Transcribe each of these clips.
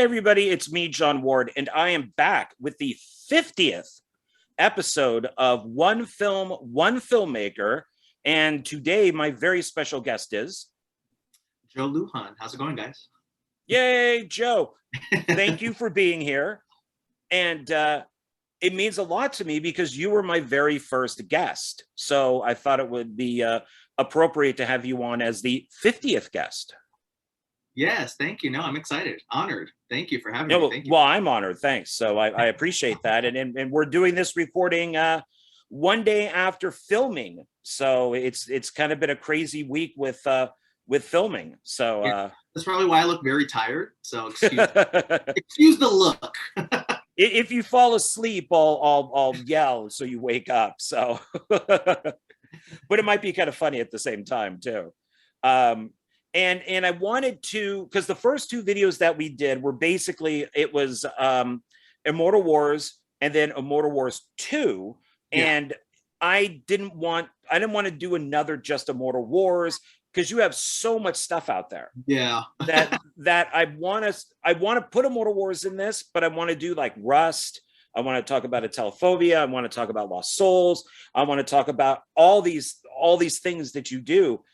everybody, it's me, John Ward, and I am back with the 50th episode of One Film, One Filmmaker. And today, my very special guest is Joe Lujan. How's it going, guys? Yay, Joe. Thank you for being here. And it means a lot to me because you were my very first guest. So I thought it would be appropriate to have you on as the 50th guest. Yes, thank you. No, I'm excited. Honored. Thank you for having No, me. Thank you. well, I'm honored. Thanks. So I appreciate that. And we're doing this recording one day after filming. So it's kind of been a crazy week with filming. So that's probably why I look very tired. So excuse the look. If you fall asleep, I'll yell so you wake up. So, but it might be kind of funny at the same time too. And I wanted to, because the first two videos that we did were basically, it was Immortal Wars and then Immortal Wars 2. Yeah. And I didn't want to do another just Immortal Wars because you have so much stuff out there. Yeah. that I want to put Immortal Wars in this, but I want to do like Rust. I want to talk about Atelophobia. I want to talk about Lost Souls. I want to talk about all these things that you do.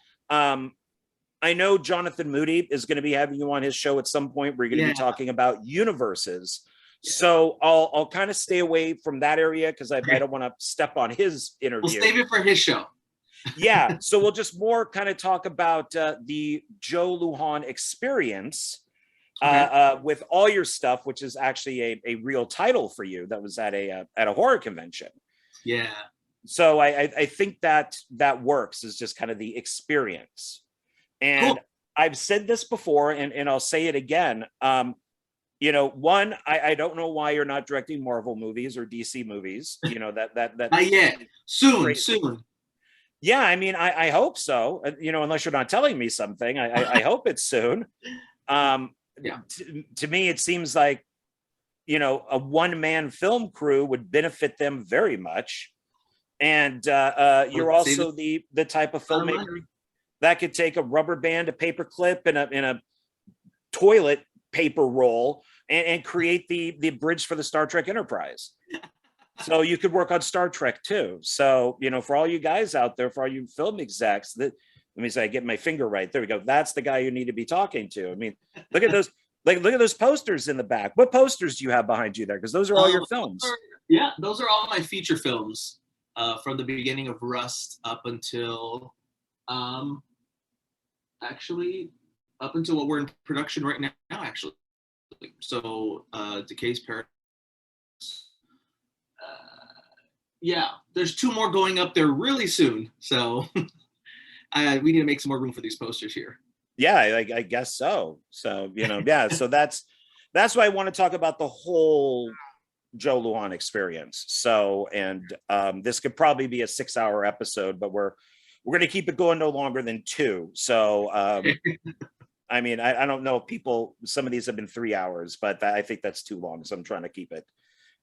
I know Jonathan Moody is going to be having you on his show at some point. We're going to be talking about universes. Yeah. So I'll kind of stay away from that area because I don't want to step on his interview. We'll save it for his show. Yeah. So we'll just more kind of talk about the Joe Lujan experience with all your stuff, which is actually a real title for you that was at a horror convention. Yeah. So I think that works is just kind of the experience. And cool. I've said this before, and I'll say it again. One, I don't know why you're not directing Marvel movies or DC movies. That not yet. Soon. Yeah, I mean, I hope so. Unless you're not telling me something, I hope it's soon. To me, it seems like a one-man film crew would benefit them very much. And you're also the type of filmmaker that could take a rubber band, a paper clip, and a toilet paper roll and create the bridge for the Star Trek Enterprise. So you could work on Star Trek too. So, for all you guys out there, for all you film execs, let me say, I get my finger right. There we go. That's the guy you need to be talking to. I mean, look at those, look at those posters in the back. What posters do you have behind you there? Because those are all your films. Those are all my feature films from the beginning of Rust up until up until what we're in production right now, actually. So Decay's Paradise. There's two more going up there really soon. So we need to make some more room for these posters here. Yeah, I guess so. So, so that's why I want to talk about the whole Joe Lujan experience. So, and this could probably be a 6-hour episode, but we're going to keep it going no longer than 2. So, I mean, I don't know if some of these have been 3 hours, but I think that's too long. So I'm trying to keep it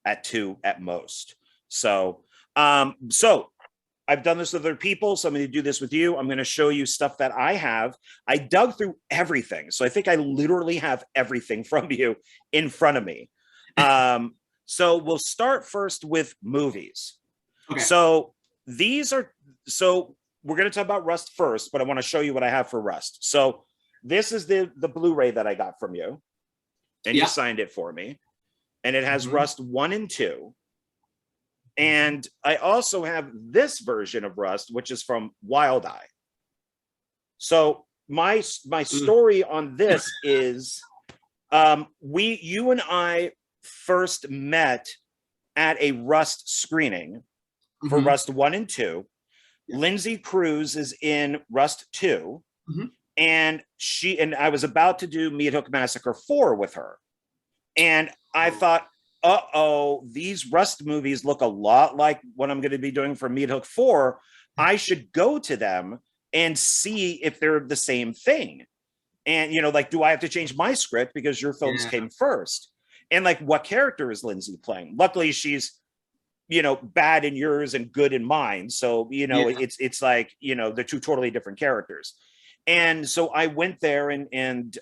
at 2 at most. So, I've done this with other people. So I'm going to do this with you. I'm going to show you stuff that I have. I dug through everything. So I think I literally have everything from you in front of me. So we'll start first with movies. Okay. So we're going to talk about Rust first, but I want to show you what I have for Rust. So this is the Blu-ray that I got from you, and you signed it for me, and it has Rust 1 and 2. And I also have this version of Rust, which is from Wild Eye. So my story on this is you and I first met at a Rust screening for Rust 1 and 2. Lindsay Cruz is in Rust 2. And I was about to do Meat Hook Massacre 4 with her. And I thought, these Rust movies look a lot like what I'm going to be doing for Meat Hook 4. I should go to them and see if they're the same thing. And, do I have to change my script because your films came first? And what character is Lindsay playing? Luckily, she's, bad in yours and good in mine. So, it's like, they're two totally different characters. And so I went there and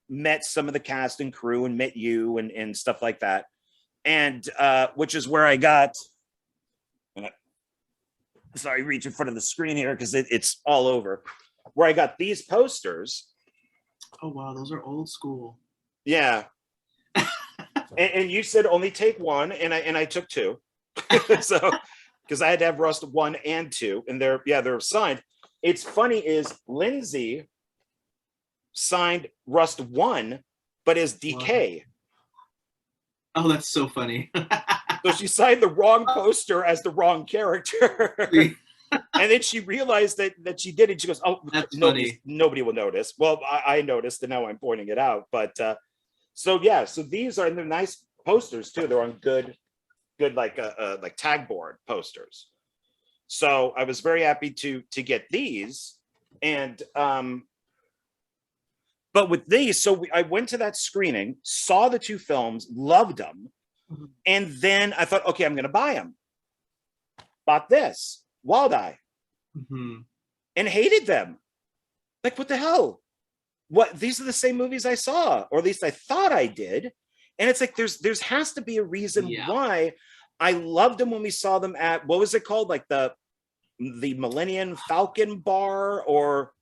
met some of the cast and crew and met you and stuff like that. And which is where I got, sorry, reach in front of the screen here because it's all over, where I got these posters. Oh, wow. Those are old school. Yeah. and you said only take one, and I took two. So, because I had to have Rust 1 and 2, and they're signed. It's funny is Lindsay signed Rust 1, but as DK. Oh, that's so funny. So she signed the wrong poster as the wrong character. And then she realized that she did it. She goes, "Oh, nobody will notice." Well, I noticed, and now I'm pointing it out. But so these are, and they're nice posters too. They're on good like tag board posters. So I was very happy to get these, and but with these, so I went to that screening, saw the two films, loved them, and then I thought, okay, I'm going to buy them. Bought this Wild Eye, and hated them. Like, what the hell? What? These are the same movies I saw, or at least I thought I did. And it's like there's has to be a reason why. I loved them when we saw them at, what was it called, like the Millennium Falcon Bar, or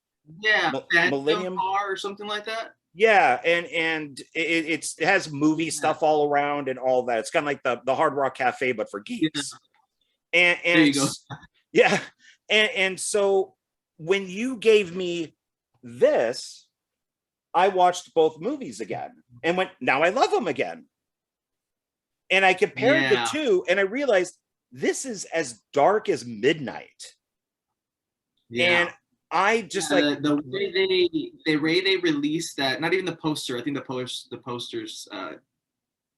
Millennium Bar or something like that. Yeah, and it has movie stuff all around and all that. It's kind of like the Hard Rock Cafe, but for geeks. And there you go. Yeah, and so when you gave me this, I watched both movies again and went, now I love them again. And I compared the two, and I realized this is as dark as midnight. And I just like the way they released that. Not even the poster. I think the posters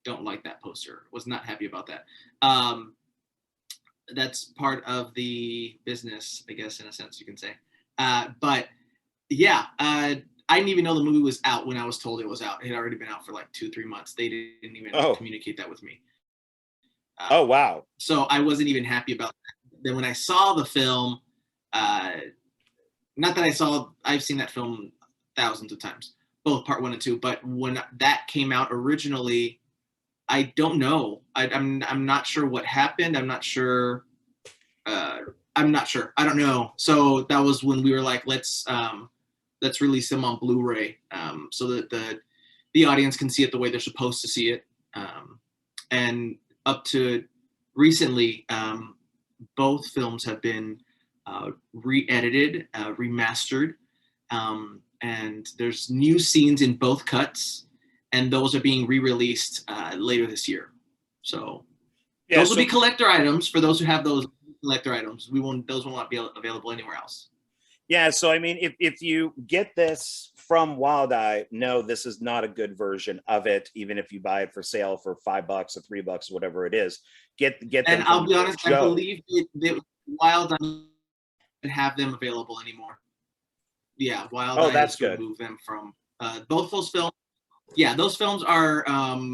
don't like that poster. Was not happy about that. That's part of the business, I guess, in a sense you can say. But yeah, I didn't even know the movie was out when I was told it was out. It had already been out for like 2-3 months. They didn't even communicate that with me. Oh, wow. So I wasn't even happy about that. Then when I saw the film, not that I've seen that film thousands of times, both part 1 and 2, but when that came out originally, I don't know. I'm not sure what happened. I'm not sure. I don't know. So that was when we were like, let's release them on Blu-ray, so that the audience can see it the way they're supposed to see it. And up to recently, both films have been re-edited, remastered, and there's new scenes in both cuts, and those are being re-released later this year. So those will be collector items for those who have those collector items. Those will not be available anywhere else. Yeah, so I mean, if you get this from Wild Eye, no, this is not a good version of it. Even if you buy it for sale for $5 or $3, whatever it is, get them. And I'll be honest, Joe. I believe Wild Eye doesn't have them available anymore. Yeah, Wild Eye that's good. Move them from both those films. Yeah, those films are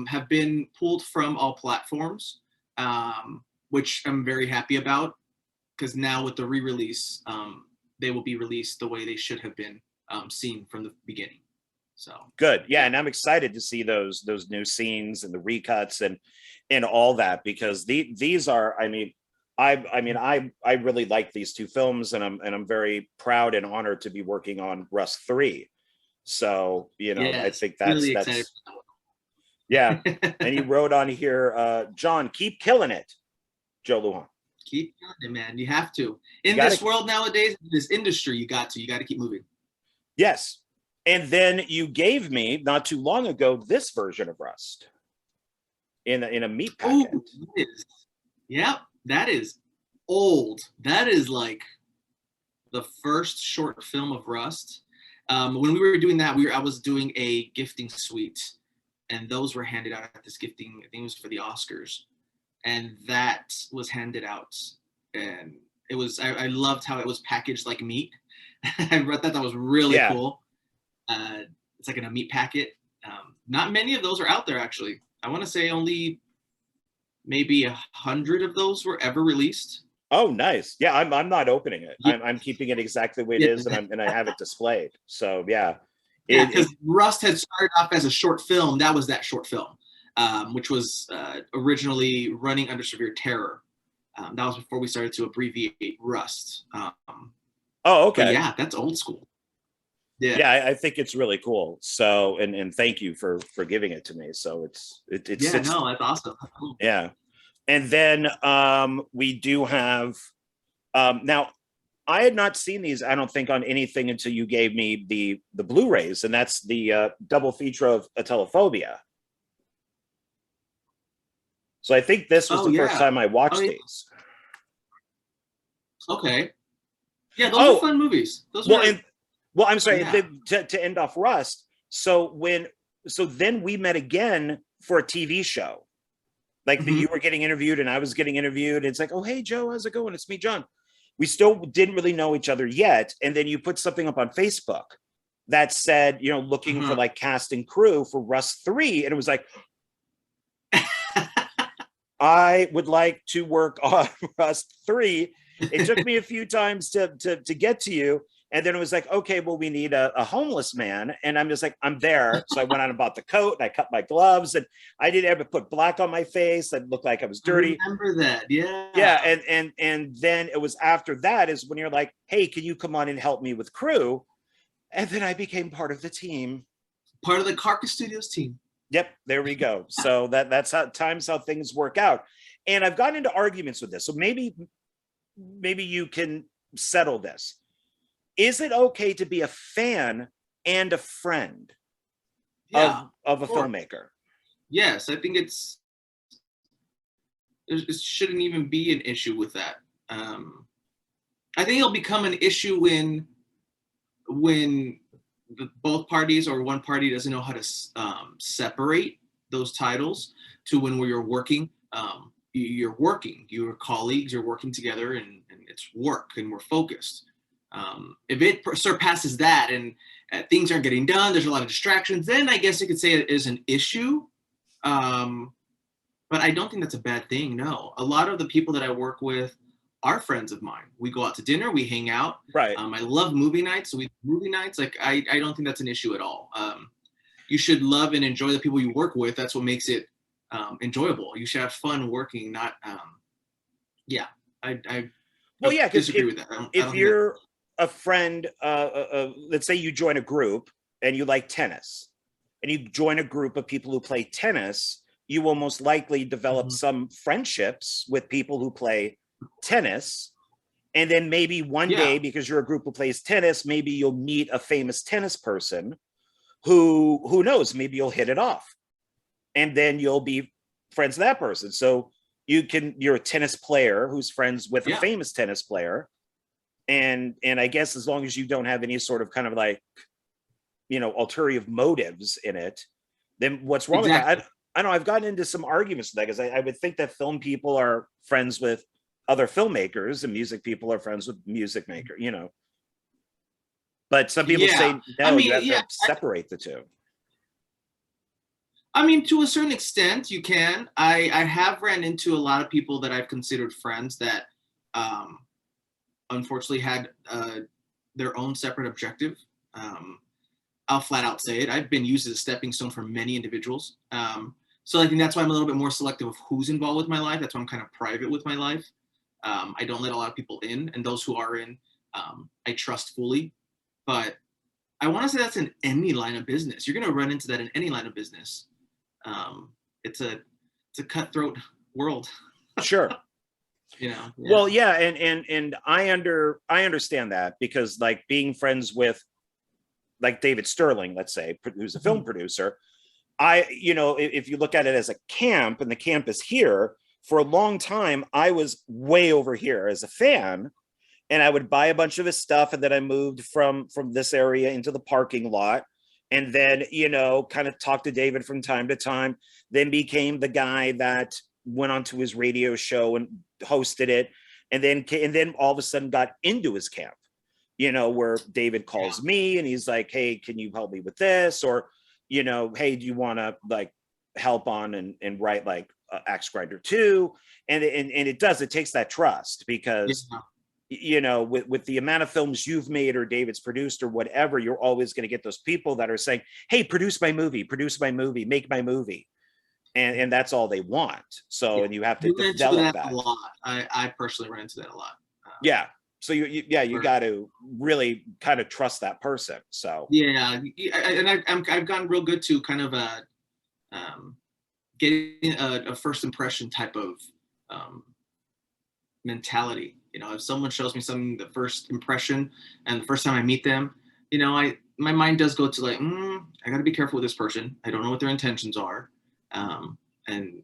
have been pulled from all platforms, which I'm very happy about, because now with the re-release, they will be released the way they should have been seen from the beginning. So good. Yeah, and I'm excited to see those new scenes and the recuts and all that, because these are, I really like these two films, and I'm very proud and honored to be working on Rust 3. So, I think that's really excited. Yeah. And he wrote on here, John, keep killing it, Joe Lujan. Keep killing it, man. You have to. In this world nowadays, in this industry, you got to keep moving. Yes. And then you gave me not too long ago this version of Rust in a meat packet. Oh, yep, that is old. That is like the first short film of Rust. When we were doing that, I was doing a gifting suite, and those were handed out at this gifting. I think it was for the Oscars, and that was handed out, and it was. I loved how it was packaged like meat. I thought that was really cool. It's like in a meat packet. Not many of those are out there, actually. I want to say only maybe 100 of those were ever released. Oh, nice. Yeah, I'm not opening it. Yeah. I'm keeping it exactly the way it is, and I have it displayed. So yeah, Yeah, because Rust had started off as a short film. That was that short film, which was originally Running Under Severe Terror. That was before we started to abbreviate Rust. Oh, okay. But yeah, that's old school. Yeah. Yeah, I think it's really cool. So, and thank you for giving it to me. So it's Yeah, no, that's awesome. Yeah. And then we do have now I had not seen these, I don't think, on anything until you gave me the Blu-rays, and that's the double feature of Atelophobia. So I think this was the first time I watched these. Okay. Yeah, those are fun movies. Those well, I'm sorry, to end off Rust. So then we met again for a TV show. Like you were getting interviewed and I was getting interviewed. It's like, oh, hey, Joe, how's it going? It's me, John. We still didn't really know each other yet. And then you put something up on Facebook that said, looking for like cast and crew for Rust 3. And it was like, I would like to work on Rust 3. It took me a few times to get to you. And then it was like, okay, well, we need a homeless man. And I'm just like, I'm there. So I went out and bought the coat and I cut my gloves and I didn't ever put black on my face. That looked like I was dirty. I remember that. Yeah. Yeah. And then it was after that is when you're like, hey, can you come on and help me with crew? And then I became part of the team. Part of the Carcass Studios team. Yep. There we go. So that's how things work out. And I've gotten into arguments with this. So maybe you can settle this. Is it okay to be a fan and a friend of a filmmaker? Yes, I think it shouldn't even be an issue with that. I think it'll become an issue when both parties or one party doesn't know how to separate those titles to when you're working. You're working, you're colleagues, you're working together, and it's work, and we're focused. If it surpasses that and things aren't getting done, there's a lot of distractions, then I guess you could say it is an issue. But I don't think that's a bad thing. No, a lot of the people that I work with are friends of mine. We go out to dinner, we hang out. Right. I love movie nights. So we do movie nights. Like I don't think that's an issue at all. You should love and enjoy the people you work with. That's what makes it enjoyable. You should have fun working, not because if you're a friend, let's say you join a group and you like tennis, and you join a group of people who play tennis, you will most likely develop some friendships with people who play tennis. And then maybe one day, because you're a group who plays tennis, maybe you'll meet a famous tennis person who knows, maybe you'll hit it off. And then you'll be friends with that person. So you're a tennis player who's friends with a famous tennis player. And I guess as long as you don't have any sort of kind of like, ulterior motives in it, then what's wrong with that? I know I've gotten into some arguments with that because I would think that film people are friends with other filmmakers and music people are friends with music maker, But some people say, no, you have to separate the two. I mean, to a certain extent, you can. I have ran into a lot of people that I've considered friends that unfortunately had their own separate objective. I'll flat out say it. I've been used as a stepping stone for many individuals. So I think that's why I'm a little bit more selective of who's involved with my life. That's why I'm kind of private with my life. I don't let a lot of people in, and those who are in, I trust fully. But I want to say that's in any line of business. You're going to run into that in any line of business. It's a cutthroat world. Sure. Well, yeah, and I understand that, because like being friends with like David Sterling, let's say, who's a film producer, if you look at it as a camp, and the camp is here, for a long time I was way over here as a fan, and I would buy a bunch of his stuff, and then I moved from this area into the parking lot, and then kind of talked to David from time to time, then became the guy that went onto his radio show and hosted it, and then all of a sudden got into his camp, where David calls me and he's like, hey, can you help me with this? Or, hey, do you want to like help on and write like Axe Grinder 2? And it takes that trust, because you know, with the amount of films you've made or David's produced or whatever, you're always going to get those people that are saying, hey, produce my movie, make my movie. And that's all they want. So, Yeah. and you have to You run into develop that that. a lot. I personally run into that a lot. Yeah. So you got to really kind of trust that person. So yeah, and I've gotten real good to kind of getting a first impression type of mentality. You know, if someone shows me something, the first impression, and the first time I meet them, you know, my mind does go to like, I got to be careful with this person. I don't know what their intentions are, and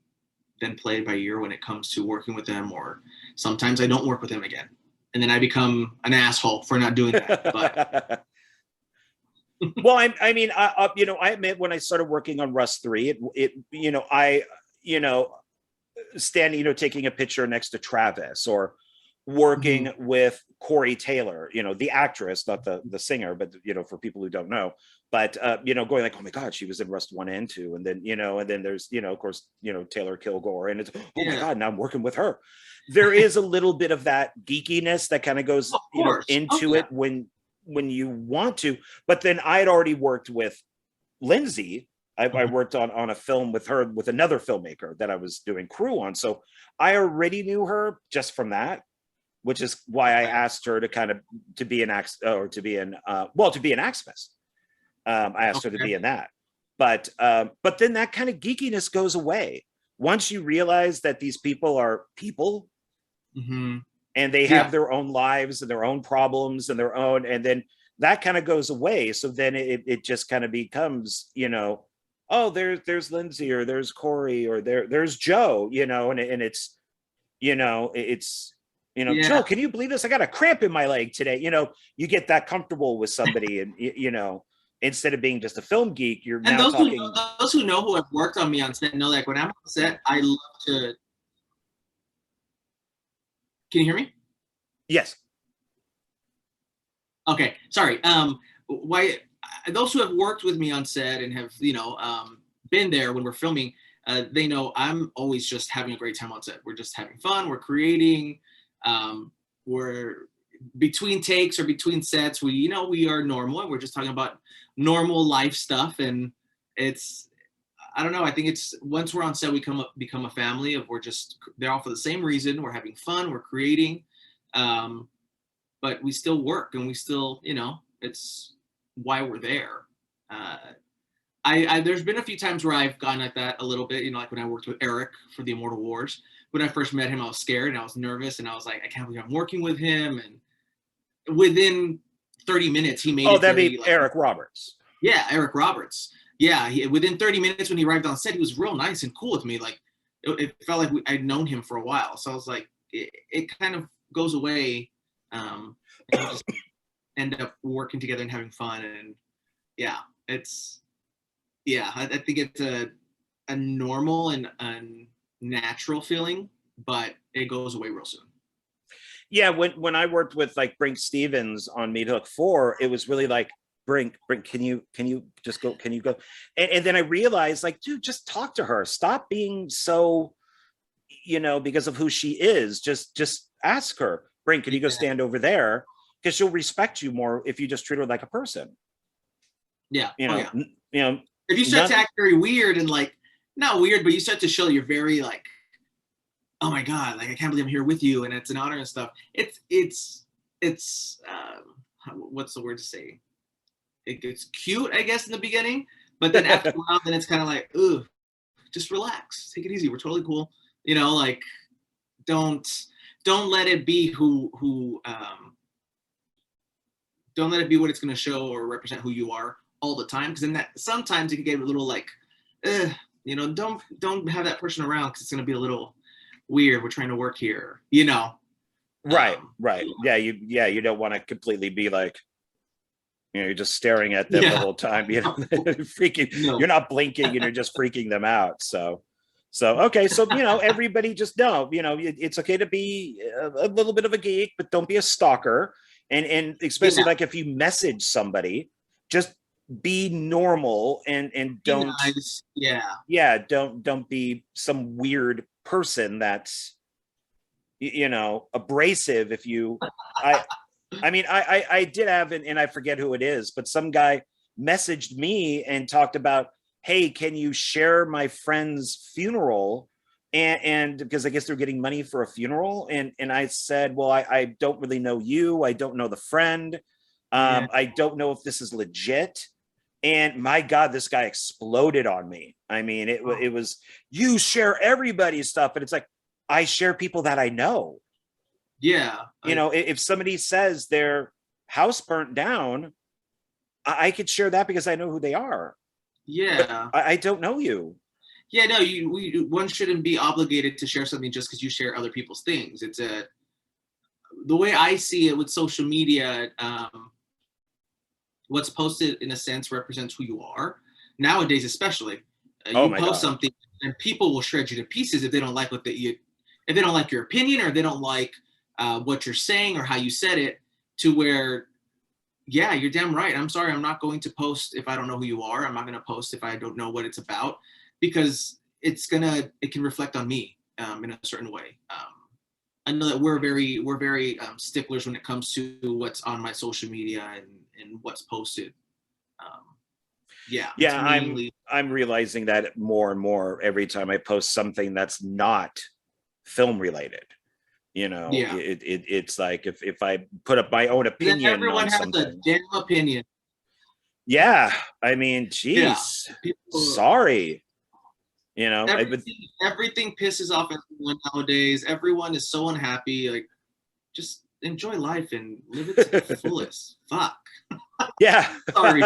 then play it by ear when it comes to working with them. Or sometimes I don't work with them again, and then I become an asshole for not doing that. But well, I mean, you know, I admit when I started working on Rust 3, you know, standing, you know, taking a picture next to Travis, or working with Corey Taylor, you know, the actress, not the singer, but, you know, for people who don't know, but, you know, going like, oh my God, she was in Rust 1 and 2. And then, you know, and then there's, you know, of course, you know, Taylor Kilgore, and it's, oh my God, now I'm working with her. There is a little bit of that geekiness that kind of goes, you know, into it when you want to. But then I had already worked with Lindsay. I worked on a film with her, with another filmmaker that I was doing crew on. So I already knew her just from that, which is why I asked her to kind of to be an Axmas. I asked her to be in that. But then that kind of geekiness goes away once you realize that these people are people, and they have their own lives and their own problems and their own, and then that kind of goes away. So then it just kind of becomes, you know, oh, there's Lindsay, or there's Corey, or there's Joe, you know, and it's, you know, it's, you know, Joe, can you believe this? I got a cramp in my leg today. You know, you get that comfortable with somebody, and you know, instead of being just a film geek, you're now talking. Those who know who have worked on me on set know, like, when I'm on set, I love to. Can you hear me? Yes. Okay, sorry. Why those who have worked with me on set and have, you know, been there when we're filming, they know I'm always just having a great time on set. We're just having fun. We're creating. We're between takes or between sets. We, you know, we are normal, and we're just talking about normal life stuff. And it's, I don't know. I think it's, once we're on set, we become a family of, we're just, they're all for the same reason. We're having fun. We're creating. But we still work, and we still, you know, it's why we're there. There's been a few times where I've gone at that a little bit, you know, like when I worked with Eric for the Immortal Wars. When I first met him, I was scared and I was nervous, and I was like, I can't believe I'm working with him. And within 30 minutes, he made it. Oh, that'd be like, Eric Roberts. Yeah, Eric Roberts. Yeah, within 30 minutes when he arrived on set, he was real nice and cool with me. Like, it felt like I'd known him for a while. So I was like, it kind of goes away. And we just end up working together and having fun. And yeah, it's, I think it's a normal and natural feeling, but it goes away real soon. Yeah, when I worked with like Brink Stevens on Meat Hook 4, it was really like, Brink, can you just go? Can you go? And then I realized, like, dude, just talk to her. Stop being so, you know, because of who she is. Just ask her, Brink, can you go stand over there? Because she'll respect you more if you just treat her like a person. Yeah. You know, you know. If you start to act very weird and like, not weird, but you start to show you're very like, oh my God, like, I can't believe I'm here with you, and it's an honor and stuff. It's what's the word to say? It gets cute, I guess, in the beginning, but then after a while, then it's kind of like, ooh, just relax, take it easy. We're totally cool, you know. Like, don't let it be don't let it be what it's going to show or represent who you are all the time, because then that sometimes it can get a little like, you know, don't have that person around, because it's going to be a little weird. We're trying to work here, you know. Right. Yeah, you don't want to completely be like, you know, you're just staring at them the whole time, you know, freaking. No. You're not blinking, and you're just freaking them out. So okay, so you know, everybody just know, you know, it's okay to be a little bit of a geek, but don't be a stalker. And especially like if you message somebody, just be normal and don't be nice. Yeah, don't be some weird person that's, abrasive. If you, I mean, I did have, and I forget who it is, but some guy messaged me and talked about, hey, can you share my friend's funeral? And because I guess they're getting money for a funeral. And I said, well, I don't really know you. I don't know the friend. Yeah. I don't know if this is legit. And my God, this guy exploded on me. I mean, it was, you share everybody's stuff. And it's like, I share people that I know. Yeah. If somebody says their house burnt down, I could share that because I know who they are. Yeah. I don't know you. Yeah, no, one shouldn't be obligated to share something just because you share other people's things. The way I see it with social media, what's posted in a sense represents who you are nowadays, especially. You post something and people will shred you to pieces if they don't like if they don't like your opinion, or they don't like what you're saying or how you said it, to where, yeah, you're damn right. I'm sorry, I'm not going to post if I don't know who you are. I'm not going to post if I don't know what it's about, because it can reflect on me in a certain way. I know that we're very sticklers when it comes to what's on my social media and what's posted. Yeah, I'm realizing that more and more every time I post something that's not film related. Yeah. It's like if I put up my own opinion, then everyone has something. a damn opinion. Yeah, I mean, geez, sorry. Everything pisses off everyone nowadays. Everyone is so unhappy. Like, just enjoy life and live it to the fullest. Fuck. Yeah. Sorry.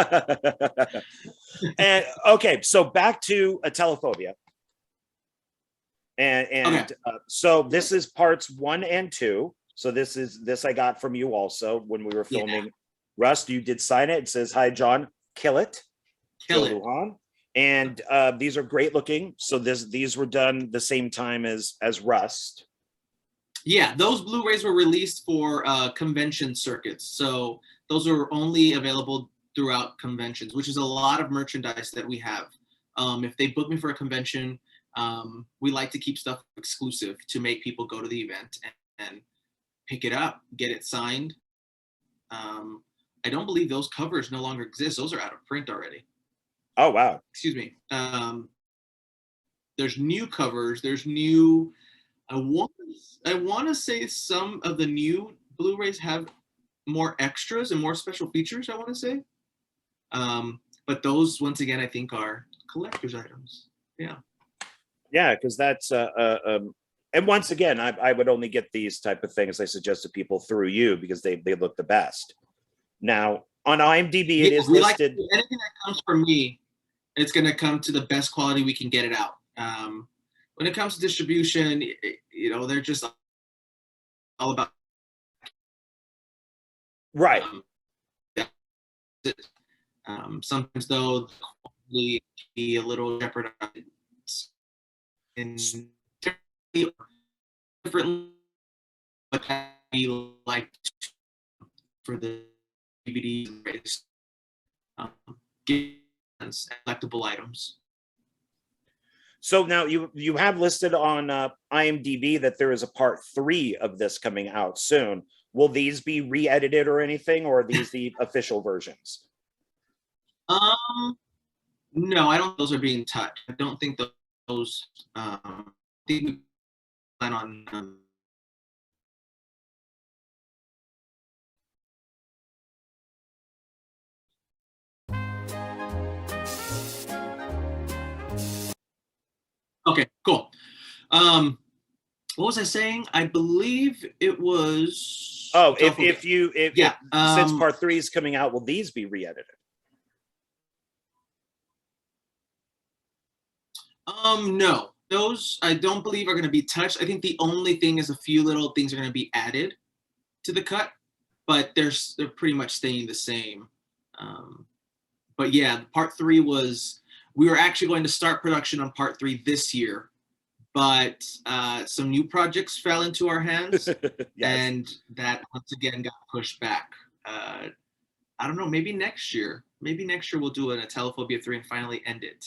And okay, so back to a telephobia. And so this is parts 1 and 2. So this I got from you also when we were filming. Rust, you did sign it. It says, "Hi, John, kill it." Kill Joe it. Lujan. And these are great looking. So these were done the same time as Rust. Yeah, those Blu-rays were released for convention circuits. So those are only available throughout conventions, which is a lot of merchandise that we have. If they book me for a convention, we like to keep stuff exclusive to make people go to the event and pick it up, get it signed. I don't believe those covers no longer exist. Those are out of print already. Oh, wow. Excuse me. There's new covers. There's new. I want to say some of the new Blu-rays have more extras and more special features, I want to say. But those, once again, I think are collector's items. Yeah. Yeah, because that's and once again, I would only get these type of things I suggest to people through you because they look the best. Now on IMDb, it is listed. Anything that comes from me, it's going to come to the best quality we can get it out. When it comes to distribution, they're just all about right. Sometimes though, we be a little jeopardized in different, but we like for the DVD collectible items. So now you have listed on IMDb that there is a part 3 of this coming out soon. Will these be re-edited or anything, or are these the official versions? No, I don't think those are being touched. I don't think those. I think we plan on. Okay, cool. What was I saying? I believe it was. Oh, since part 3 is coming out, will these be re-edited? No, those I don't believe are going to be touched. I think the only thing is a few little things are going to be added to the cut, but they're pretty much staying the same. But yeah, part 3 we were actually going to start production on part 3 this year, but some new projects fell into our hands. Yes. And that once again got pushed back. I don't know, maybe next year we'll do a Telephobia 3 and finally end it.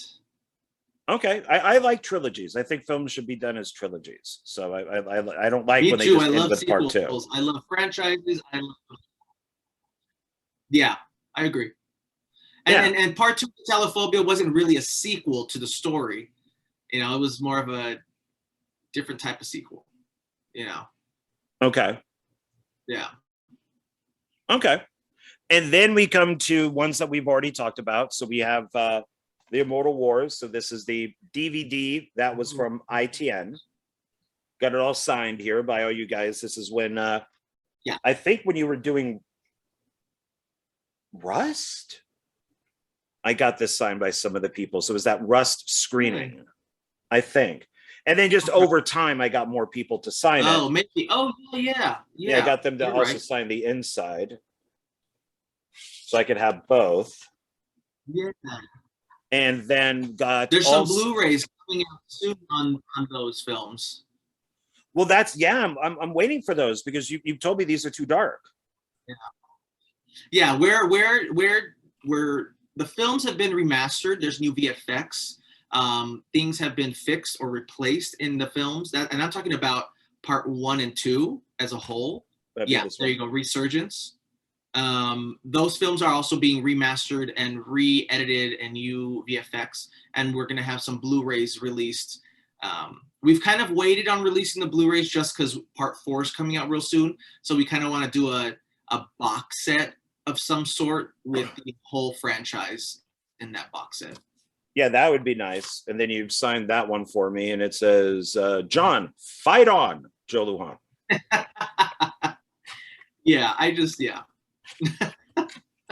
Okay, I like trilogies. I think films should be done as trilogies. So I don't like Me when they too. I just end love with part two. sequels. I love franchises. Yeah, I agree. And, Yeah. and part two of Telephobia wasn't really a sequel to the story. You know, it was more of a different type of sequel. You know. Okay. Yeah. Okay. And then we come to ones that we've already talked about. So we have the Immortal Wars. So this is the DVD that was from ITN. Got it all signed here by all you guys. This is when yeah, I think when you were doing Rust, I got this signed by some of the people. So it was that Rust screening, I think. And then just over time, I got more people to sign it. Oh, maybe. Oh, yeah. Yeah, I got them to also sign the inside. So I could have both. Yeah. And then got there's some Blu-rays coming out soon on those films. Well, that's I'm waiting for those because you've told me these are too dark. Yeah, where the films have been remastered, there's new VFX. Things have been fixed or replaced in the films. And I'm talking about part 1 and 2 as a whole. Yeah, there you go, Resurgence. Those films are also being remastered and re-edited and new VFX, and we're going to have some Blu-rays released. We've kind of waited on releasing the Blu-rays just because part 4 is coming out real soon, so we kind of want to do a box set of some sort with the whole franchise in that box set. Yeah, that would be nice. And then you've signed that one for me, and it says, John, fight on, Joe Lujan. Yeah,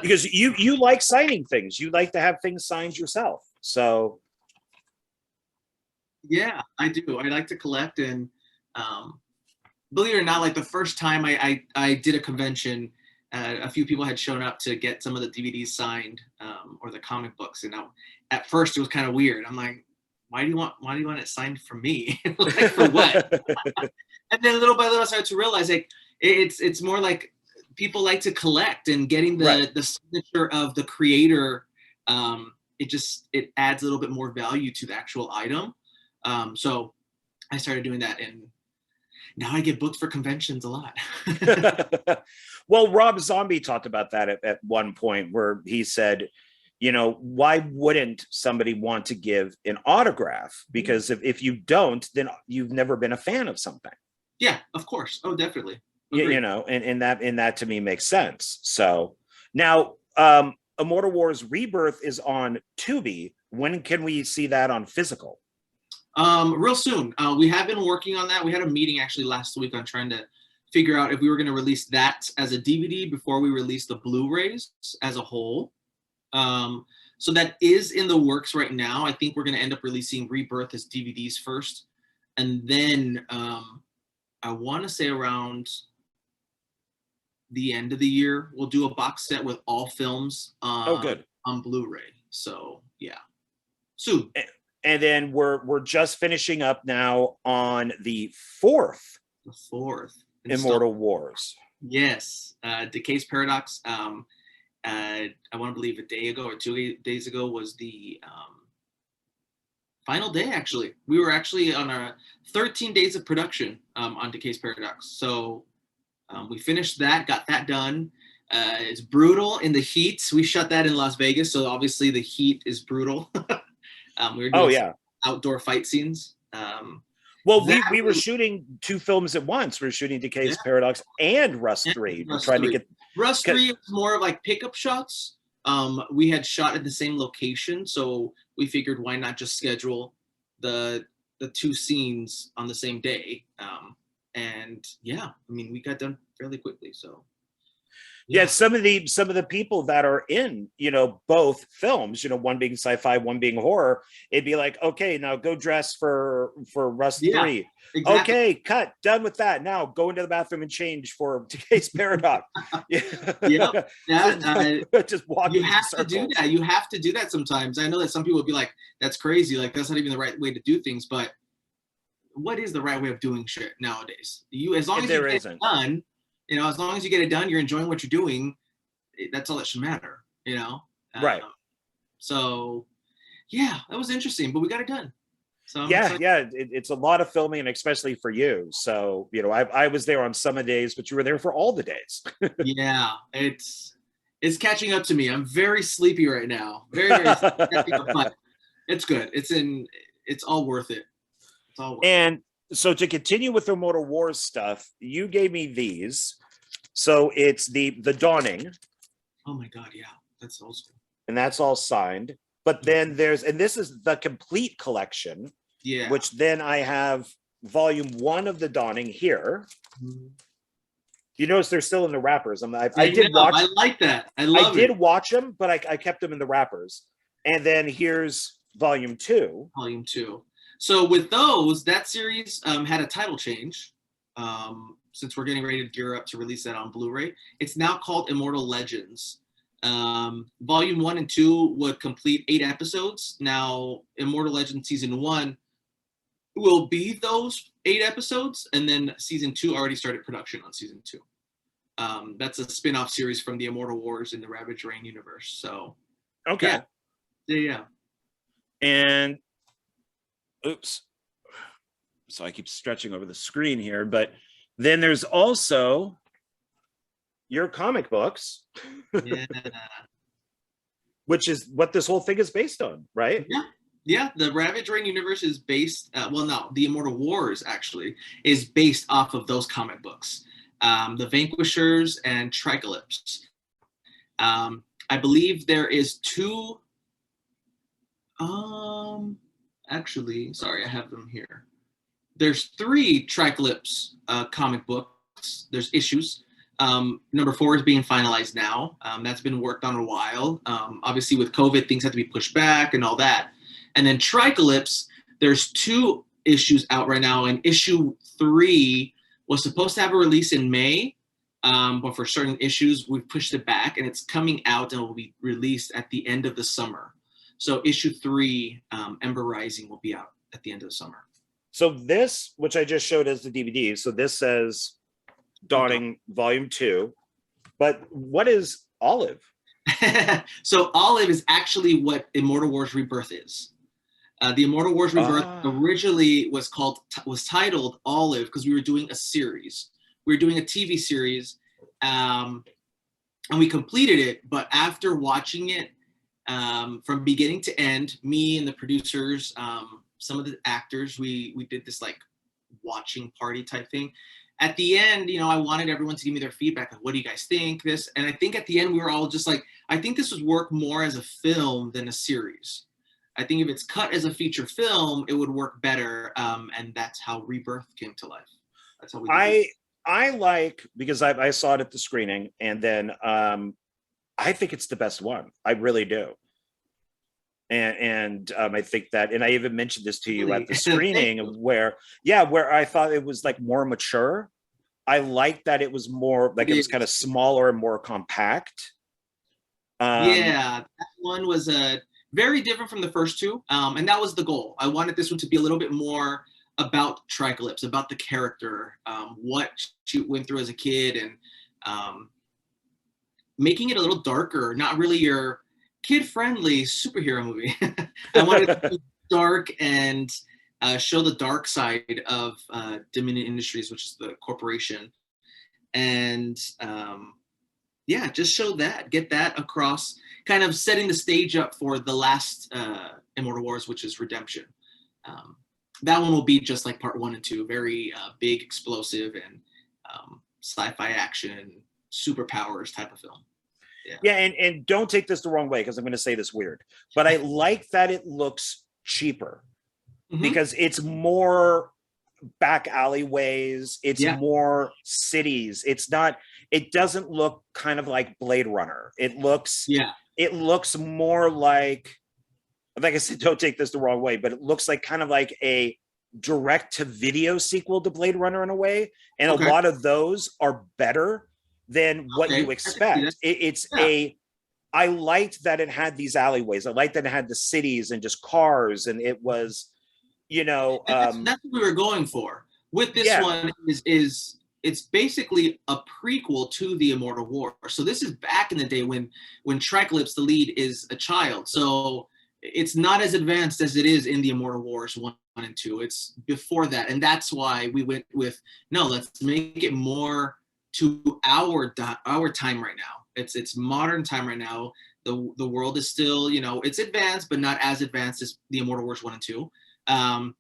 because you like signing things. You like to have things signed yourself. So yeah, I do. I like to collect, and believe it or not, like the first time I did a convention, a few people had shown up to get some of the DVDs signed, or the comic books, and at first it was kind of weird. I'm like, why do you want it signed from me? Like, for what? And then little by little I started to realize, like, it's more like people like to collect, and getting the signature of the creator, it adds a little bit more value to the actual item. So I started doing that, and now I get booked for conventions a lot. Well, Rob Zombie talked about that at one point, where he said, you know, why wouldn't somebody want to give an autograph? Because if you don't, then you've never been a fan of something. Yeah, of course. Oh, definitely. You know, and that to me makes sense. So now Immortal Wars Rebirth is on Tubi. When can we see that on physical? Real soon. We have been working on that. We had a meeting actually last week on trying to figure out if we were going to release that as a DVD before we release the Blu-rays as a whole. So that is in the works right now. I think we're going to end up releasing Rebirth as DVDs first, and then I want to say around the end of the year we'll do a box set with all films on Blu-ray. So yeah, soon. And then we're just finishing up now on the fourth Immortal Wars. Yes, Decay's Paradox. I want to believe a day ago or 2 days ago was the final day. Actually, we were actually on our 13 days of production on Decay's Paradox. So we finished that, got that done. It's brutal in the heat. We shot that in Las Vegas, so obviously the heat is brutal. We were doing outdoor fight scenes. Well, we were shooting 2 films at once. We were shooting Decay's Paradox and Rust 3. We're trying to get Rust 3 is more of like pickup shots. We had shot at the same location, so we figured why not just schedule the 2 scenes on the same day. And yeah, I mean, we got done fairly quickly. So yeah, some of the people that are in, you know, both films, you know, one being sci-fi, one being horror, it'd be like, okay, now go dress for Rust 3. Exactly. Okay, cut, done with that. Now go into the bathroom and change for Decay's Paradox. Just walk. You have to do that. You have to do that sometimes. I know that some people would be like, that's crazy. Like, that's not even the right way to do things. But what is the right way of doing shit nowadays? As long as you get it done, you know, as long as you get it done, you're enjoying what you're doing. That's all that should matter, you know? Right. So yeah, that was interesting, but we got it done. So it's a lot of filming, and especially for you. So, you know, I was there on some of the days, but you were there for all the days. yeah, it's catching up to me. I'm very sleepy right now. Very sleepy, but it's good. It's all worth it. It's all worth And so to continue with the Immortal Wars stuff, you gave me these. So it's the Dawning. Oh my God, yeah, that's old school. And that's all signed. But then and this is the complete collection. Yeah. Which then I have volume 1 of the Dawning here. Mm-hmm. You notice they're still in the wrappers. I like that. I did watch them, but I kept them in the wrappers. And then here's volume 2. Volume 2. So with those, that series had a title change. Since we're getting ready to gear up to release that on Blu-ray, it's now called Immortal Legends. Volume 1 and 2 would complete 8 episodes. Now, Immortal Legends Season 1 will be those 8 episodes, and then Season 2 already started production on Season 2. That's a spin-off series from the Immortal Wars in the Ravage Reign universe. So, okay. Yeah. And, oops. So I keep stretching over the screen here, but then there's also your comic books. Yeah. Which is what this whole thing is based on, right? Yeah. The Ravage Reign universe is based, the Immortal Wars actually is based off of those comic books. The Vanquishers and Tricalypse. I believe there is 2, actually, sorry, I have them here. There's 3 Tricalypse comic books. There's issues. Number 4 is being finalized now. That's been worked on a while. Obviously, with COVID, things had to be pushed back and all that. And then Tricalypse, there's 2 issues out right now, and issue 3 was supposed to have a release in May, but for certain issues, we've pushed it back, and it's coming out and will be released at the end of the summer. So issue 3, Ember Rising, will be out at the end of the summer. So this, which I just showed as the DVD, so this says Dawning Volume 2, but what is Olive? So Olive is actually what Immortal Wars Rebirth is. The Immortal Wars Rebirth originally was titled Olive because we were doing a series. We were doing a TV series, and we completed it. But after watching it from beginning to end, me and the producers, some of the actors, we did this like watching party type thing. At the end, I wanted everyone to give me their feedback. Like, what do you guys think? This, and I think at the end we were all just like, I think this would work more as a film than a series. I think if it's cut as a feature film, it would work better. And that's how Rebirth came to life. That's how we did it. I like, because I saw it at the screening, and then I think it's the best one. I really do. And I think that, and I even mentioned this to you at the screening where I thought it was like more mature. I like that it was more like it was kind of smaller and more compact. That one was very different from the first 2, and that was the goal. I wanted this one to be a little bit more about Tricalypse, about the character, what she went through as a kid, and making it a little darker, not really your kid-friendly superhero movie. I wanted it to be dark and show the dark side of Dominion Industries, which is the corporation, and just show that, get that across, kind of setting the stage up for the last Immortal Wars, which is Redemption. That one will be just like part 1 and 2, very big, explosive, and sci-fi action, superpowers type of film. And don't take this the wrong way, because I'm going to say this weird, but I like that it looks cheaper, because it's more back alleyways, it's more cities. It doesn't look kind of like Blade Runner. It looks more like I said, don't take this the wrong way, but it looks like kind of like a direct to video sequel to Blade Runner in a way, and a lot of those are better than what you expect. I liked that it had these alleyways. I liked that it had the cities and just cars, and it was, that's what we were going for. With this one is it's basically a prequel to the Immortal War. So this is back in the day when Tricalypse, the lead, is a child. So it's not as advanced as it is in the Immortal Wars 1 and 2. It's before that, and that's why we went with, no, let's make it more to our time right now. It's modern time right now. The world is still, you know, it's advanced, but not as advanced as the Immortal Wars 1 and 2. And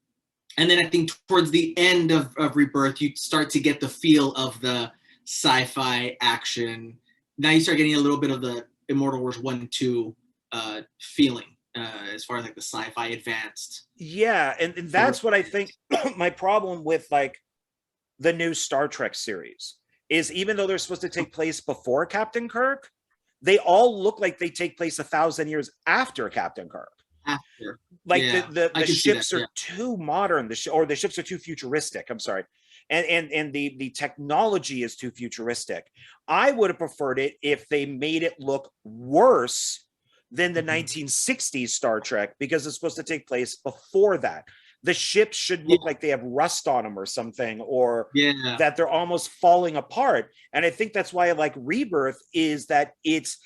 then I think towards the end of Rebirth, you start to get the feel of the sci-fi action. Now you start getting a little bit of the Immortal Wars 1 and 2 feeling, as far as like the sci-fi advanced. Yeah, and that's what I think my problem with like the new Star Trek series is, even though they're supposed to take place before Captain Kirk, they all look like they take place 1,000 years after Captain Kirk. After. Like Yeah, the ships that, are too modern, or the ships are too futuristic. I'm sorry. And the technology is too futuristic. I would have preferred it if they made it look worse than the 1960s Star Trek, because it's supposed to take place before that. The ships should look like they have rust on them or something, or that they're almost falling apart. And I think that's why I like Rebirth, is that it's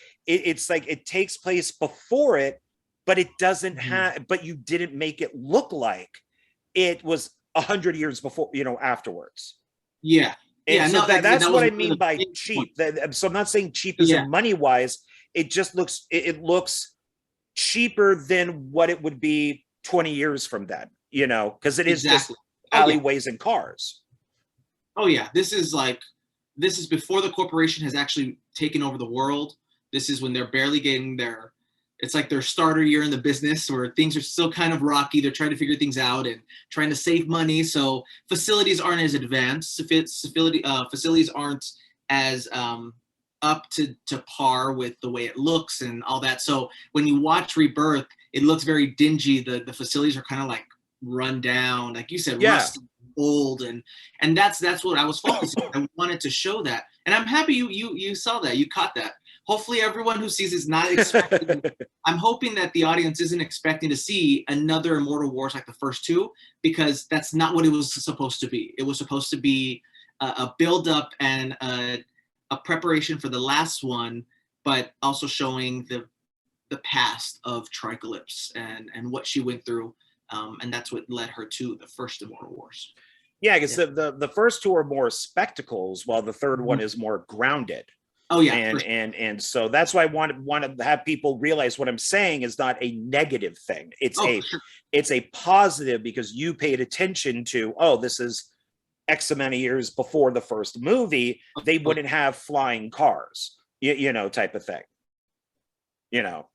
like it takes place before it, but it doesn't have, but you didn't make it look like it was 100 years before, you know, afterwards. Yeah. And yeah, so no, that's what I mean by cheap. So I'm not saying cheap as in money wise. It just looks, it looks cheaper than what it would be 20 years from then, you know, because it is just alleyways and cars. Oh yeah, this is before the corporation has actually taken over the world. This is when they're barely getting their, it's like their starter year in the business, where things are still kind of rocky. They're trying to figure things out and trying to save money. So facilities aren't as advanced. Facilities aren't as up to par with the way it looks and all that. So when you watch Rebirth, it looks very dingy. The facilities are kind of like run down, like you said, rusty, old, and that's what I was focusing on. I wanted to show that, and I'm happy you saw that, you caught that. Hopefully everyone who sees is not expecting, I'm hoping that the audience isn't expecting to see another Immortal Wars like the first two, because that's not what it was supposed to be. It was supposed to be a build-up and a preparation for the last one, but also showing the past of Tricalypse and what she went through, and that's what led her to the first Immortal Wars. Yeah, I guess the first two are more spectacles, while the third one is more grounded. Oh yeah, and so that's why I want to have people realize what I'm saying is not a negative thing. It's it's a positive, because you paid attention to, oh, this is X amount of years before the first movie. They wouldn't have flying cars, you know, type of thing. You know.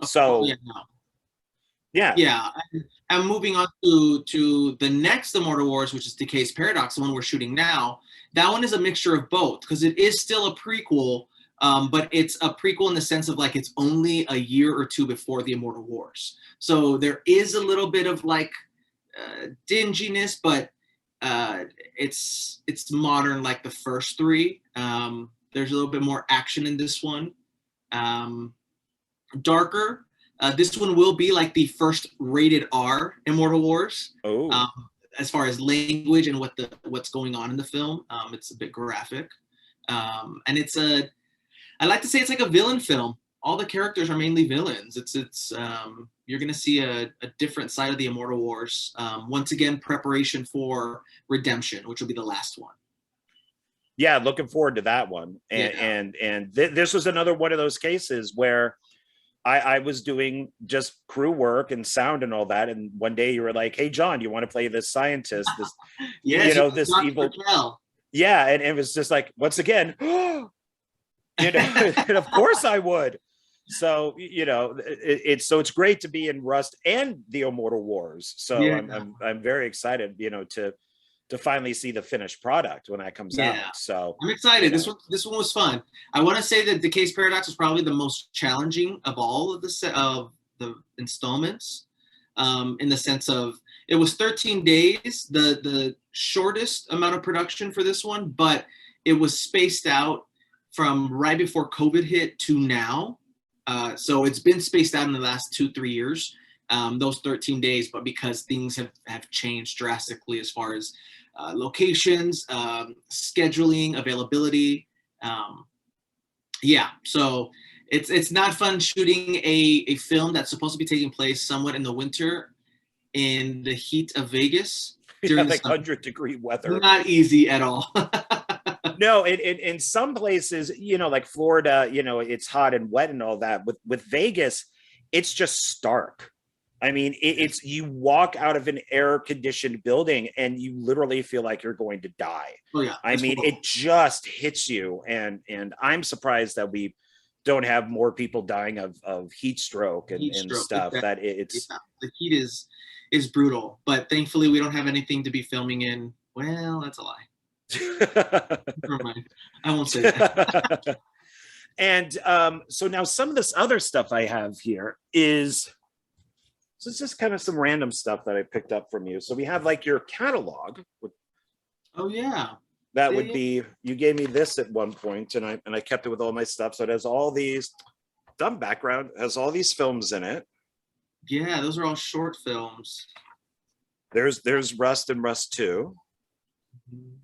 So yeah. I'm moving on to the next Immortal Wars, which is Decay's Paradox, the one we're shooting now. That one is a mixture of both, because it is still a prequel, but it's a prequel in the sense of like it's only a year or two before the Immortal Wars. So there is a little bit of like dinginess, but it's modern like the first three. There's a little bit more action in this one. Darker. This one will be like the first rated R Immortal Wars. Oh. As far as language and what's going on in the film, it's a bit graphic, and I like to say it's like a villain film. All the characters are mainly villains. It's you're gonna see a different side of the Immortal Wars. Once again, preparation for redemption, which will be the last one. Yeah, looking forward to that one. And this was another one of those cases where I was doing just crew work and sound and all that, and one day you were like, "Hey, John, do you want to play this scientist? This, you know, this evil." Yeah, and it was just like, once again, you know, and of course I would. So you know, it's great to be in Rust and the Immortal Wars. So I'm very excited, you know, to finally see the finished product when that comes out. So I'm excited. You know. This one was fun. I want to say that Decay's Paradox was probably the most challenging of all of the installments, in the sense of it was 13 days, the shortest amount of production for this one, but it was spaced out from right before COVID hit to now. So it's been spaced out in the last 2-3 years, those 13 days, but because things have changed drastically as far as locations, scheduling, availability. So It's not fun shooting a film that's supposed to be taking place somewhat in the winter in the heat of Vegas during the like summer. 100-degree weather. Not easy at all. No, in some places, like Florida, it's hot and wet and all that. With Vegas, it's just stark. I mean, it's you walk out of an air-conditioned building and you literally feel like you're going to die. Oh yeah. I mean, it just hits you, and I'm surprised that we don't have more people dying of heat stroke and stuff. That it's the heat is brutal, but thankfully we don't have anything to be filming in. Well, that's a lie. Never mind. I won't say that. And so now some of this other stuff I have here is, so it's just kind of some random stuff that I picked up from you. So we have like your catalog. Oh yeah. That would be, you gave me this at one point, and I kept it with all my stuff. So it has all these, dumb background, has all these films in it. Yeah, those are all short films. There's Rust and Rust 2. Mm-hmm.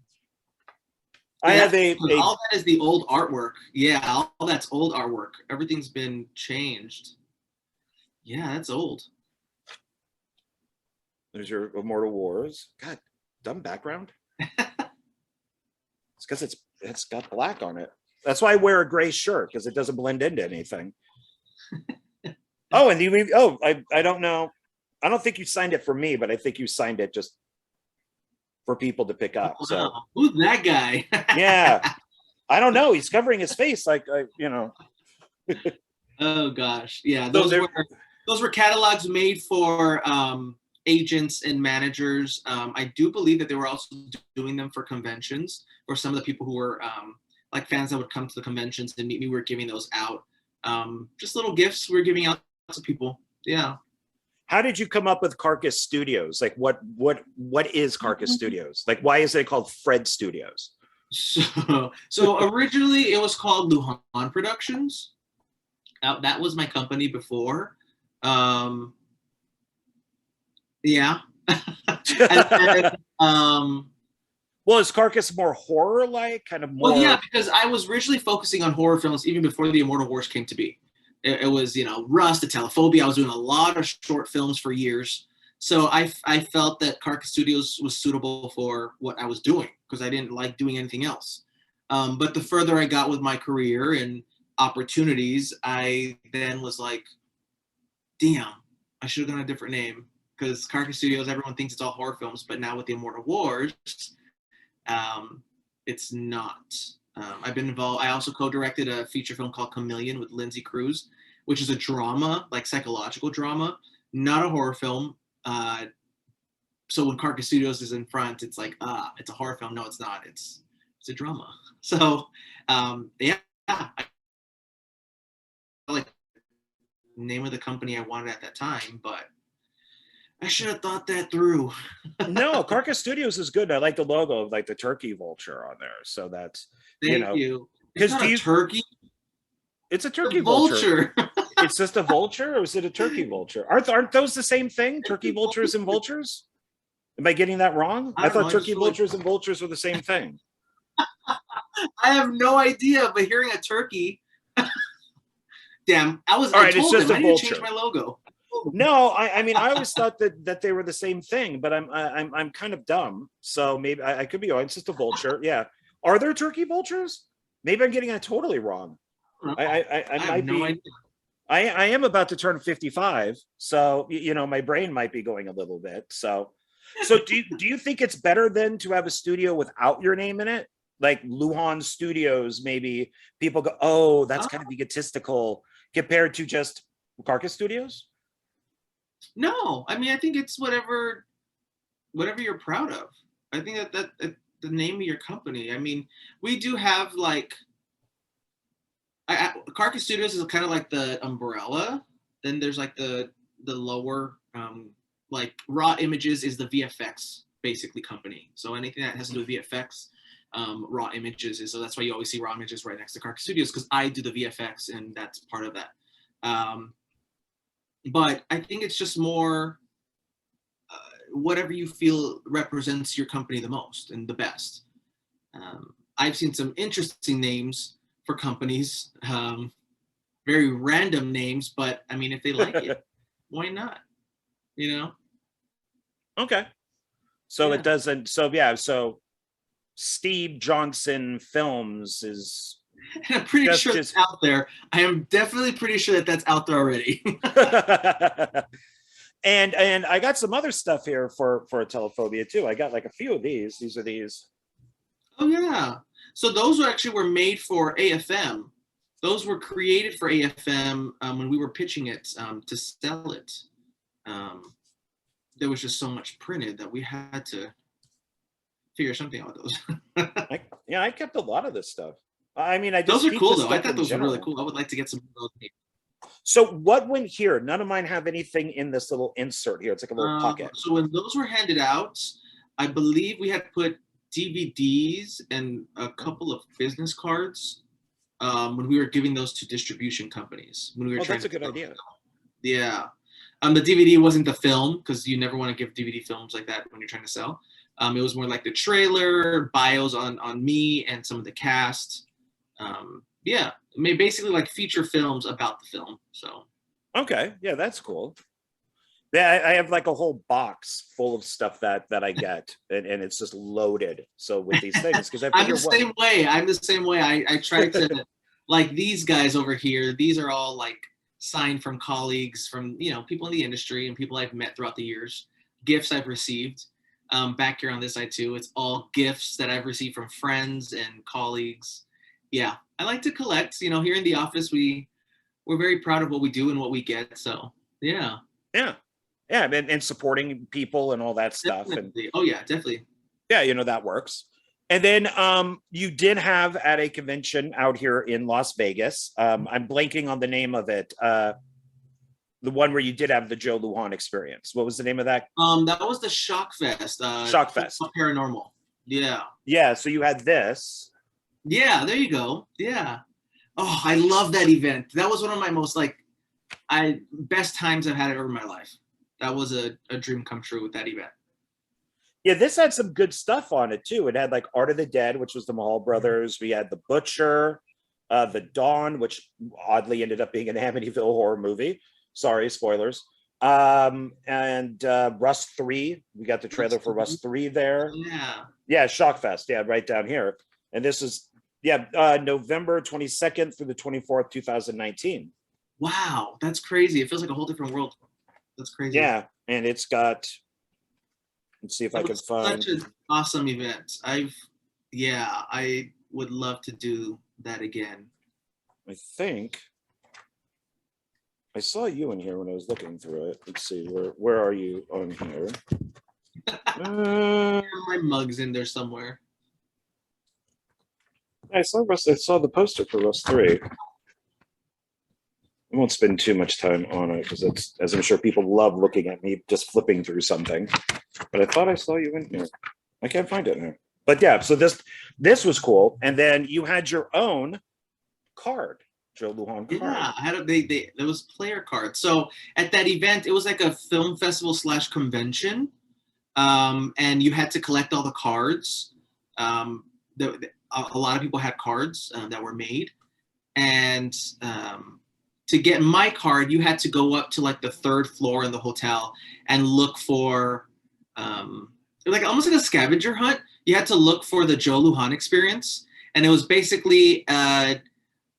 I have all that is the old artwork. Yeah, all that's old artwork. Everything's been changed. Yeah, that's old. There's your Immortal Wars. God, dumb background. It's because it's got black on it. That's why I wear a gray shirt, because it doesn't blend into anything. Oh, and I don't know. I don't think you signed it for me, but I think you signed it just for people to pick up. So who's that guy? Yeah, I don't know. He's covering his face, like Oh gosh, yeah. Those were catalogs made for agents and managers. I do believe that they were also doing them for conventions, for some of the people who were like fans that would come to the conventions and meet me. We were giving those out. Just little gifts we were giving out to people. Yeah. How did you come up with Carcass Studios? Like what is Carcass Studios? Like, why is it called Fred Studios? So originally it was called Lujan Productions. That was my company before. Yeah. Well, is Carcass more horror like, kind of more? Well, yeah, because I was originally focusing on horror films even before the Immortal Wars came to be. It was, Rust, the Telephobia. I was doing a lot of short films for years. So I felt that Carcass Studios was suitable for what I was doing, because I didn't like doing anything else. But the further I got with my career and opportunities, I then was like, damn, I should have done a different name, because Carcass Studios, everyone thinks it's all horror films, but now with the Immortal Wars, it's not. I've been involved. I also co-directed a feature film called Chameleon with Lindsay Cruz, which is a drama, like psychological drama, not a horror film. So when Carcass Studios is in front, it's like, it's a horror film. No, it's not. It's a drama. So yeah, I like the name of the company I wanted at that time, but I should have thought that through. No, Carcass Studios is good. I like the logo of like the turkey vulture on there. So that's Thank you. Because turkey. It's a turkey vulture. It's just a vulture, or is it a turkey vulture? Aren't those the same thing? Turkey vultures and vultures? Am I getting that wrong? I thought turkey vultures and vultures were the same thing. I have no idea, but hearing a turkey, damn, all right. It's just a vulture. I need to change my logo. No, I mean, I always thought that they were the same thing, but I'm kind of dumb, so maybe I could be wrong. It's just a vulture. Yeah. Are there turkey vultures? Maybe I'm getting it totally wrong. I might be. Idea. I am about to turn 55, so my brain might be going a little bit. So do you think it's better then to have a studio without your name in it, like Lujan Studios? Maybe people go, oh, that's kind of egotistical compared to just Carcass Studios. No, I mean, I think it's whatever you're proud of. I think that the name of your company. I mean, we do have like Carcass Studios is kind of like the umbrella. Then there's like the lower like Raw Images is the VFX basically company. So anything that has to do with VFX, Raw Images is. So that's why you always see Raw Images right next to Carcass Studios, because I do the VFX and that's part of that. But I think it's just more whatever you feel represents your company the most and the best. I've seen some interesting names for companies. very random names, but I mean, if they like it, why not? You know? Okay. So Yeah. it doesn't. So yeah. So Steve Johnson Films is And I'm pretty sure just. it's out there. I am definitely pretty sure that that's out there already. And I got some other stuff here for Telephobia too. I got like a few of these. These are these. Oh yeah. So those were made for AFM. Those were created for AFM when we were pitching it to sell it. There was just so much printed that we had to figure something out with those. I kept a lot of this stuff. I mean, I just those are keep cool this though. I stuff thought in those were really general. cool. I would like to get some of those made. So what went here? None of mine have anything in this little insert here. It's like a little pocket. So when those were handed out, I believe we had put DVDs and a couple of business cards when we were giving those to distribution companies. When we were trying That's a to good idea. Yeah. The DVD wasn't the film because you never want to give DVD films like that when you're trying to sell. It was more like the trailer, bios on me and some of the cast. Yeah, I mean, basically like feature films about the film. So. Okay, yeah, that's cool. Yeah, I have like a whole box full of stuff that I get, and it's just loaded. So with these things, because I'm the same way. I'm the same way. I try to like these guys over here. These are all like signed from colleagues, from people in the industry and people I've met throughout the years. Gifts I've received. Back here on this side too, it's all gifts that I've received from friends and colleagues. Yeah, I like to collect. Here in the office, we're very proud of what we do and what we get. So yeah. And supporting people and all that stuff. Definitely. And oh yeah, definitely. Yeah, that works. And then you did have at a convention out here in Las Vegas. I'm blanking on the name of it. The one where you did have the Joe Lujan experience. What was the name of that? That was the Shock Fest. Shock Fest. Paranormal. Yeah. Yeah. So you had this. Yeah. There you go. Yeah. Oh, I love that event. That was one of my most best times I've had ever in my life. That was a dream come true with that event. Yeah, this had some good stuff on it too. It had like Art of the Dead, which was the Mahal brothers. We had The Butcher, The Dawn, which oddly ended up being an Amityville horror movie. Sorry, spoilers. And Rust 3. We got the trailer for Rust 3 there. Yeah, Shockfest. Yeah, right down here. And this is November 22nd through the 24th, 2019. Wow, that's crazy. It feels like a whole different world. That's crazy. Yeah, and it's got. Let's see if I can find. Such an awesome event. I would love to do that again. I think I saw you in here when I was looking through it. Let's see, where are you on here? My mug's in there somewhere. I saw the poster for Rust 3. I won't spend too much time on it because it's, as I'm sure people love looking at me just flipping through something. But I thought I saw you in here. I can't find it now. But yeah, so this was cool. And then you had your own card, Joe Lujan card. Yeah, I had there was player cards. So at that event, it was like a film festival / convention, and you had to collect all the cards. A lot of people had cards that were made, and to get my card, you had to go up to like the 3rd floor in the hotel and look for like almost like a scavenger hunt. You had to look for the Joe Lujan experience, and it was basically an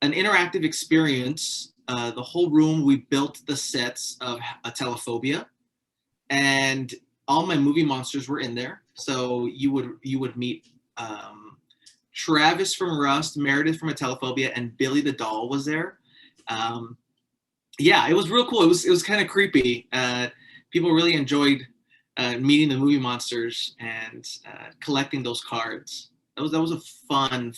interactive experience. The whole room, we built the sets of a Telephobia, and all my movie monsters were in there. So you would meet Travis from Rust, Meredith from a Telephobia, and Billy the doll was there. Yeah, it was real cool. It was kind of creepy. People really enjoyed meeting the movie monsters and collecting those cards. That was a fun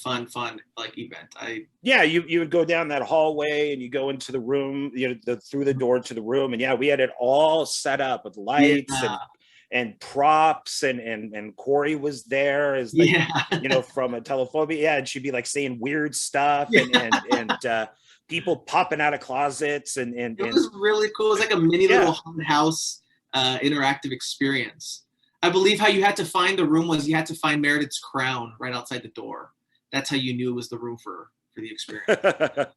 like event. You would go down that hallway and you go into the room, through the door to the room, and yeah, we had it all set up with lights and props, and Corey was there as like, from a Telephobia, and she'd be like saying weird stuff and people popping out of closets and it was really cool. It was like a mini little haunted house interactive experience. I believe how you had to find the room was you had to find Meredith's crown right outside the door. That's how you knew it was the room for for the experience,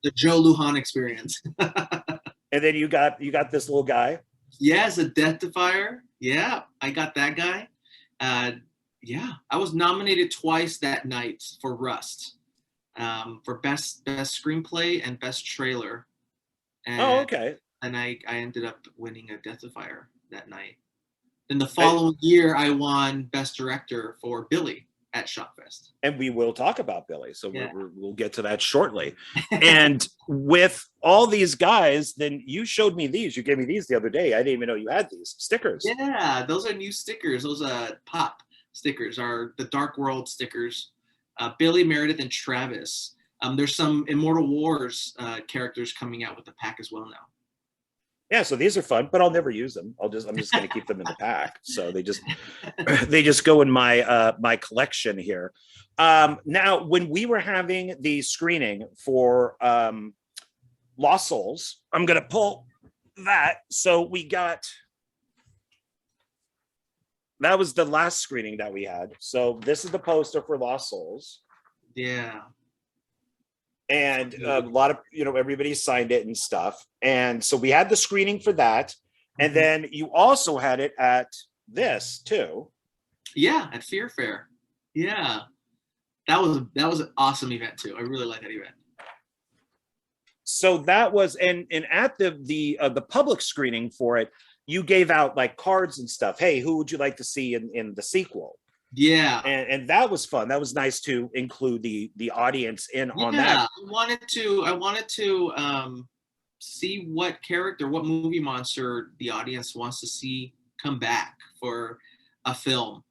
the Joe Lujan experience. And then you got this little guy. Yes, a Deathifier. Yeah, I got that guy. Yeah, I was nominated twice that night for Rust, for best screenplay and best trailer. And, Oh, okay. And I ended up winning a Deathifier that night. Then the following year, I won best director for Billy at Shopfest. And we will talk about Billy, so yeah. we'll get to that shortly. And with all these guys, then you showed me these. You gave me these the other day. I didn't even know you had these stickers. Yeah, those are new stickers. Those pop stickers are the Dark World stickers. Billy, Meredith, and Travis. There's some Immortal Wars characters coming out with the pack as well now. Yeah, so these are fun, but I'll never use them. I'm just going to keep them in the pack. So they just go in my my collection here. Now, when we were having the screening for Lost Souls, I'm going to pull that. So we got, that was the last screening that we had. So this is the poster for Lost Souls. Yeah. And a lot of, everybody signed it and stuff. And so we had the screening for that. And then you also had it at this too. Yeah, at Fear Fair. Yeah. That was an awesome event too. I really like that event. So that was, and at the public screening for it, you gave out like cards and stuff. Hey, who would you like to see in the sequel? Yeah, and that was fun. That was nice to include the audience in on that. I wanted to see what character, what movie monster the audience wants to see come back for a film.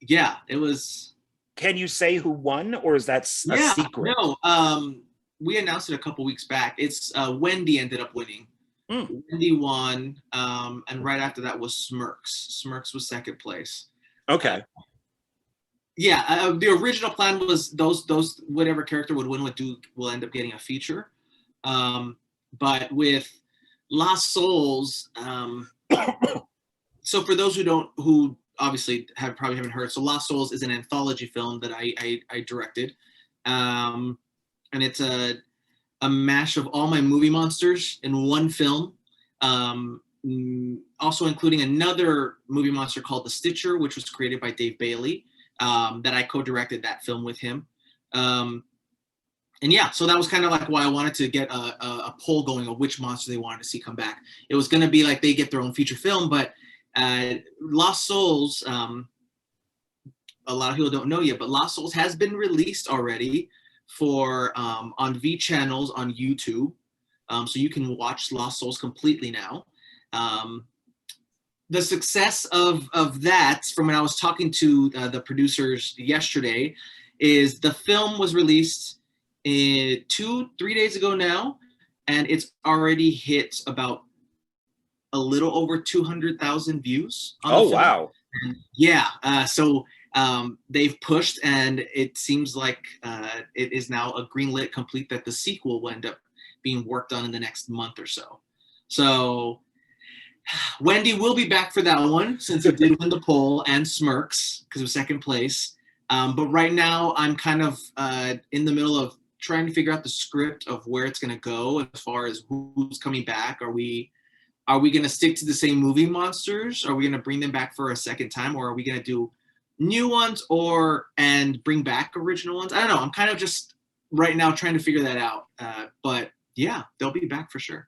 Yeah, it was. Can you say who won, or is that a secret? No, we announced it a couple weeks back. It's Wendy ended up winning. Wendy won, and right after that was Smirks. Smirks was second place. Okay. Yeah, the original plan was those whatever character would win will end up getting a feature. But with Lost Souls, so for those who obviously probably haven't heard, so Lost Souls is an anthology film that I directed, and it's a mash of all my movie monsters in one film. Also including another movie monster called The Stitcher, which was created by Dave Bailey, that I co-directed that film with him. And yeah, so that was kind of like why I wanted to get a poll going of which monster they wanted to see come back. It was going to be like they get their own feature film, but Lost Souls, a lot of people don't know yet, but Lost Souls has been released already for on V channels on YouTube. So you can watch Lost Souls completely now. The success of that, from when I was talking to the producers yesterday, is the film was released 2-3 days ago now, and it's already hit about a little over 200,000 views on the film. Wow. And yeah, so they've pushed, and it seems like it is now a greenlit complete that the sequel will end up being worked on in the next month or so. So Wendy will be back for that one, since it did win the poll, and Smirks, because it was second place. But right now, I'm kind of in the middle of trying to figure out the script of where it's going to go as far as who's coming back. Are we going to stick to the same movie monsters? Are we going to bring them back for a second time? Or are we going to do new ones and bring back original ones? I don't know. I'm kind of just right now trying to figure that out. But yeah, they'll be back for sure.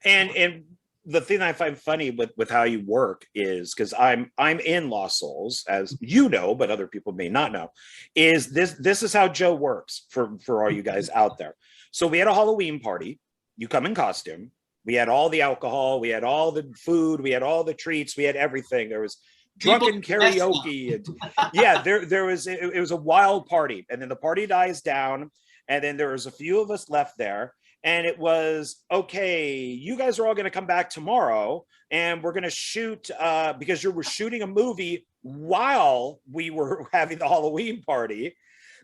And the thing I find funny with how you work is, because I'm in Lost Souls, as you know, but other people may not know, is this is how Joe works for all you guys out there. So we had a Halloween party. You come in costume. We had all the alcohol. We had all the food. We had all the treats. We had everything. There was drunken karaoke. And, yeah, there was, it was a wild party. And then the party dies down. And then there was a few of us left there. And it was, okay, you guys are all going to come back tomorrow, and we're going to shoot, because you were shooting a movie while we were having the Halloween party.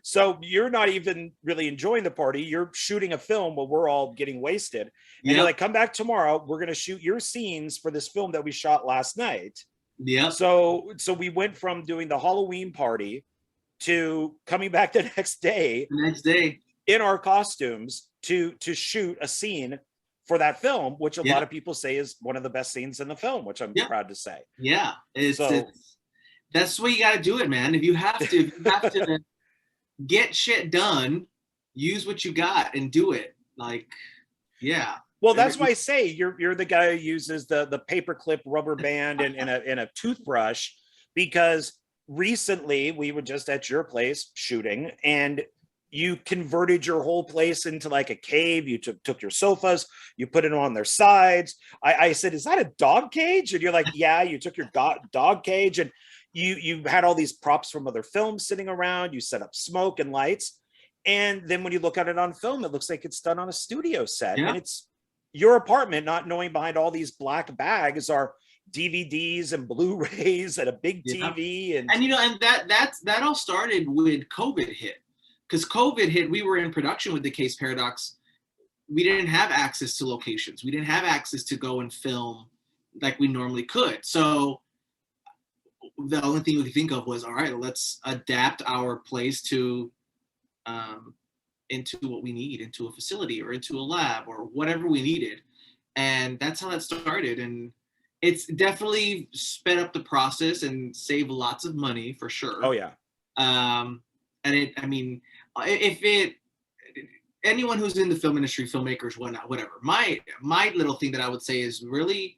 So you're not even really enjoying the party. You're shooting a film while we're all getting wasted. And you're like, come back tomorrow. We're going to shoot your scenes for this film that we shot last night. Yeah. So we went from doing the Halloween party to coming back the next day in our costumes to shoot a scene for that film, which a lot of people say is one of the best scenes in the film, which I'm proud to say. Yeah, it's that's the way you got to do it, man. If you have to get shit done, use what you got and do it. Like, yeah. Well, that's why I say you're the guy who uses the paperclip rubber band and a toothbrush, because recently we were just at your place shooting, and you converted your whole place into like a cave. You took your sofas, you put it on their sides. I said, is that a dog cage? And you're like, yeah, you took your dog cage, and you had all these props from other films sitting around. You set up smoke and lights. And then when you look at it on film, it looks like it's done on a studio set. And it's your apartment, not knowing behind all these black bags are DVDs and Blu-rays and a big TV. And you know, and that all started with COVID hit. Because COVID hit, we were in production with the Case Paradox. We didn't have access to locations. We didn't have access to go and film like we normally could. So the only thing we could think of was, all right, let's adapt our place to into what we need, into a facility or into a lab or whatever we needed. And that's how that started. And it's definitely sped up the process and saved lots of money for sure. Oh yeah. And I mean, if anyone who's in the film industry, filmmakers, whatnot, whatever, my little thing that I would say is really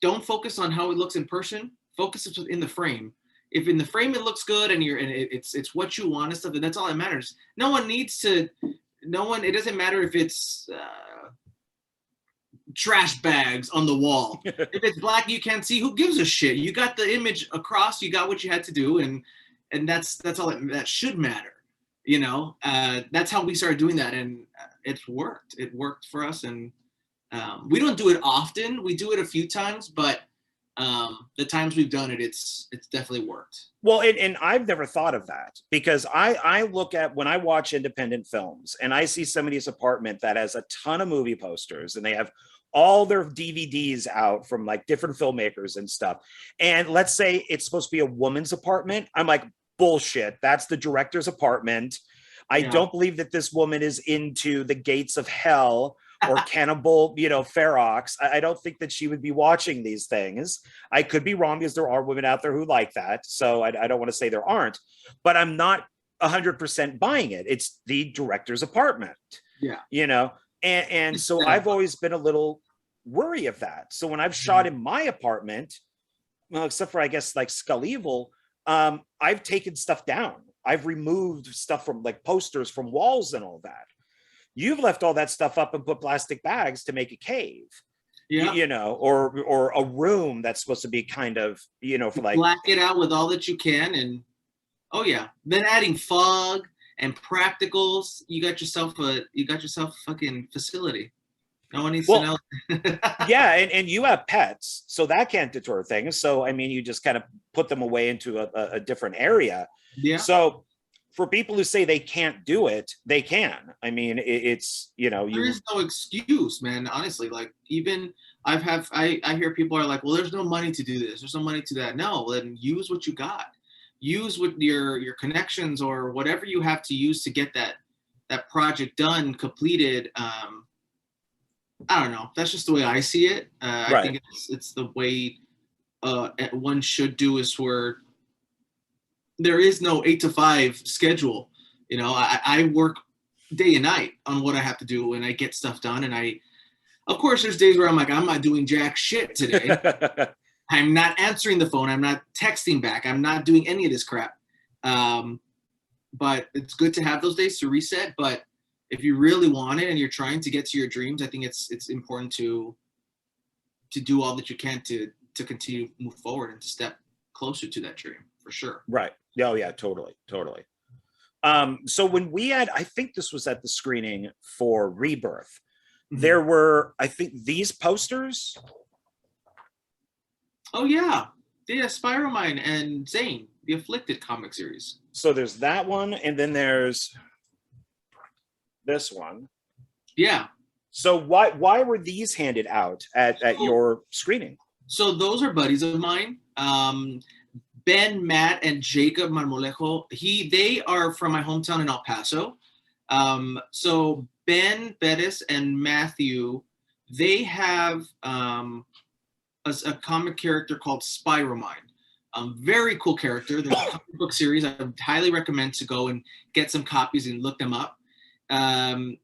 don't focus on how it looks in person. Focus in the frame. If in the frame it looks good and it's what you want and stuff, then that's all that matters. It doesn't matter if it's trash bags on the wall. If it's black, you can't see. Who gives a shit? You got the image across. You got what you had to do, and that's all that should matter. You know, that's how we started doing that, and it's worked. It worked for us, and we don't do it often. We do it a few times, but the times we've done it, it's definitely worked. Well, and I've never thought of that, because I look at, when I watch independent films and I see somebody's apartment that has a ton of movie posters and they have all their DVDs out from like different filmmakers and stuff. And let's say it's supposed to be a woman's apartment. I'm like, bullshit. That's the director's apartment. I don't believe that this woman is into the gates of hell or cannibal, ferox. I don't think that she would be watching these things. I could be wrong, because there are women out there who like that. So I don't want to say there aren't, but I'm not 100% buying it. It's the director's apartment. Yeah. And so I've always been a little worried of that. So when I've shot in my apartment, well, except for, I guess, like Skull Evil, I've taken stuff down. I've removed stuff from like posters from walls and all that. You've left all that stuff up and put plastic bags to make a cave, or a room that's supposed to be kind of, for like, black it out with all that you can. And then adding fog and practicals, you got yourself a fucking facility. No one needs to know. Yeah. And you have pets, so that can't deter things. So, I mean, you just kind of put them away into a different area. Yeah. So for people who say they can't do it, they can. I mean, it's, there is no excuse, man. Honestly, like, even I hear people are like, well, there's no money to do this. There's no money to that. No, then use what you got. Use what your connections or whatever you have to use to get that project done, completed. I don't know. That's just the way I see it. I think it's the way one should do, is where there is no 8 to 5 schedule. I work day and night on what I have to do, and I get stuff done. And of course, there's days where I'm like, I'm not doing jack shit today. I'm not answering the phone. I'm not texting back. I'm not doing any of this crap. But it's good to have those days to reset. But if you really want it and you're trying to get to your dreams, I think it's important to do all that you can to continue to move forward and to step closer to that dream, for sure. Right. Oh yeah, totally. So when we had, I think this was at the screening for Rebirth, there were, I think, these posters. Oh yeah, Spider-Man and Zane, the Afflicted comic series. So there's that one, and then there's this one. Yeah. So why were these handed out at your screening? So those are buddies of mine. Ben, Matt, and Jacob Marmolejo, they are from my hometown in El Paso. So Ben, Bettis, and Matthew, they have a comic character called Spiromine. Very cool character. There's a comic book series. I would highly recommend to go and get some copies and look them up. And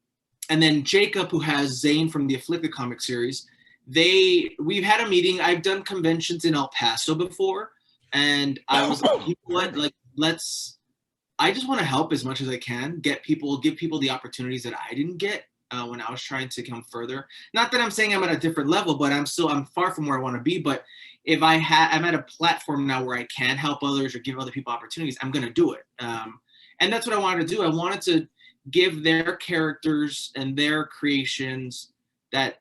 then Jacob, who has Zane from the Afflicted comic series, we've had a meeting. I've done conventions in El Paso before, and I was like, you know what, like, I just want to help as much as I can, give people the opportunities that I didn't get when I was trying to come further. Not that I'm saying I'm at a different level, but I'm far from where I want to be. But if I'm at a platform now where I can help others or give other people opportunities, I'm going to do it. And that's what I wanted to do. I wanted to give their characters and their creations that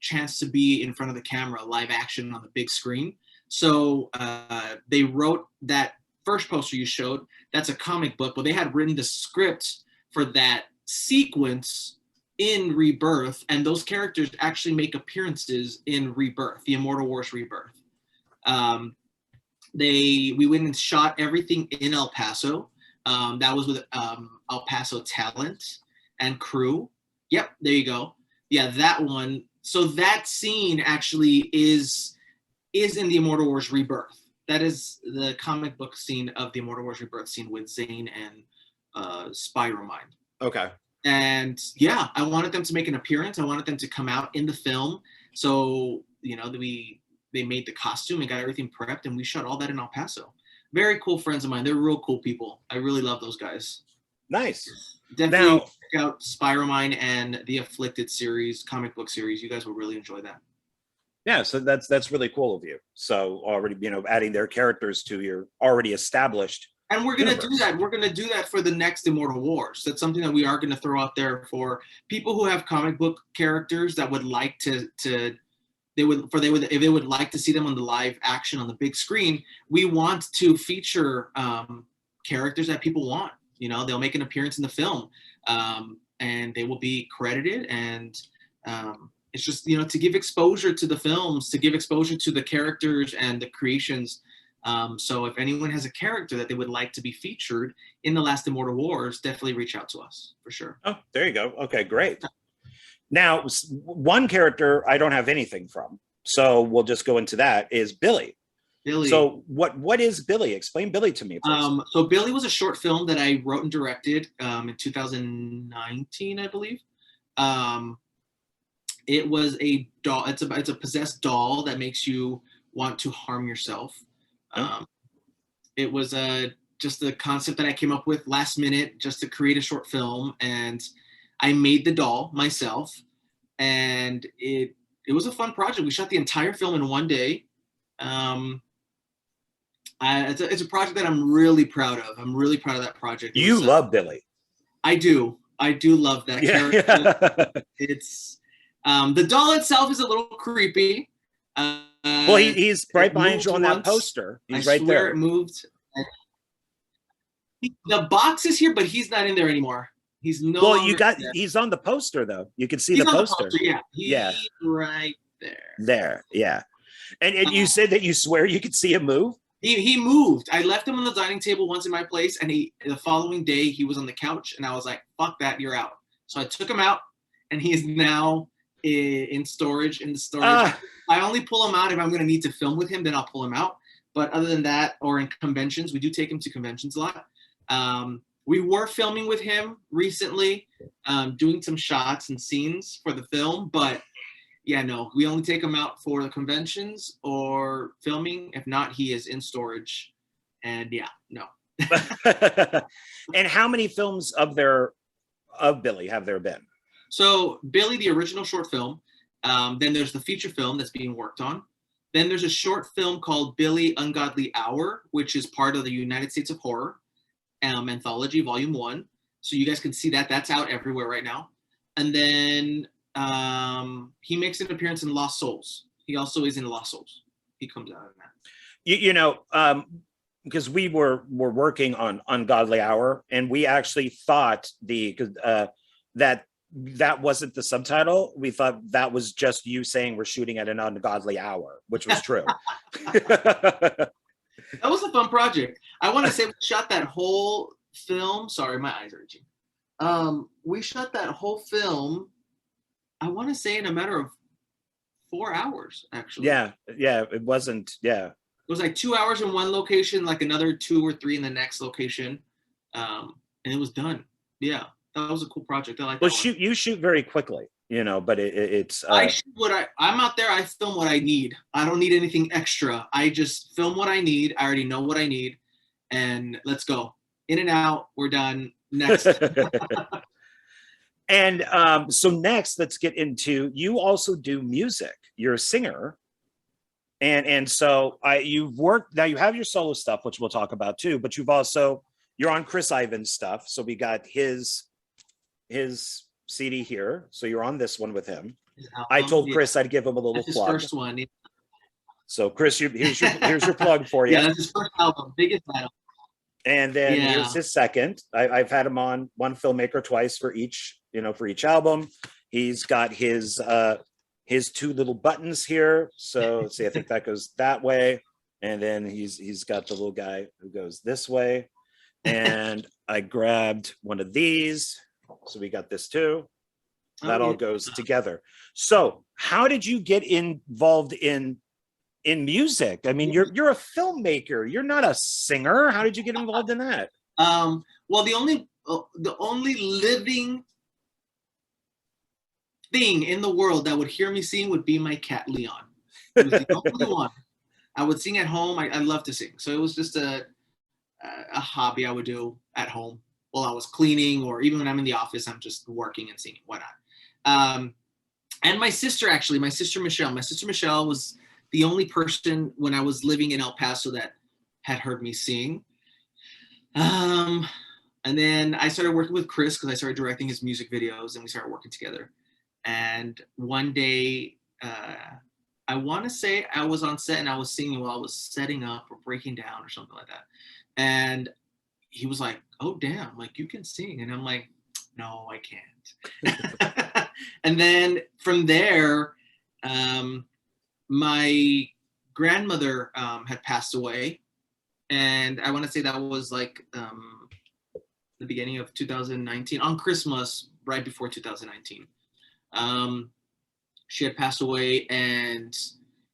chance to be in front of the camera, live action on the big screen. So they wrote that first poster you showed. That's a comic book, but they had written the script for that sequence in Rebirth, and those characters actually make appearances in Rebirth, the Immortal Wars Rebirth. We went and shot everything in El Paso. That was with El Paso talent and crew. Yep, there you go. Yeah, that one. So that scene actually is in the Immortal Wars Rebirth. That is the comic book scene of the Immortal Wars Rebirth scene with Zane and Spiromine. Okay. And yeah, I wanted them to make an appearance. I wanted them to come out in the film. So, you know, they made the costume and got everything prepped, and we shot all that in El Paso. Very cool friends of mine. They're real cool people. I really love those guys. Nice. Definitely check out Spiromine and the Afflicted series, comic book series. You guys will really enjoy that. Yeah, so that's really cool of you. So already, you know, adding their characters to your already established. And we're going to do that. We're going to do that for the next Immortal Wars. That's something that we are going to throw out there for people who have comic book characters that would like if they would like to see them on the live action on the big screen. We want to feature characters that people want. You know, they'll make an appearance in the film, and they will be credited. And it's just, you know, to give exposure to the films, to give exposure to the characters and the creations. So if anyone has a character that they would like to be featured in the last Immortal Wars, definitely reach out to us for sure. Oh, there you go. Okay, great. Now, one character I don't have anything from, so we'll just go into that, is Billy. Billy. So what is Billy? Explain Billy to me, please. So Billy was a short film that I wrote and directed in 2019, I believe. It was a doll. It's a possessed doll that makes you want to harm yourself. It was just a concept that I came up with last minute just to create a short film, and I made the doll myself, and it was a fun project. We shot the entire film in one day. It's a project that I'm really proud of. I'm really proud of that project. You love Billy. I do love that character. It's the doll itself is a little creepy. Well, he's right behind you on that poster. He's right there. It moved. The box is here, but he's not in there anymore. He's no. Well, he's on the poster though. You can see the poster. Yeah, he's right there. There, yeah. And you said that you swear you could see him move. He moved. I left him on the dining table once in my place, and the following day he was on the couch, and I was like, "Fuck that, you're out." So I took him out, and he is now in storage. In the storage, I only pull him out if I'm going to need to film with him. Then I'll pull him out. But other than that, or in conventions, we do take him to conventions a lot. We were filming with him recently, doing some shots and scenes for the film, but yeah, no, we only take him out for the conventions or filming. If not, he is in storage. And yeah, no. And how many films of Billy have there been? So Billy, the original short film. Then there's the feature film that's being worked on. Then there's a short film called Billy Ungodly Hour, which is part of the United States of Horror Anthology Volume 1. So you guys can see that. That's out everywhere right now. And then he makes an appearance in Lost Souls. He also is in Lost Souls. He comes out in that. You know, because we were working on Ungodly Hour, and we actually thought that wasn't the subtitle. We thought that was just you saying we're shooting at an ungodly hour, which was true. That was a fun project. I want to say we shot that whole film. Sorry, my eyes are itching. We shot that whole film, I want to say, in a matter of 4 hours, actually. Yeah, it wasn't. Yeah, it was like 2 hours in one location, like another 2 or 3 in the next location, and it was done. Yeah, that was a cool project. I like well, that one. you shoot very quickly, but it's I shoot what I'm out there. I film what I need. I don't need anything extra. I just film what I need. I already know what I need, and let's go. In and out. We're done. Next. And so next, let's get into, you also do music. You're a singer. And so you've worked, now you have your solo stuff, which we'll talk about too, but you're on Chris Ivan's stuff. So we got his CD here. So you're on this one with him. I told Chris I'd give him a little that's plug. His first one. Yeah. So Chris, here's your plug for you. Yeah, that's his first album, biggest battle. And then here's his second. I've had him on one filmmaker twice for each album. He's got his 2 little buttons here. So see, I think that goes that way. And then he's got the little guy who goes this way. And I grabbed one of these. So we got this too. That all goes together. So how did you get involved in music? I mean, you're a filmmaker. You're not a singer. How did you get involved in that? Well, the only living thing in the world that would hear me sing would be my cat Leon. It was the only one. I would sing at home. I love to sing, so it was just a hobby I would do at home while I was cleaning, or even when I'm in the office, I'm just working and singing. Why not? And my sister Michelle was the only person when I was living in El Paso that had heard me sing. And then I started working with Chris because I started directing his music videos, and we started working together. And one day, I want to say I was on set and I was singing while I was setting up or breaking down or something like that. And he was like, "Oh, damn, like you can sing." And I'm like, "No, I can't." And then from there, my grandmother had passed away. And I want to say that was like the beginning of 2019, on Christmas, right before 2019. She had passed away, and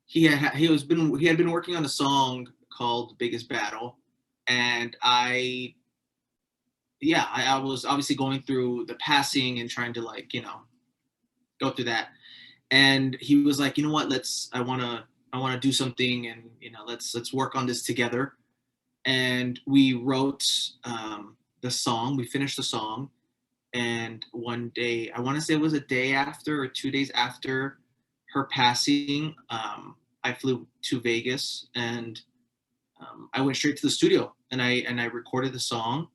he had been working on a song called "Biggest Battle," and I was obviously going through the passing and trying to go through that. And he was like, "You know what? I want to do something, and let's work on this together." And we wrote the song. We finished the song. And one day, I want to say it was a day after or 2 days after her passing, I flew to Vegas, and I went straight to the studio, and I recorded the song.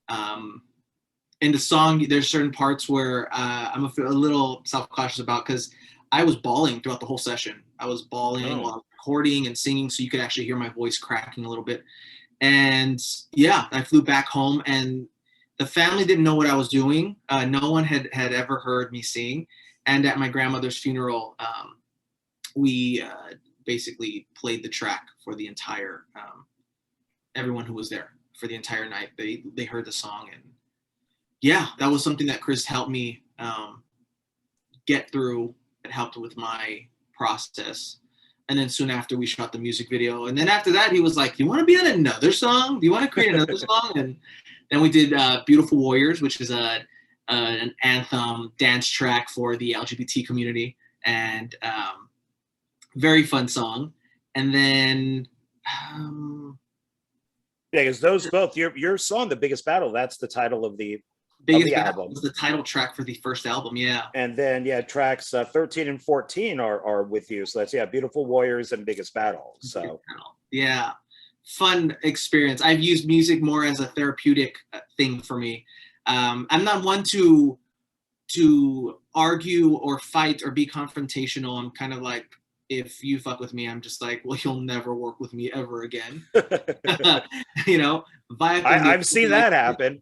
In the song, there's certain parts where I'm a little self-cautious about, because I was bawling throughout the whole session. I was bawling while I was recording and singing, so you could actually hear my voice cracking a little bit. And yeah, I flew back home, and the family didn't know what I was doing. No one had ever heard me sing. And at my grandmother's funeral, we basically played the track for the entire, everyone who was there for the entire night. They heard the song. And yeah, that was something that Chris helped me get through. It helped with my process. And then soon after, we shot the music video. And then after that, he was like, "Do you want to be on another song? Do you want to create another song?" And then we did "Beautiful Warriors," which is an anthem dance track for the LGBT community, and very fun song. And then because those both, your song, "The Biggest Battle," that's the title of the album. Was the title track for the first album. Yeah. And then tracks 13 and 14 are with you. So that's "Beautiful Warriors" and "Biggest Battle." So yeah, fun experience. I've used music more as a therapeutic thing for me. I'm not one to argue or fight or be confrontational. I'm kind of like, if you fuck with me, I'm just like, well, you'll never work with me ever again. I've seen that happen.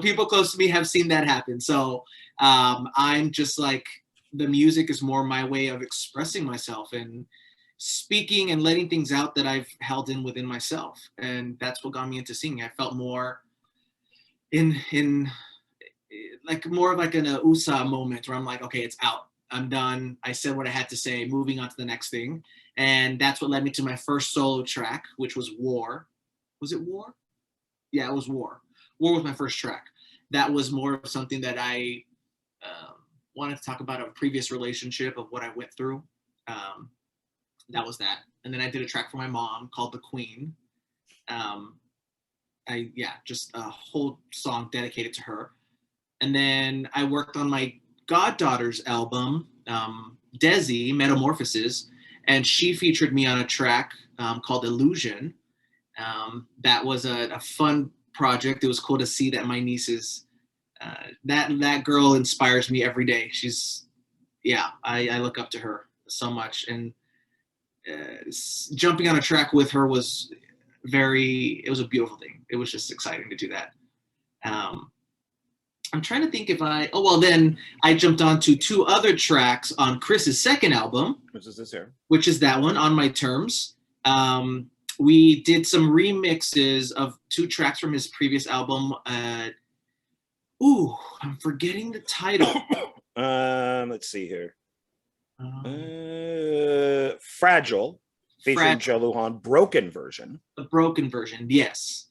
People close to me have seen that happen. So I'm just like, the music is more my way of expressing myself. And speaking and letting things out that I've held in within myself. And that's what got me into singing. I felt more in like more of like an USA moment where I'm like, okay, it's out. I'm done. I said what I had to say, moving on to the next thing. And that's what led me to my first solo track, which was War. Was it War? Yeah, it was War. War was my first track. That was more of something that I wanted to talk about, a previous relationship of what I went through. That was that. And then I did a track for my mom called The Queen. Just a whole song dedicated to her. And then I worked on my goddaughter's album, Desi, Metamorphosis, and she featured me on a track called Illusion. That was a fun project. It was cool to see that my niece is, that girl inspires me every day. I look up to her so much. And jumping on a track with her was it was a beautiful thing. It was just exciting to do that. I'm trying to think then I jumped onto 2 other tracks on Chris's second album. Which is this here? Which is that one, On My Terms. We did some remixes of 2 tracks from his previous album. I'm forgetting the title. Let's see here. Fragile, featuring Joe Lujan, broken version. The broken version, yes.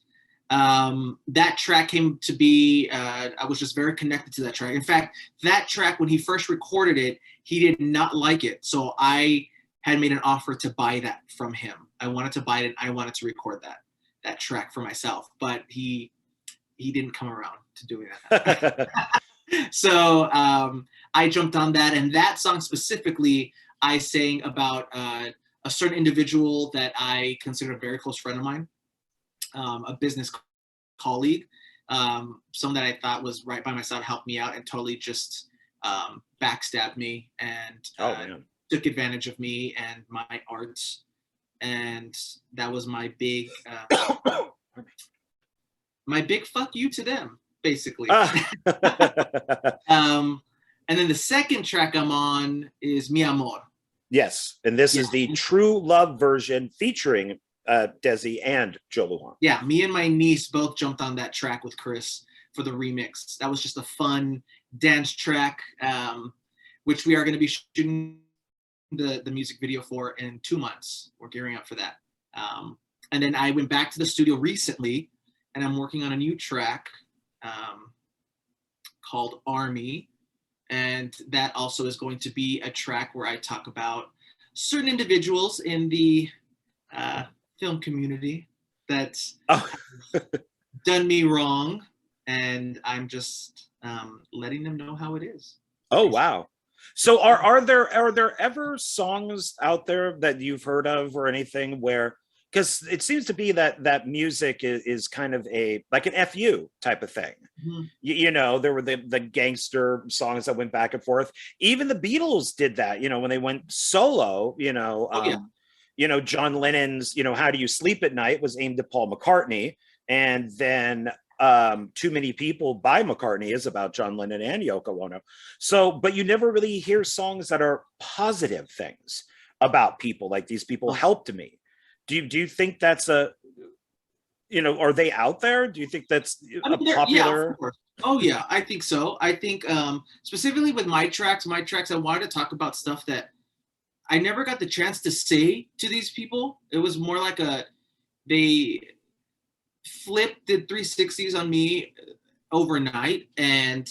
That track came to be, I was just very connected to that track. In fact, that track, when he first recorded it, he did not like it. So I had made an offer to buy that from him. I wanted to buy it. I wanted to record that track for myself, but he didn't come around to doing that. So I jumped on that, and that song specifically, I sang about a certain individual that I consider a very close friend of mine, a business colleague, someone that I thought was right by my side, helped me out, and totally just backstabbed me and took advantage of me and my art. And that was my big fuck you to them, basically. And then the second track I'm on is Mi Amor. Yes, and this is the true love version featuring Desi and Joe Lujan. Yeah, me and my niece both jumped on that track with Chris for the remix. That was just a fun dance track, which we are going to be shooting the music video for in 2 months. We're gearing up for that. And then I went back to the studio recently, and I'm working on a new track called Army. And that also is going to be a track where I talk about certain individuals in the film community that's done me wrong, and I'm just letting them know how it is. Oh, wow. So are there ever songs out there that you've heard of or anything where, because it seems to be that music is kind of like an FU type of thing. Mm-hmm. You know, there were the gangster songs that went back and forth. Even the Beatles did that, when they went solo, John Lennon's, How Do You Sleep at Night was aimed at Paul McCartney. And then Too Many People by McCartney is about John Lennon and Yoko Ono. So, but you never really hear songs that are positive things about people, like these people helped me. Do you think that's are they out there? Do you think that's popular? Yeah, of course. Oh yeah, I think so. I think specifically with my tracks, I wanted to talk about stuff that I never got the chance to say to these people. It was more like they flipped, did 360s on me overnight and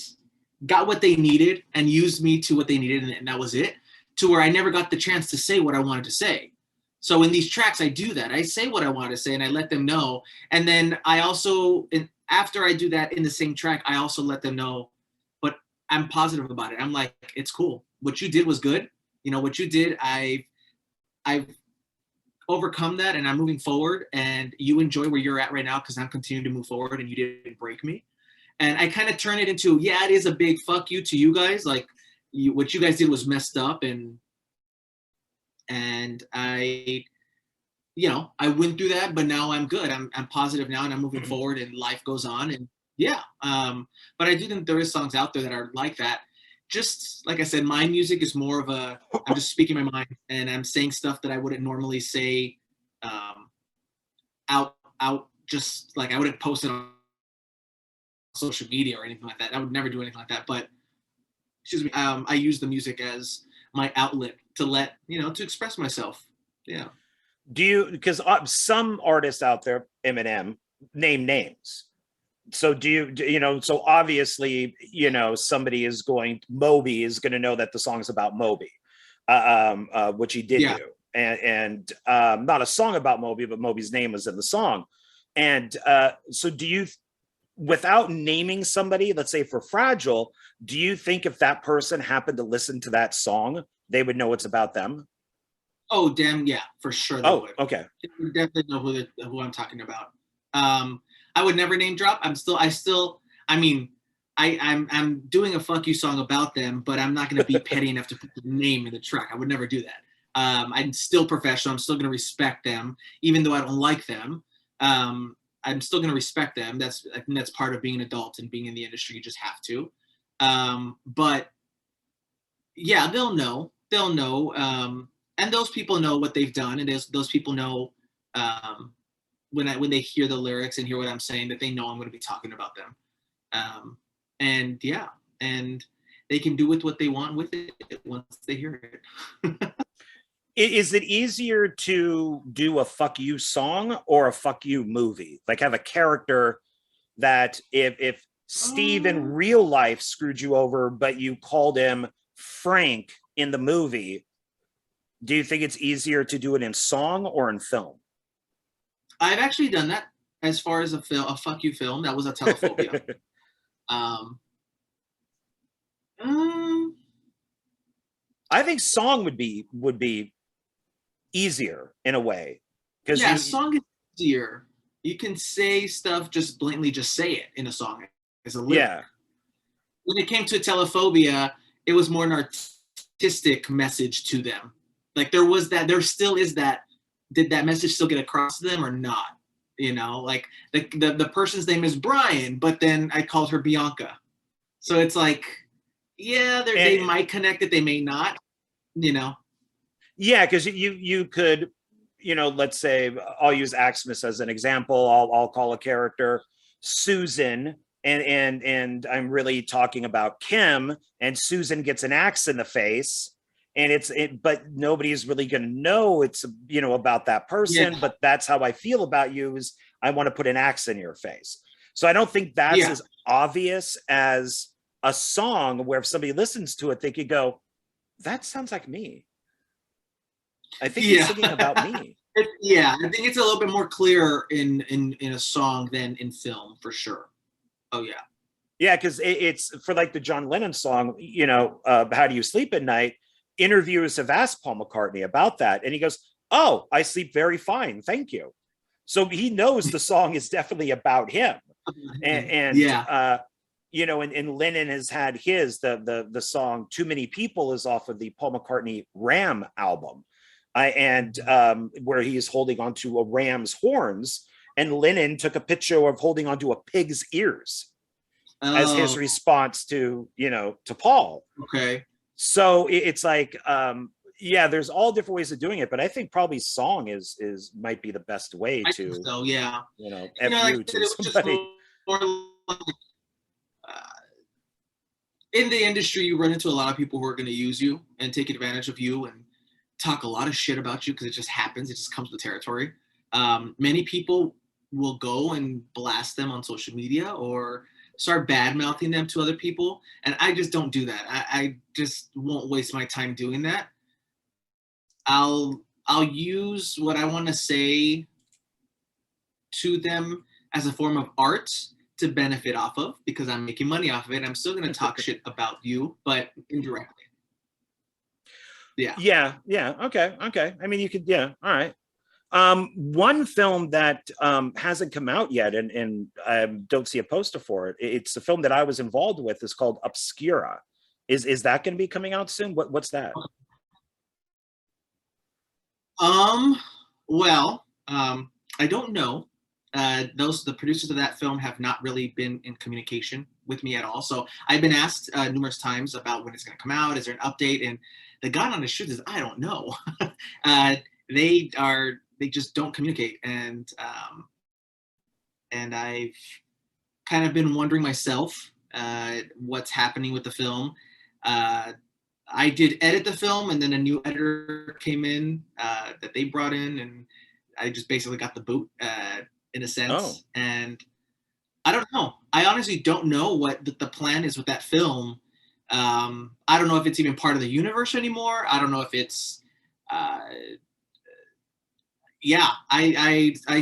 got what they needed and used me to what they needed, and that was it, to where I never got the chance to say what I wanted to say. So in these tracks, I do that. I say what I want to say and I let them know. And then I also, after I do that in the same track, I also let them know, but I'm positive about it. I'm like, it's cool. What you did was good. What you did, I've overcome that and I'm moving forward, and you enjoy where you're at right now because I'm continuing to move forward and you didn't break me. And I kind of turn it into, it is a big fuck you to you guys. Like what you guys did was messed up, and I went through that, but now I'm good. I'm positive now, and I'm moving forward, and life goes on. And but I do think there is songs out there that are like that. just like I said, my music is more of a, I'm just speaking my mind and I'm saying stuff that I wouldn't normally say out just like I wouldn't post it on social media or anything like that. I would never do anything like that. But excuse me, I use the music as my outlet to to express myself. Yeah. Do you, because some artists out there, Eminem, name names. So so obviously, somebody is Moby is going to know that the song's about Moby, which he did do. And not a song about Moby, but Moby's name was in the song. And so do you, without naming somebody, let's say for Fragile, do you think if that person happened to listen to that song, they would know it's about them? Oh, damn, yeah, for sure they would. Okay. They would definitely know who I'm talking about. I would never name drop. I'm doing a fuck you song about them, but I'm not going to be petty enough to put the name in the track. I would never do that. I'm still professional. I'm still going to respect them, even though I don't like them. I'm still going to respect them. I think that's part of being an adult and being in the industry. You just have to. But yeah, they'll know. They'll know. And those people know what they've done, and those people know when they hear the lyrics and hear what I'm saying, that they know I'm going to be talking about them. And yeah, and they can do with what they want with it once they hear it. Is it easier to do a fuck you song or a fuck you movie? Like have a character that if Steve in real life screwed you over, but you called him Frank in the movie, do you think it's easier to do it in song or in film? I've actually done that as far as a fuck you film. That was a Telephobia. I think song would be easier in a way, because song is easier. You can say stuff, just blatantly just say it in a song as a lyric. Yeah. When it came to Telephobia, it was more an artistic message to them. Like there still is that. Did that message still get across to them or not? Like the person's name is Brian, but then I called her Bianca. So it's like, yeah, they might connect it, they may not, Yeah, because you could, let's say I'll use Axmus as an example. I'll call a character Susan, and I'm really talking about Kim, and Susan gets an axe in the face. And but nobody's really going to know it's, about that person. Yeah. But that's how I feel about you, is I want to put an axe in your face. So I don't think that's as obvious as a song where if somebody listens to it, they could go, that sounds like me. I think he's singing about me. I think it's a little bit more clear in a song than in film, for sure. Oh, yeah. Yeah, because it's for like the John Lennon song, How Do You Sleep at Night? Interviewers have asked Paul McCartney about that, and he goes, "Oh, I sleep very fine, thank you." So he knows the song is definitely about him, and Lennon has had his the song "Too Many People" is off of the Paul McCartney Ram album, where he's holding onto a ram's horns, and Lennon took a picture of holding onto a pig's ears as his response to Paul. Okay. So it's like, there's all different ways of doing it, but I think probably song is might be the best way to. I think so, yeah. To somebody. In the industry, you run into a lot of people who are going to use you and take advantage of you and talk a lot of shit about you because it just happens. It just comes with territory. Many people will go and blast them on social media or start bad mouthing them to other people, and I just don't do that. I just won't waste my time doing that. I'll use what I want to say to them as a form of art to benefit off of, because I'm making money off of it. I'm still going to talk shit about you, but indirectly. Yeah. Okay. I mean, you could. Yeah. All right. One film that hasn't come out yet, and I don't see a poster for it. It's a film that I was involved with. Is called Obscura. Is that going to be coming out soon? What's that? Well, I don't know. the producers of that film have not really been in communication with me at all. So I've been asked numerous times about when it's going to come out. Is there an update? And the God on the truth is, I don't know. They just don't communicate, and I've kind of been wondering myself what's happening with the film. I did edit the film, and then a new editor came in that they brought in, and I just basically got the boot in a sense. Oh. And I don't know. I honestly don't know what the plan is with that film. I don't know if it's even part of the universe anymore. I don't know if it's I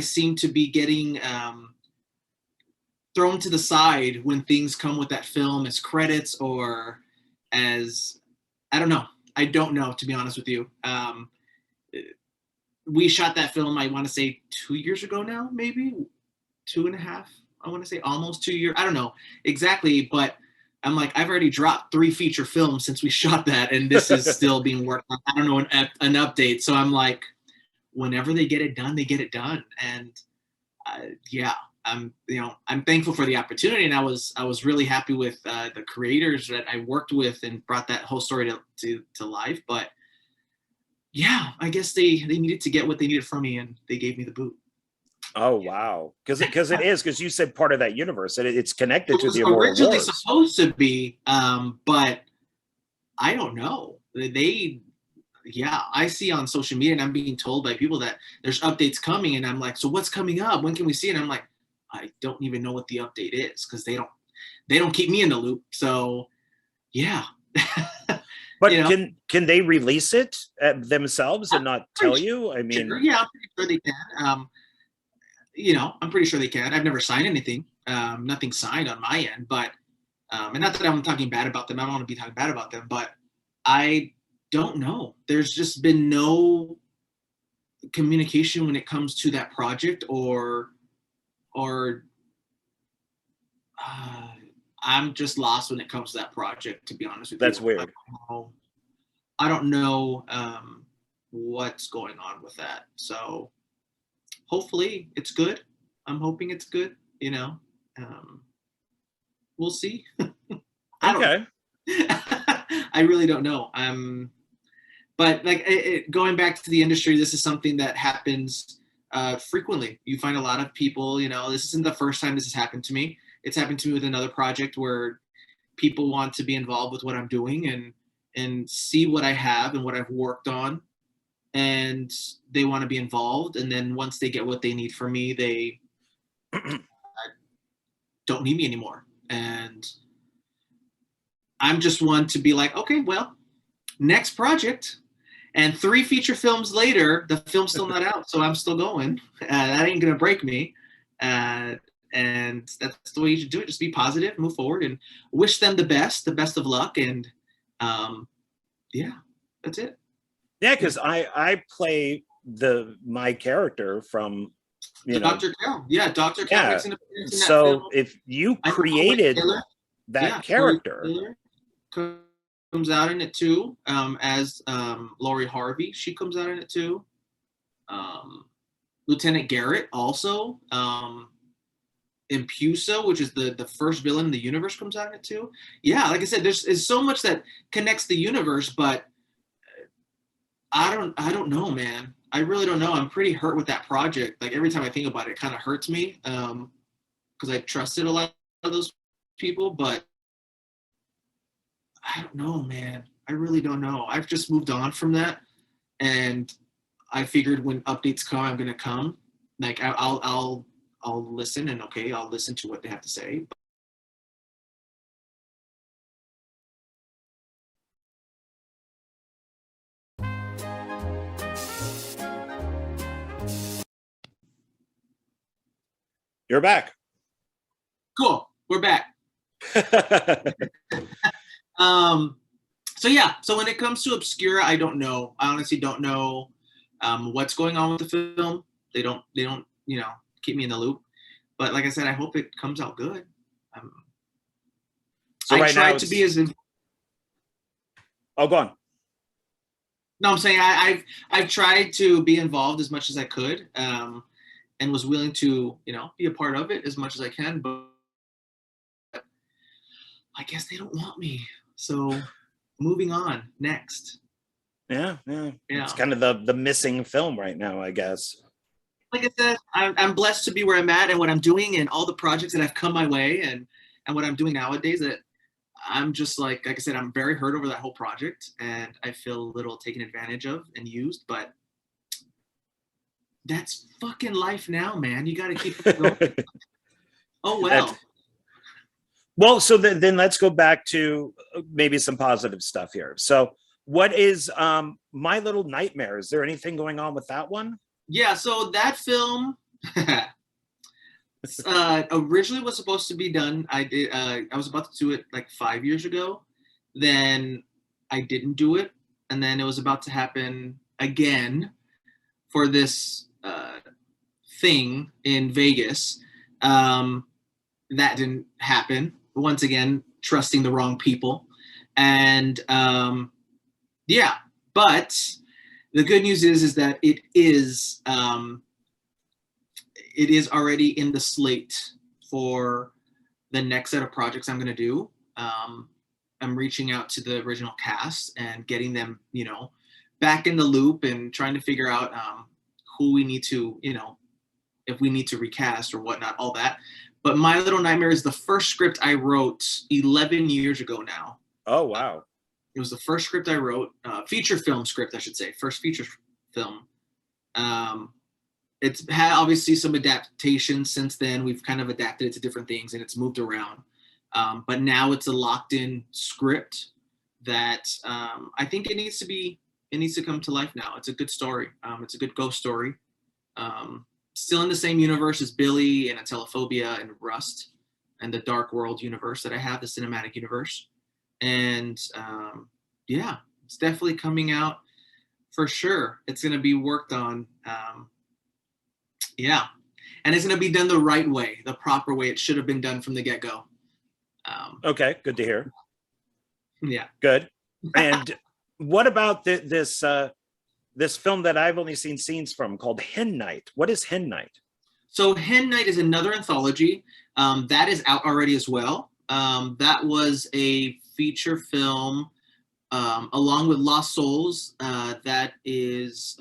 seem to be getting thrown to the side when things come with that film as credits or as, I don't know. I don't know, to be honest with you. We shot that film, I want to say 2 years ago now, maybe 2.5. I want to say almost 2 years. I don't know exactly, but I'm like, I've already dropped 3 feature films since we shot that, and this is still being worked on. I don't know, an update. So I'm like, whenever they get it done, they get it done. And I'm thankful for the opportunity, and I was really happy with the creators that I worked with and brought that whole story to life. But yeah, I guess they needed to get what they needed from me, and they gave me the boot. Oh wow, because you said part of that universe, and it's connected to the Immortal originally Wars. Supposed to be, but I don't know. I see on social media, and I'm being told by people that there's updates coming, and I'm like, so what's coming up? When can we see it? And I'm like, I don't even know what the update is, because they don't keep me in the loop. So yeah. But can they release it themselves and not tell you? I mean, yeah, I'm pretty sure they can. I'm pretty sure they can. I've never signed anything. Nothing signed on my end, but and not that I'm talking bad about them. I don't want to be talking bad about them, but I don't know. There's just been no communication when it comes to that project, or I'm just lost when it comes to that project, to be honest with you. That's weird. I don't know what's going on with that. So hopefully it's good. I'm hoping it's good, we'll see. Okay. I really don't know. But like going back to the industry, this is something that happens frequently. You find a lot of people, this isn't the first time this has happened to me. It's happened to me with another project where people want to be involved with what I'm doing and see what I have and what I've worked on, and they want to be involved. And then once they get what they need from me, they don't need me anymore. And I'm just one to be like, okay, well, next project. And 3 feature films later, the film's still not out, so I'm still going. That ain't gonna break me. And that's the way you should do it. Just be positive, move forward, and wish them the best of luck. And that's it. Yeah, because I play my character from Dr. Cal. Yeah, Dr. Cal makes an appearance in that so film. if you created that character, comes out in it too, as Lori Harvey. She comes out in it too. Lieutenant Garrett also. Impusa, which is the first villain in the universe, comes out in it too. Yeah, like I said, there's so much that connects the universe, but I don't know, man. I really don't know. I'm pretty hurt with that project. Like every time I think about it, it kind of hurts me because I trusted a lot of those people, but I don't know, man. I really don't know. I've just moved on from that, and I figured when updates come, I'm gonna come. Like I'll listen, and okay, I'll listen to what they have to say. You're back. Cool. We're back. So when it comes to Obscura, I don't know. I honestly don't know what's going on with the film. They don't keep me in the loop. But like I said, I hope it comes out good. So right now to be as Oh, go on. No, I'm saying I've tried to be involved as much as I could. and was willing to, be a part of it as much as I can. But I guess they don't want me. So moving on, next. Yeah. It's kind of the missing film right now, I guess. Like I said, I'm blessed to be where I'm at and what I'm doing and all the projects that have come my way and what I'm doing nowadays, that I'm just like I said, I'm very hurt over that whole project, and I feel a little taken advantage of and used, but that's fucking life now, man. You got to keep it going. Oh, well. Well, so then let's go back to maybe some positive stuff here. So what is My Little Nightmare? Is there anything going on with that one? Yeah, so that film originally was supposed to be done. I was about to do it like 5 years ago. Then I didn't do it. And then it was about to happen again for this thing in Vegas. That didn't happen. Once again, trusting the wrong people. And yeah, but the good news is that it is already in the slate for the next set of projects I'm going to do. I'm reaching out to the original cast and getting them, back in the loop and trying to figure out who we need to, if we need to recast or whatnot, all that. But My Little Nightmare is the first script I wrote 11 years ago now. Oh, wow. It was the first script I wrote, feature film script, I should say, first feature film. It's had obviously some adaptations since then. We've kind of adapted it to different things and it's moved around. But now it's a locked in script that I think it needs to come to life now. It's a good story. It's a good ghost story. Still in the same universe as Billy and Telephobia and Rust and the Dark World universe that I have, the cinematic universe. And yeah, it's definitely coming out for sure. It's going to be worked on. Yeah. And it's going to be done the right way, the proper way it should have been done from the get-go. Okay, good to hear. Yeah. Good. And what about this film that I've only seen scenes from called Hen Night? What is Hen Night? So Hen Night is another anthology that is out already as well. That was a feature film along with Lost Souls. That is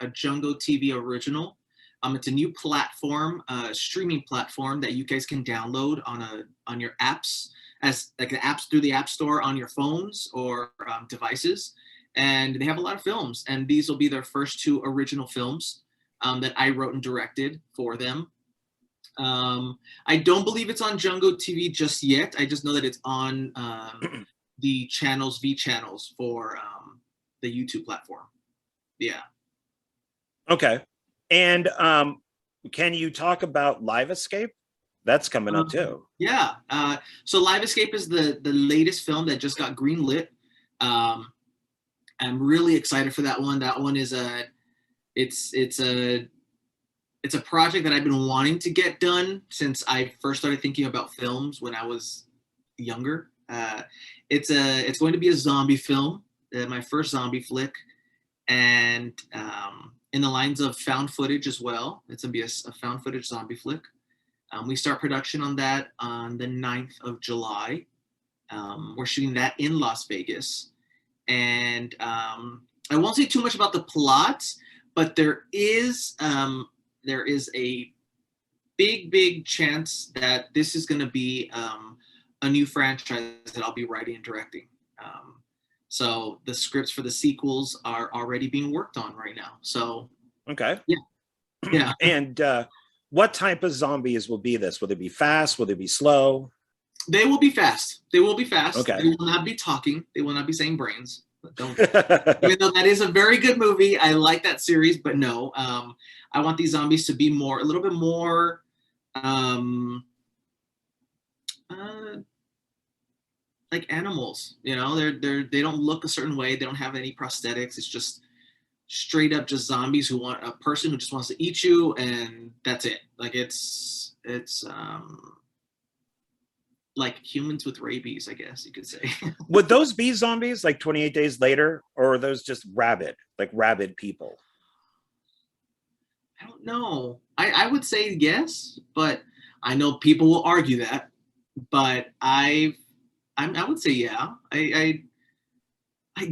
a Jungo TV original. It's a new platform, streaming platform that you guys can download on your apps, as like the apps through the App Store on your phones or devices. And they have a lot of films, and these will be their first 2 original films that I wrote and directed for them. I don't believe it's on Jungo TV just yet. I just know that it's on the V channels for the YouTube platform. Yeah. Okay. And can you talk about Live Escape? That's coming up too. Yeah. So Live Escape is the latest film that just got greenlit. I'm really excited for that one. That one is it's a project that I've been wanting to get done since I first started thinking about films when I was younger. It's going to be a zombie film, my first zombie flick, and in the lines of found footage as well. It's going to be a found footage zombie flick. We start production on that on the 9th of July. We're shooting that in Las Vegas. And I won't say too much about the plot, but there is a big chance that this is going to be a new franchise that I'll be writing and directing. So the scripts for the sequels are already being worked on right now. So okay, yeah. And what type of zombies will be this? Will they be fast? Will they be slow? They will be fast. They will be fast. Okay. They will not be talking. They will not be saying brains. Don't. Even though that is a very good movie, I like that series, but no. I want these zombies to be a little bit more. Like animals, they don't look a certain way. They don't have any prosthetics. It's just straight up just zombies who want a person who just wants to eat you, and that's it. Like it's like humans with rabies, I guess you could say. Would those be zombies like 28 days later, or are those just rabid people? I don't know. I would say yes, but I know people will argue that. But I would say yeah.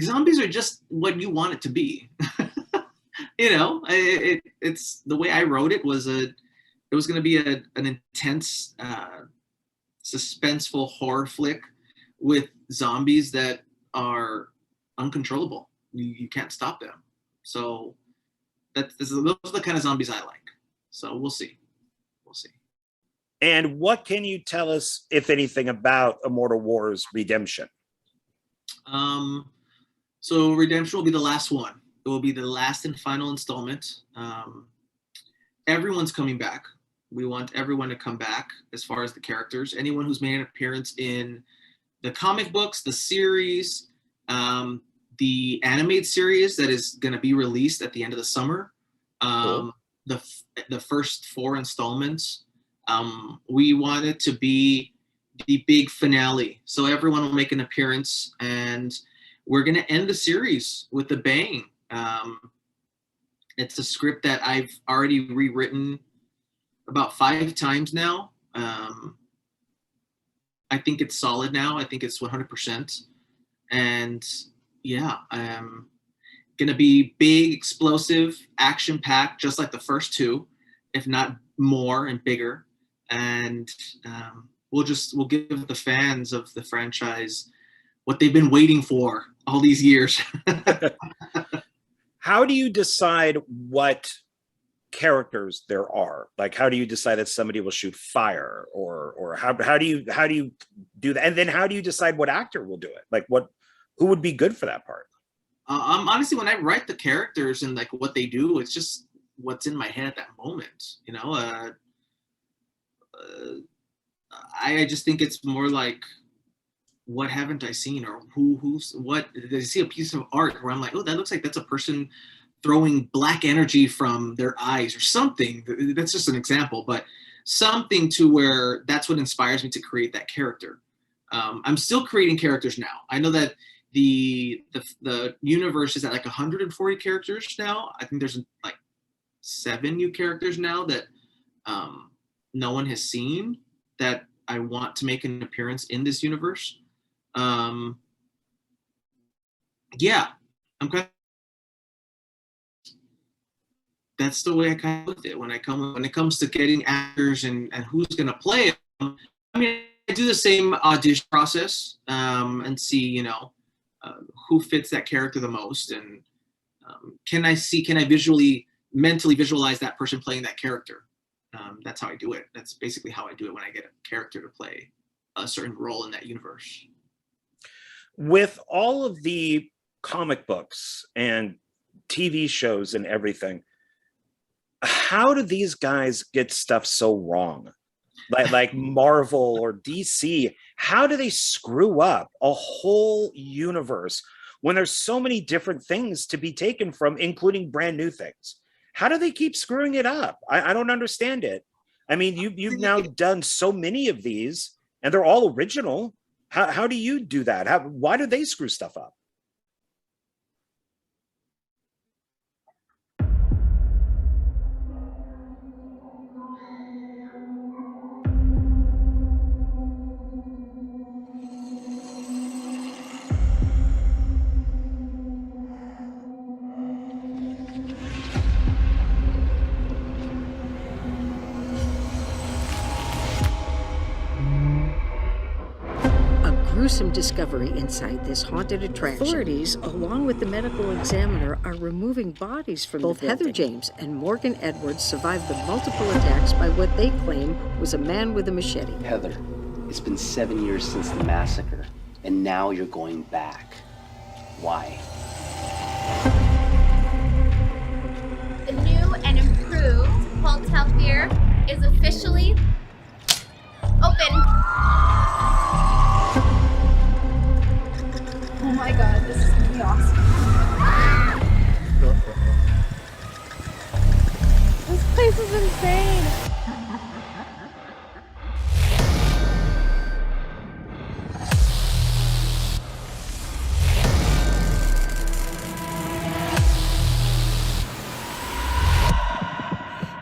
Zombies are just what you want it to be. It's the way I wrote it was it was going to be an intense, suspenseful horror flick with zombies that are uncontrollable. You can't stop them. So those are the kind of zombies I like. So we'll see. And what can you tell us, if anything, about Immortal Wars Redemption? So Redemption will be the last one. It will be the last and final installment. Everyone's coming back. We want everyone to come back as far as the characters. Anyone who's made an appearance in the comic books, the series, the animated series that is going to be released at the end of the summer. Cool. The first 4 installments. We want it to be the big finale. So everyone will make an appearance, and we're going to end the series with a bang. It's a script that I've already rewritten about 5 times now. I think it's solid now. I think it's 100%. And yeah, gonna be big, explosive, action-packed, just like the first 2, if not more and bigger. And we'll give the fans of the franchise what they've been waiting for all these years. How do you decide what characters there are? Like, how do you decide that somebody will shoot fire, or how do you do that? And then how do you decide what actor will do it? Like, who would be good for that part? Honestly, when I write the characters and like what they do, it's just what's in my head at that moment. I just think it's more like, what haven't I seen, or who's what? Did I see a piece of art where I'm like, oh, that looks like that's a person throwing black energy from their eyes or something. That's just an example, but something to where that's what inspires me to create that character. I'm still creating characters now. I know that the universe is at like 140 characters now. I think there's like 7 new characters now that no one has seen that I want to make an appearance in this universe. Yeah, that's the way I kind of look at it when it comes to getting actors and who's gonna play them. I mean, I do the same audition process and see who fits that character the most, and can I mentally visualize that person playing that character. That's how I do it. That's basically how I do it when I get a character to play a certain role in that universe. With all of the comic books and TV shows and everything, how do these guys get stuff so wrong? Like Marvel or DC, how do they screw up a whole universe when there's so many different things to be taken from, including brand new things? How do they keep screwing it up? I don't understand it. I mean, you've now done so many of these, and they're all original. How do you do that? Why do they screw stuff up? Gruesome discovery inside this haunted attraction. Authorities, along with the medical examiner, are removing bodies from both the building. Heather James and Morgan Edwards survived the multiple attacks by what they claim was a man with a machete. Heather, it's been 7 years since the massacre, and now you're going back. Why? The new and improved Hotel Fear is officially open. Oh my god, this is gonna be awesome. This place is insane.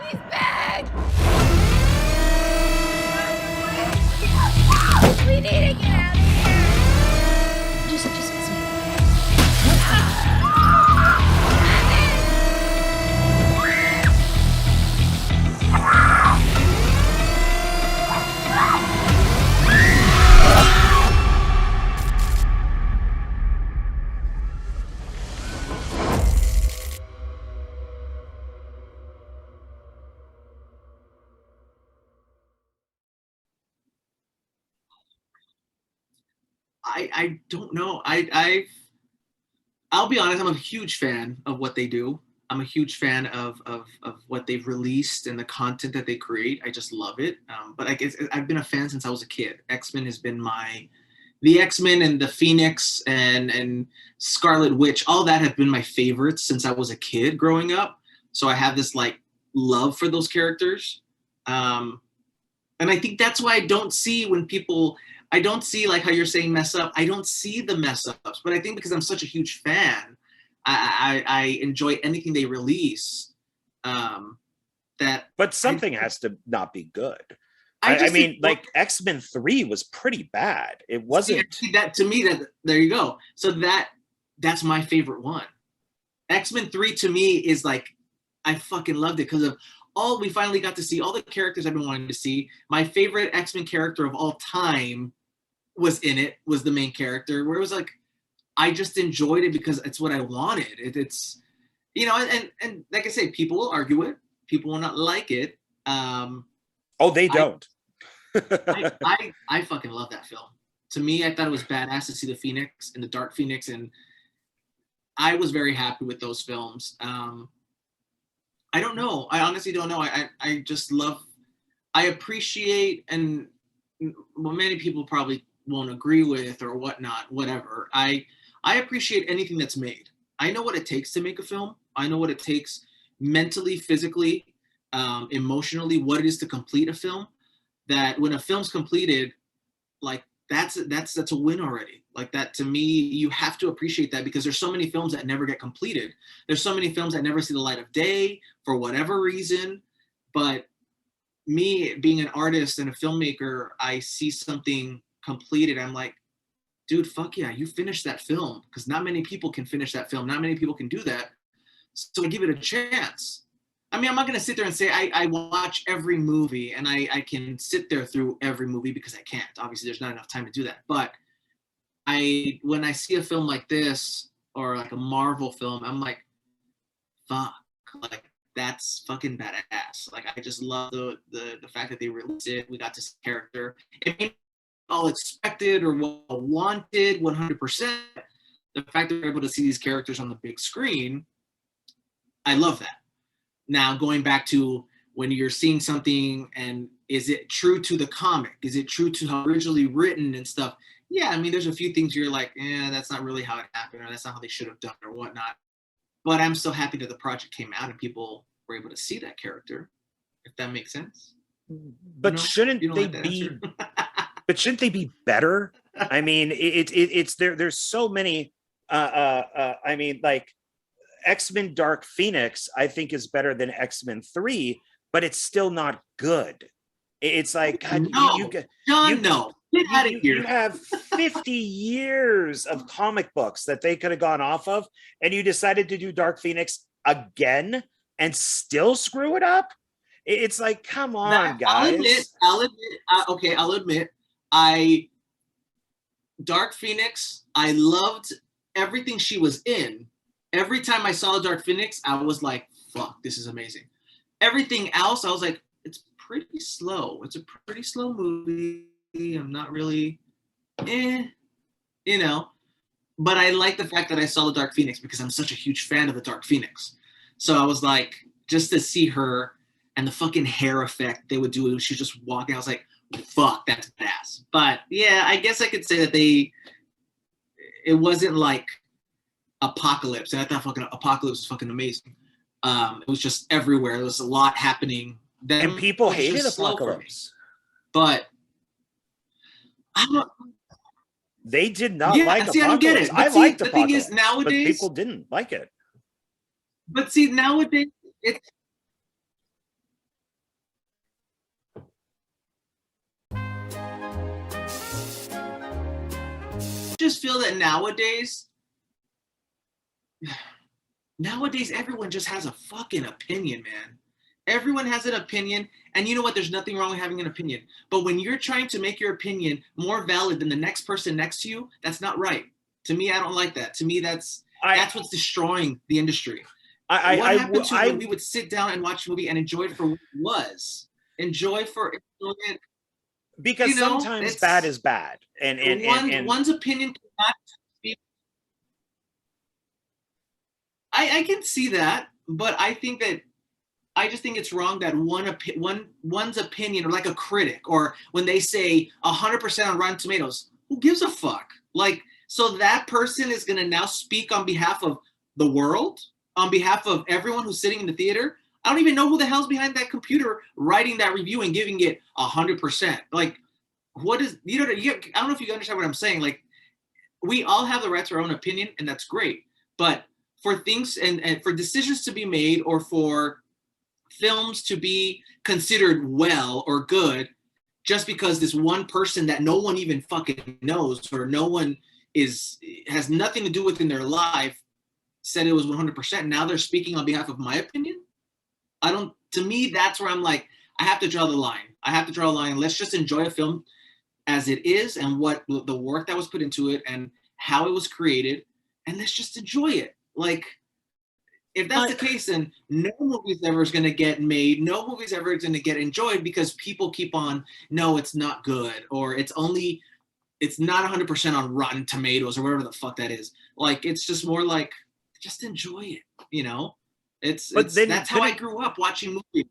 He's back! need to get out of here. Just kiss me. I don't know. I'll be honest, I'm a huge fan of what they do. I'm a huge fan of what they've released and the content that they create. I just love it. But I guess I've been a fan since I was a kid. X-Men has been the X-Men and the Phoenix and Scarlet Witch, all that have been my favorites since I was a kid growing up. So I have this like love for those characters. And I think that's why I don't see like how you're saying mess up. I don't see the mess ups, but I think because I'm such a huge fan, I enjoy anything they release. But something has to not be good. I mean, like X-Men 3 was pretty bad. It wasn't. See, that to me, that there you go. So that's my favorite one. X-Men 3 to me is like, I fucking loved it because of all we finally got to see, all the characters I've been wanting to see. My favorite X-Men character of all time was the main character, where it was like, I just enjoyed it because it's what I wanted. It's, you know, and like I say, people will argue it. People will not like it. Oh, they don't. I fucking love that film. To me, I thought it was badass to see the Phoenix and the Dark Phoenix, and I was very happy with those films. I don't know. I honestly don't know. I just love. I appreciate, and well, many people probably won't agree with or whatnot. Whatever. I appreciate anything that's made. I know what it takes to make a film. I know what it takes mentally, physically, emotionally, what it is to complete a film. That when a film's completed, like that's a win already. Like that, to me, you have to appreciate that because there's so many films that never get completed. There's so many films that never see the light of day for whatever reason. But me being an artist and a filmmaker, I see something completed. I'm like, dude, fuck yeah, you finished that film, because not many people can finish that film. Not many people can do that. So I give it a chance. I mean, I'm not going to sit there and say I watch every movie and I can sit there through every movie because I can't. Obviously, there's not enough time to do that. But when I see a film like this or like a Marvel film, I'm like, fuck, like that's fucking badass. Like I just love the fact that they released it. We got to see character. It may all expected or well wanted 100%. The fact that we're able to see these characters on the big screen, I love that. Now, going back to when you're seeing something and is it true to the comic? Is it true to how originally written and stuff? Yeah, I mean, there's a few things you're like, that's not really how it happened, or that's not how they should have done it or whatnot. But I'm so happy that the project came out and people were able to see that character, if that makes sense. But shouldn't they be? But shouldn't they be better? I mean, it's there. There's so many. I mean, like X-Men Dark Phoenix, I think is better than X-Men 3, but it's still not good. It's like, God, no. Get out of here. You have 50 years of comic books that they could have gone off of, and you decided to do Dark Phoenix again and still screw it up. It's like, come on, guys. I'll admit, Dark Phoenix, I loved everything she was in. Every time I saw Dark Phoenix, I was like, fuck, this is amazing. Everything else, I was like, it's pretty slow. It's a pretty slow movie. I'm not really, you know. But I like the fact that I saw the Dark Phoenix because I'm such a huge fan of the Dark Phoenix. So I was like, just to see her and the fucking hair effect they would do, she was just walking, I was like, fuck, that's badass. But yeah, I guess I could say that it wasn't like Apocalypse, and I thought fucking Apocalypse was fucking amazing. It was just everywhere. There was a lot happening. And people hated Apocalypse. But I don't. They did not like Apocalypse. I don't get it. I liked Apocalypse. The thing is, nowadays, but people didn't like it. But see, nowadays, it's. just feel that nowadays everyone just has a fucking opinion, man. Everyone has an opinion, and you know what? There's nothing wrong with having an opinion. But when you're trying to make your opinion more valid than the next person next to you, that's not right. To me, I don't like that. To me, that's what's destroying the industry. What happened to when we would sit down and watch a movie and enjoy it for what it was? Enjoy it. Because sometimes bad is bad. And one's opinion cannot be. I can see that, but I just think it's wrong that one's opinion, or like a critic, or when they say 100% on Rotten Tomatoes, who gives a fuck? Like, so that person is going to now speak on behalf of the world, on behalf of everyone who's sitting in the theater. I don't even know who the hell's behind that computer writing that review and giving it 100%. Like, what is, I don't know if you understand what I'm saying. Like, we all have the right to our own opinion, and that's great. But for things and for decisions to be made, or for films to be considered well or good, just because this one person that no one even fucking knows, or no one has nothing to do with in their life, said it was 100%. Now they're speaking on behalf of my opinion. To me, that's where I'm like, I have to draw the line. Let's just enjoy a film as it is, and what the work that was put into it and how it was created, and let's just enjoy it. Like, if that's the case, then no movie's ever going to get made. No movie's ever going to get enjoyed, because people keep on, no, it's not good, or it's not 100% on Rotten Tomatoes, or whatever the fuck that is. Like, it's just more like, just enjoy it, you know? That's how I grew up watching movies.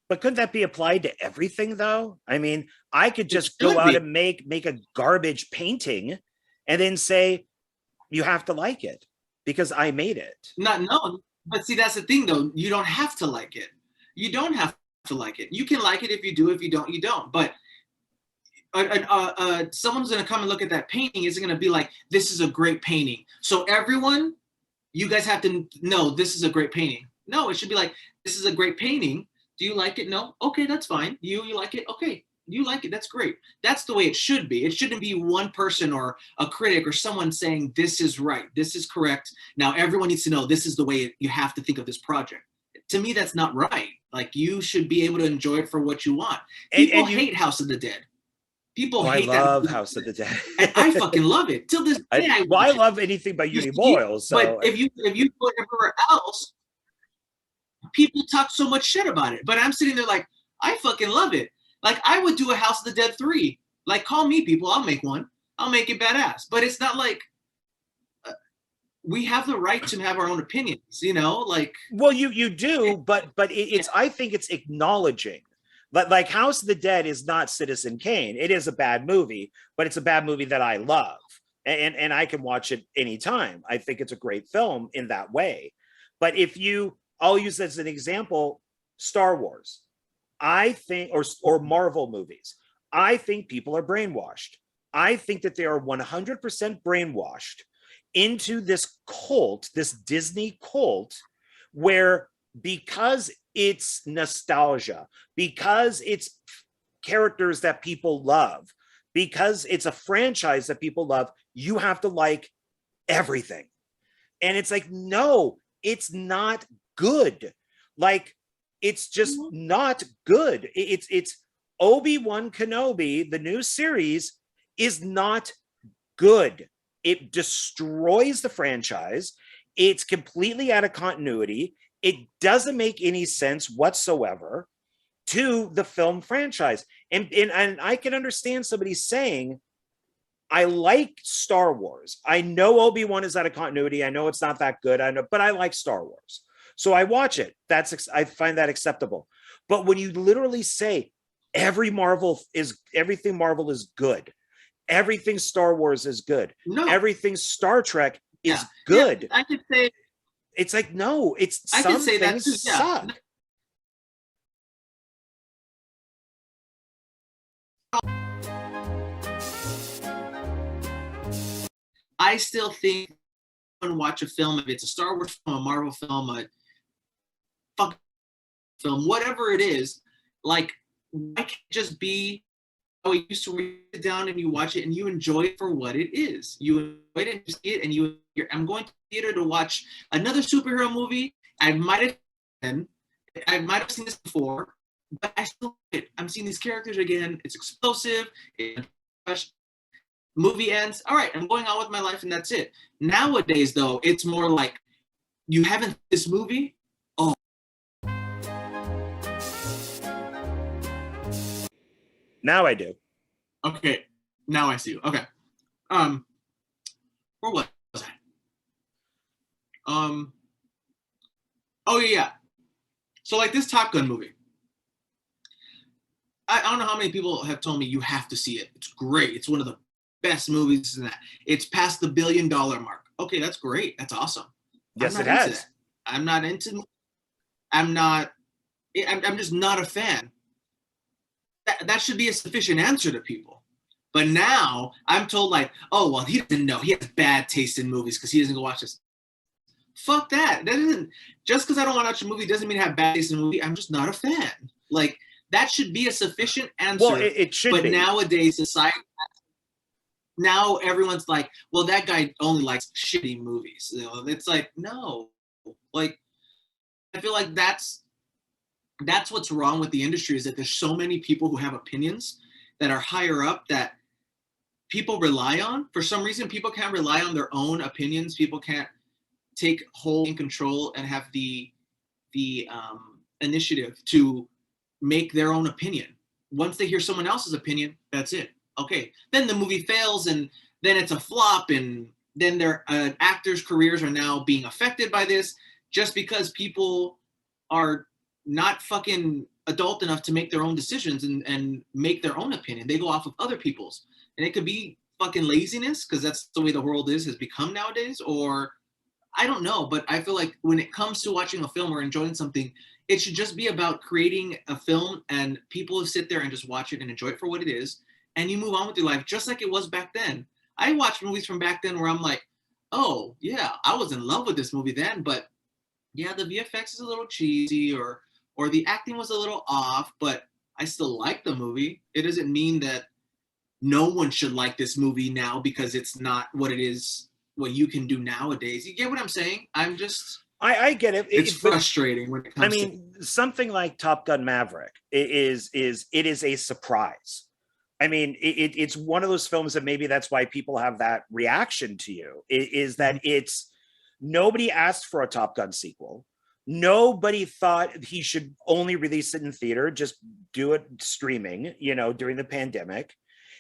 But couldn't that be applied to everything, though? I mean, I could just go out and make a garbage painting and then say, you have to like it because I made it. No, but see, that's the thing, though. You don't have to like it. You don't have to like it. You can like it if you do. If you don't, you don't. But someone's going to come and look at that painting. Isn't going to be like, this is a great painting. So everyone, you guys have to know this is a great painting. No, it should be like, this is a great painting. Do you like it? No? Okay, that's fine. You like it? Okay. You like it? That's great. That's the way it should be. It shouldn't be one person or a critic or someone saying, this is right, this is correct. Now everyone needs to know this is the way you have to think of this project. To me, that's not right. Like, you should be able to enjoy it for what you want. People hate House of the Dead. People hate that. I love House of the Dead. And I fucking love it. Till this day, I love anything by Uni Boyle. So. But if you go everywhere else, people talk so much shit about it. But I'm sitting there like, I fucking love it. Like, I would do a House of the Dead 3. Like, call me, people. I'll make one. I'll make it badass. But it's not like we have the right to have our own opinions, you know? Like, well, you do, but it's I think it's acknowledging. Like House of the Dead is not Citizen Kane. It is a bad movie, but it's a bad movie that I love. And I can watch it anytime. I think it's a great film in that way. But I'll use as an example, Star Wars. I think, or Marvel movies. I think people are brainwashed. I think that they are 100% brainwashed into this cult, this Disney cult, where because it's nostalgia, because it's characters that people love, because it's a franchise that people love, you have to like everything. And it's like, no, it's not good. Like, it's just not good. It's Obi-Wan Kenobi, the new series, is not good. It destroys the franchise. It's completely out of continuity. It doesn't make any sense whatsoever to the film franchise. And I can understand somebody saying, I like Star Wars. I know Obi-Wan is out of continuity. I know it's not that good. I know, but I like Star Wars. So I watch it. I find that acceptable. But when you literally say everything Marvel is good, everything Star Wars is good, everything Star Trek is good. Yeah, I could say it's like, no, some things suck. I still think when watch a film, if it's a Star Wars film, a Marvel film, a fuck film, whatever it is, like, why can't it just be we used to sit down and you watch it and you enjoy it for what it is. You enjoy it and you see it and I'm going to the theater to watch another superhero movie. I might have seen this before, but I still like it. I'm seeing these characters again. It's explosive. Movie ends. All right, I'm going on with my life and that's it. Nowadays, though, it's more like, you haven't seen this movie? Oh. Now I do. Okay, now I see you. Okay. Where was I? Oh yeah. So like this Top Gun movie. I don't know how many people have told me you have to see it. It's great. It's one of the best movies in that. It's past the $1 billion mark. Okay, that's great. That's awesome. Yes, it has. I'm just not a fan. That should be a sufficient answer to people. But now I'm told like, oh, well, he doesn't know. He has bad taste in movies because he doesn't go watch this. Fuck that. That doesn't, just because I don't want to watch a movie doesn't mean I have bad taste in a movie. I'm just not a fan. Like, that should be a sufficient answer. Well, it should but be. But nowadays, society, now everyone's like, well, that guy only likes shitty movies. You know, it's like, no. Like, I feel like that's what's wrong with the industry, is that there's so many people who have opinions that are higher up that people rely on. For some reason, people can't rely on their own opinions. People can't take hold in control and have the initiative to make their own opinion. Once they hear someone else's opinion, that's it. Okay, then the movie fails and then it's a flop, and then their actors' careers are now being affected by this just because people are not fucking adult enough to make their own decisions and make their own opinion. They go off of other people's. And it could be fucking laziness, because that's the way the world has become nowadays, or I don't know. But I feel like when it comes to watching a film or enjoying something, it should just be about creating a film and people sit there and just watch it and enjoy it for what it is. And you move on with your life, just like it was back then. I watch movies from back then where I'm like, oh, yeah, I was in love with this movie then, but yeah, the VFX is a little cheesy, or the acting was a little off, but I still like the movie. It doesn't mean that no one should like this movie now because it's not what it is, what you can do nowadays. You get what I'm saying? I get it. It's frustrating when it comes to something like Top Gun Maverick it is a surprise. I mean, it's one of those films that maybe that's why people have that reaction to you, is that it's, nobody asked for a Top Gun sequel. Nobody thought he should only release it in theater, just do it streaming, during the pandemic.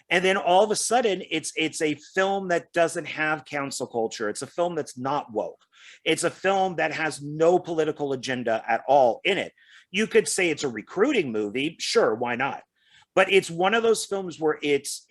And then all of a sudden, it's a film that doesn't have cancel culture. It's a film that's not woke. It's a film that has no political agenda at all in it. You could say it's a recruiting movie. Sure, why not? But it's one of those films where it's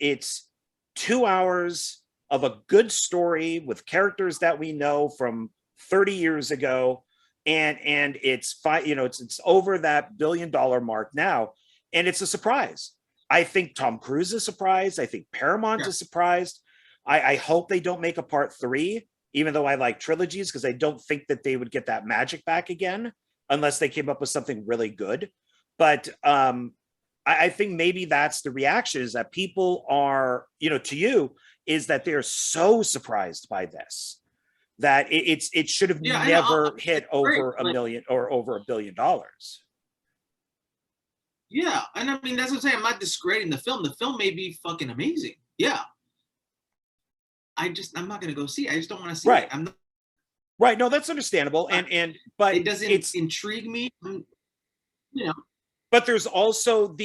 2 hours of a good story with characters that we know from 30 years ago. And it's it's over that $1 billion mark now. And it's a surprise. I think Tom Cruise is surprised. I think Paramount is surprised. I hope they don't make a part 3, even though I like trilogies, because I don't think that they would get that magic back again unless they came up with something really good. But I think maybe that's the reaction, is that people are, to you, is that they're so surprised by this that it should have never hit over $1 million or over $1 billion. Yeah, and I mean, that's what I'm saying. I'm not discrediting the film. The film may be fucking amazing. Yeah. I'm not going to go see it. I just don't want to see it. I'm not, right. No, that's understandable. But it doesn't intrigue me. But there's also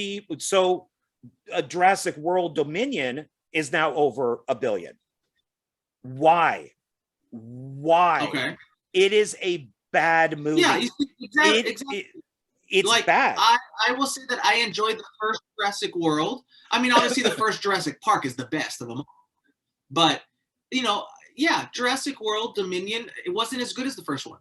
Jurassic World Dominion is now over $1 billion. Why? Okay. It is a bad movie. Yeah, exactly. It's like, bad. I will say that I enjoyed the first Jurassic World. I mean, obviously the first Jurassic Park is the best of them all. But, Jurassic World Dominion, it wasn't as good as the first one.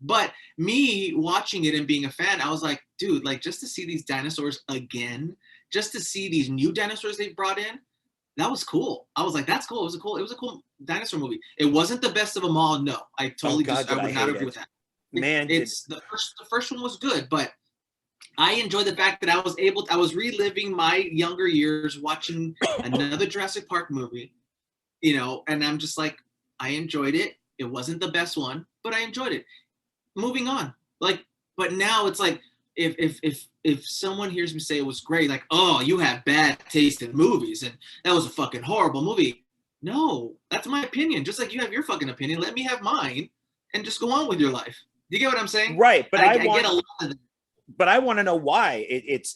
But me watching it and being a fan, I was like, dude, like, just to see these dinosaurs again, just to see these new dinosaurs they brought in, that was cool. I was like, that's cool. It was a cool dinosaur movie. It wasn't the best of them all. No, I totally I would not agree with that. The first one was good, but I enjoy the fact that I was reliving my younger years watching another Jurassic Park movie, and I'm just like, I enjoyed it. It wasn't the best one, but I enjoyed it. Moving on. Like, but now it's like, if someone hears me say it was great, like, oh, you have bad taste in movies and that was a fucking horrible movie. No, that's my opinion. Just like you have your fucking opinion, let me have mine and just go on with your life. You get what I'm saying? Right. But I get a lot of that. But I want to know why it's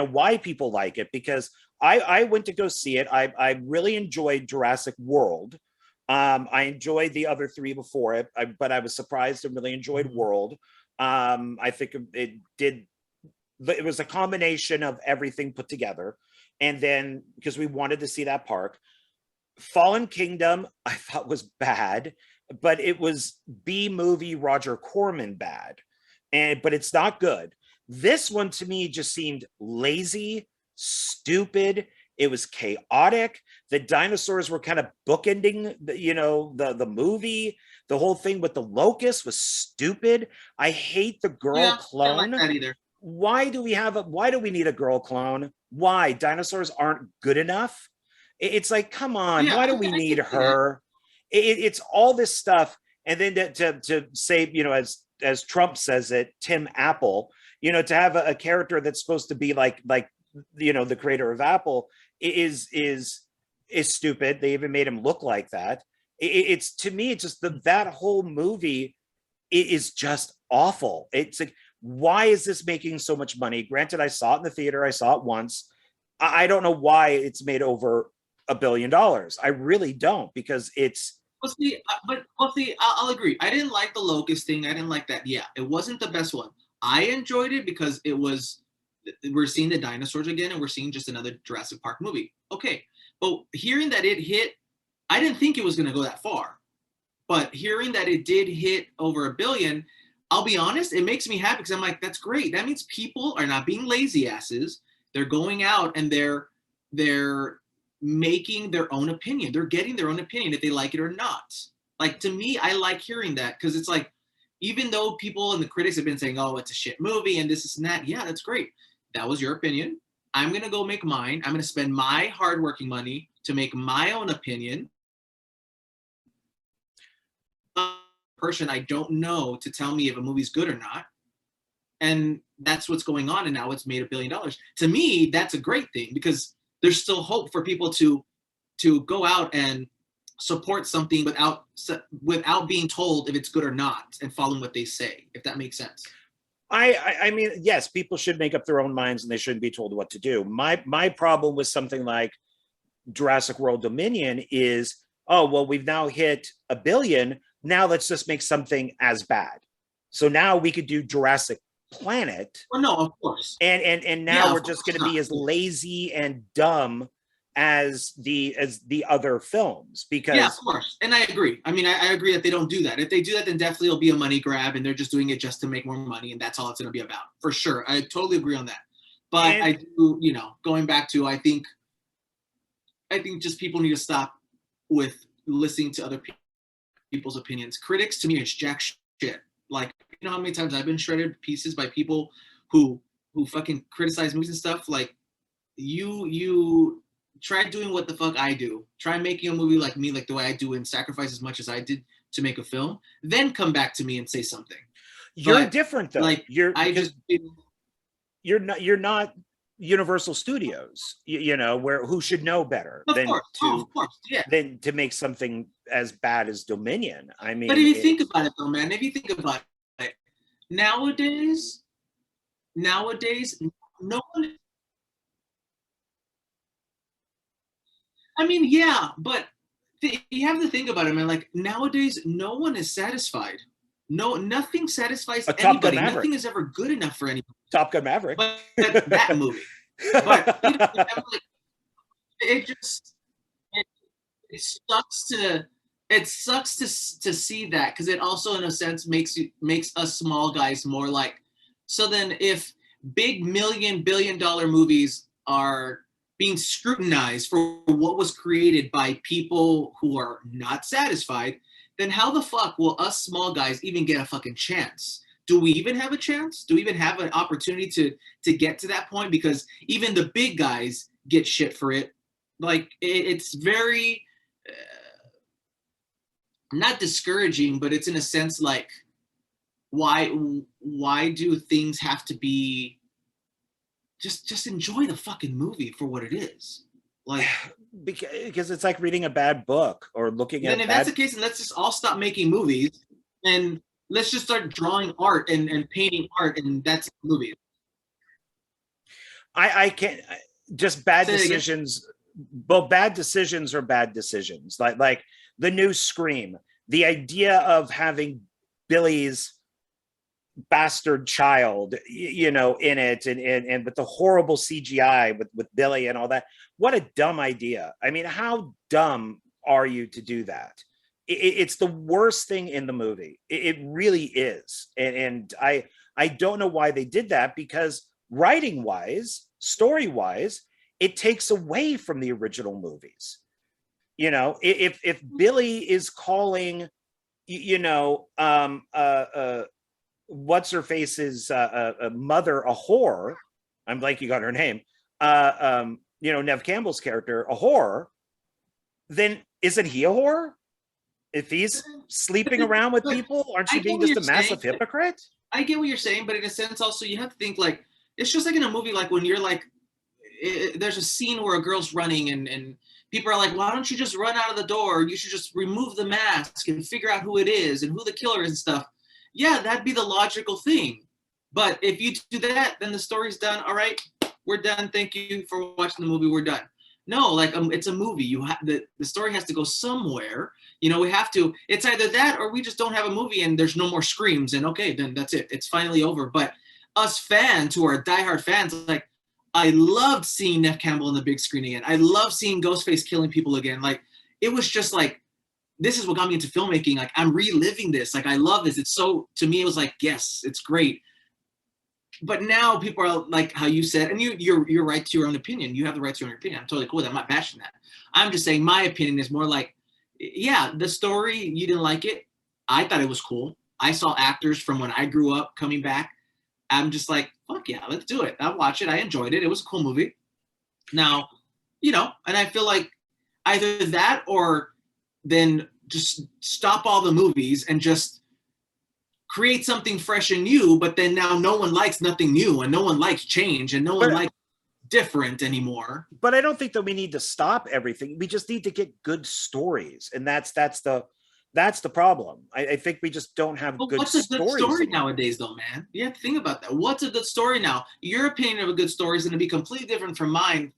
why people like it, because I went to go see it. I really enjoyed Jurassic World. I enjoyed the other three before it, but I was surprised and really enjoyed World. I think it was a combination of everything put together. And then because we wanted to see that park, Fallen Kingdom, I thought was bad, but it was B movie Roger Corman bad. But it's not good. This one to me just seemed lazy, stupid. It was chaotic. The dinosaurs were kind of bookending, the movie. The whole thing with the locust was stupid. I hate the girl clone. I don't like that either. Why do we need a girl clone? Why? Dinosaurs aren't good enough? It's like, come on, why do we need her? It's all this stuff. And then to say, as Trump says it, Tim Apple, to have a character that's supposed to be like the creator of Apple is stupid. They even made him look like that. It's to me, it's just that whole movie is just awful. It's like, why is this making so much money? Granted, I saw it in the theater. I saw it once. I don't know why it's made over $1 billion. I really don't, because it's. Well, see, I'll agree. I didn't like the locust thing. I didn't like that. Yeah, it wasn't the best one. I enjoyed it because we're seeing the dinosaurs again, and we're seeing just another Jurassic Park movie. Okay, but hearing that it hit, I didn't think it was going to go that far. But hearing that it did hit over $1 billion, I'll be honest, it makes me happy, because I'm like, that's great. That means people are not being lazy asses. They're going out and they're making their own opinion. They're getting their own opinion if they like it or not. Like, to me, I like hearing that, because it's like, even though people and the critics have been saying, oh, it's a shit movie and this and that, yeah, that's great. That was your opinion. I'm going to go make mine. I'm going to spend my hardworking money to make my own opinion. Person I don't know to tell me if a movie's good or not. And that's what's going on. And now it's made $1 billion. To me, that's a great thing, because there's still hope for people to go out and support something without being told if it's good or not, and following what they say, if that makes sense. I mean, yes, people should make up their own minds and they shouldn't be told what to do. My problem with something like Jurassic World Dominion is, oh, well, we've now hit $1 billion. Now let's just make something as bad. So now we could do Jurassic Planet. Well, no, of course. And now we're just going to be as lazy and dumb as the other films, because of course. And I agree. I mean, I agree that they don't do that. If they do that, then definitely it'll be a money grab, and they're just doing it just to make more money, and that's all it's going to be about, for sure. I totally agree on that. But I do, going back to, I think just people need to stop with listening to other people's opinions. Critics, to me, is jack shit. Like, you know how many times I've been shredded pieces by people who fucking criticize movies and stuff? Like, you try doing what the fuck I do. Try making a movie like me, like the way I do, and sacrifice as much as I did to make a film. Then come back to me and say something. You're different, though. Like, you're not Universal Studios, where who should know better than to make something as bad as Dominion. I mean, but if you think about it, though, man, nowadays, no one. I mean, yeah, but you have to think about it, man. Like, nowadays, no one is satisfied. No, nothing satisfies anybody. Nothing is ever good enough for anybody. Top Gun Maverick. But that movie. But it sucks to see that, because it also, in a sense, makes us small guys more like. So then, if big billion-dollar movies are being scrutinized for what was created by people who are not satisfied, then how the fuck will us small guys even get a fucking chance do we even have a chance? Do we even have an opportunity to get to that point? Because even the big guys get shit for it. Like it's very not discouraging, but it's in a sense like why do things have to be just enjoy the fucking movie for what it is? Like because it's like reading a bad book or looking at then if that's the case, then let's just all stop making movies and let's just start drawing art and painting art, and that's movies. I can't just bad decisions. Well, bad decisions are bad decisions. Like the new Scream, the idea of having Billy's bastard child, you know, in it, and with the horrible CGI with Billy and all that. What a dumb idea. I mean, how dumb are you to do that? It's the worst thing in the movie. It really is. And I don't know why they did that, because writing wise, story wise, it takes away from the original movies. You know, if Billy is calling, you know, what's her face's mother a whore, I'm blanking on her name, you know, Nev Campbell's character a whore, then isn't he a whore? If he's sleeping around with people, aren't you being just a massive hypocrite? I get what you're saying, but in a sense also you have to think like, it's just like in a movie, like when you're like, there's a scene where a girl's running and people are like, why don't you just run out of the door? You should just remove the mask and figure out who it is and who the killer is and stuff. Yeah, that'd be the logical thing. But if you do that, then the story's done. All right, we're done. Thank you for watching the movie. We're done. No, like it's a movie. You have the story has to go somewhere. You know, we have to. It's either that or we just don't have a movie and there's no more screams. And okay, then that's it. It's finally over. But us fans who are diehard fans, like I loved seeing Nev Campbell on the big screen again. I love seeing Ghostface killing people again. Like it was just like, this is what got me into filmmaking. Like I'm reliving this. Like I love this. It's so, to me, it was like, yes, it's great. But now people are like how you said, and you're right to your own opinion. You have the right to your own opinion. I'm totally cool with that. I'm not bashing that. I'm just saying my opinion is more like, yeah, the story, you didn't like it. I thought it was cool. I saw actors from when I grew up coming back. I'm just like, fuck yeah, let's do it. I'll watch it. I enjoyed it. It was a cool movie. Now, you know, and I feel like either that or then just stop all the movies and just create something fresh and new, but then now no one likes nothing new and no one likes change and no one likes different anymore. But I don't think that we need to stop everything. We just need to get good stories. And that's the problem. I think we just don't have good stories. What's a good story nowadays though, man? You have to think about that. What's a good story now? Your opinion of a good story is going to be completely different from mine.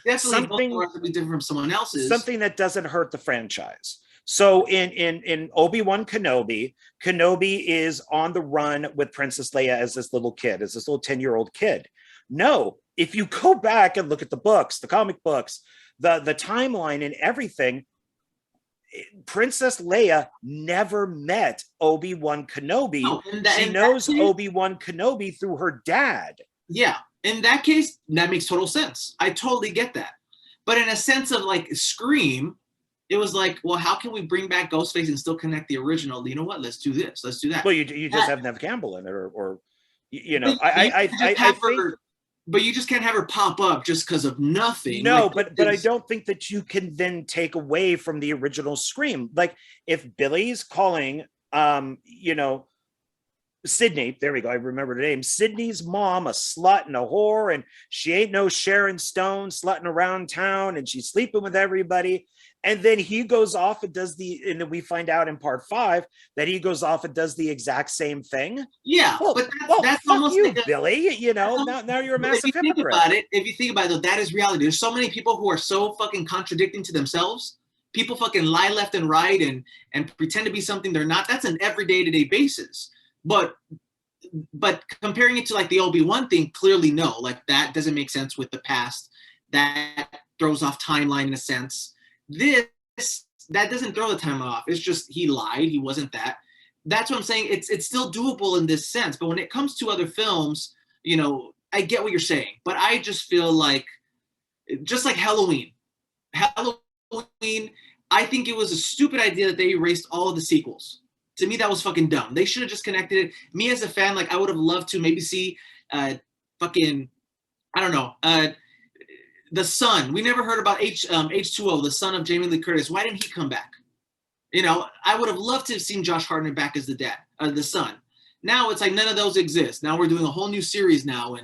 Definitely going to be different from someone else's. Something that doesn't hurt the franchise. So in Obi-Wan Kenobi, Kenobi is on the run with Princess Leia as this little kid, as this little 10-year-old kid. No, if you go back and look at the books, the comic books, the timeline and everything, Princess Leia never met Obi-Wan Kenobi. No, she knows Obi-Wan Kenobi through her dad. Yeah, in that case, that makes total sense. I totally get that. But in a sense of like Scream, it was like, well, how can we bring back Ghostface and still connect the original? You know what? Let's do this. Let's do that. Well, you just have Nev Campbell in it, or you know, but you just can't have her pop up just because of nothing. No, like, but I don't think that you can then take away from the original Scream. Like if Billy's calling, you know, Sydney, there we go, I remember the name, Sydney's mom a slut and a whore, and she ain't no Sharon Stone slutting around town, and she's sleeping with everybody. And then he goes off and does and then we find out in part 5 that he goes off and does the exact same thing. Yeah, well, but that's fuck almost you, like Billy. You know, now you're a massive hypocrite. If you think about it, that is reality. There's so many people who are so fucking contradicting to themselves. People fucking lie left and right and pretend to be something they're not. That's an everyday to day basis. But comparing it to like the Obi-Wan thing, clearly no. Like that doesn't make sense with the past. That throws off timeline in a sense. That doesn't throw the timeline off. It's just he lied. He wasn't that. That's what I'm saying. It's still doable in this sense. But when it comes to other films, you know, I get what you're saying. But I just feel like, just like Halloween, I think it was a stupid idea that they erased all of the sequels To me, that was fucking dumb. They should have just connected it. Me as a fan, like I would have loved to maybe see fucking, I don't know, the son. We never heard about H2O, the son of Jamie Lee Curtis. Why didn't he come back? You know, I would have loved to have seen Josh Hartnett back as the dad, the son. Now it's like none of those exist. Now we're doing a whole new series now,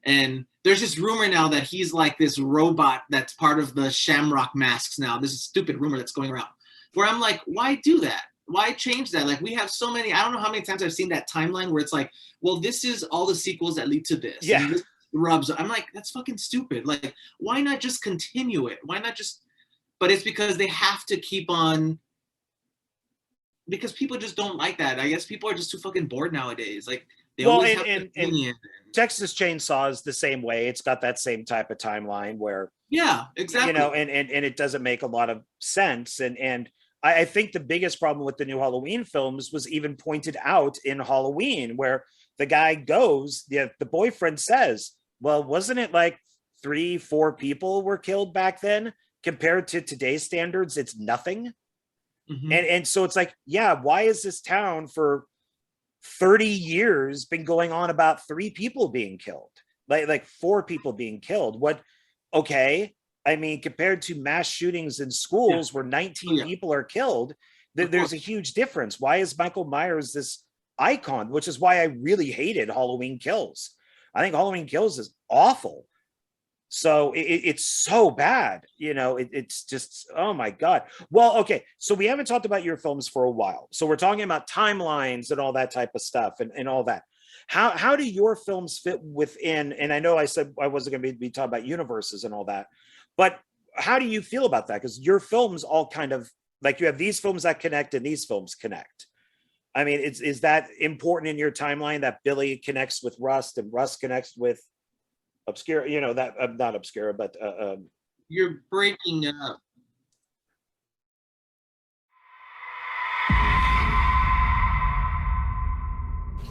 and there's this rumor now that he's like this robot that's part of the Shamrock masks now. This is a stupid rumor that's going around. Where I'm like, why do that? Why change that? Like we have so many, I don't know how many times I've seen that timeline where it's like, well, this is all the sequels that lead to this. Yeah. And this rubs. I'm like, that's fucking stupid. Like, why not just continue it? Why not just, but it's because they have to keep on, because people just don't like that. I guess people are just too fucking bored nowadays. Like they always have an opinion. Texas Chainsaw is the same way. It's got that same type of timeline where, yeah, exactly. You know, and it doesn't make a lot of sense. And I think the biggest problem with the new Halloween films was even pointed out in Halloween, where the guy goes, the boyfriend says, well, wasn't it like 3-4 people were killed back then? Compared to today's standards, it's nothing. Mm-hmm. And so it's like, yeah, why is this town for 30 years been going on about 3 people being killed? Like 4 people being killed? What? Okay. I mean, compared to mass shootings in schools where 19 people are killed, there's a huge difference. Why is Michael Myers this icon? Which is why I really hated Halloween Kills. I think Halloween Kills is awful. So it's so bad, you know, it's just, oh my God. Well, okay. So we haven't talked about your films for a while. So we're talking about timelines and all that type of stuff and all that. How do your films fit within, and I know I said I wasn't going to be talking about universes and all that, but how do you feel about that? Because your films all kind of, like you have these films that connect and these films connect. I mean, is that important in your timeline that Billy connects with Rust and Rust connects with Obscura, you know, that not Obscura, but you're breaking up.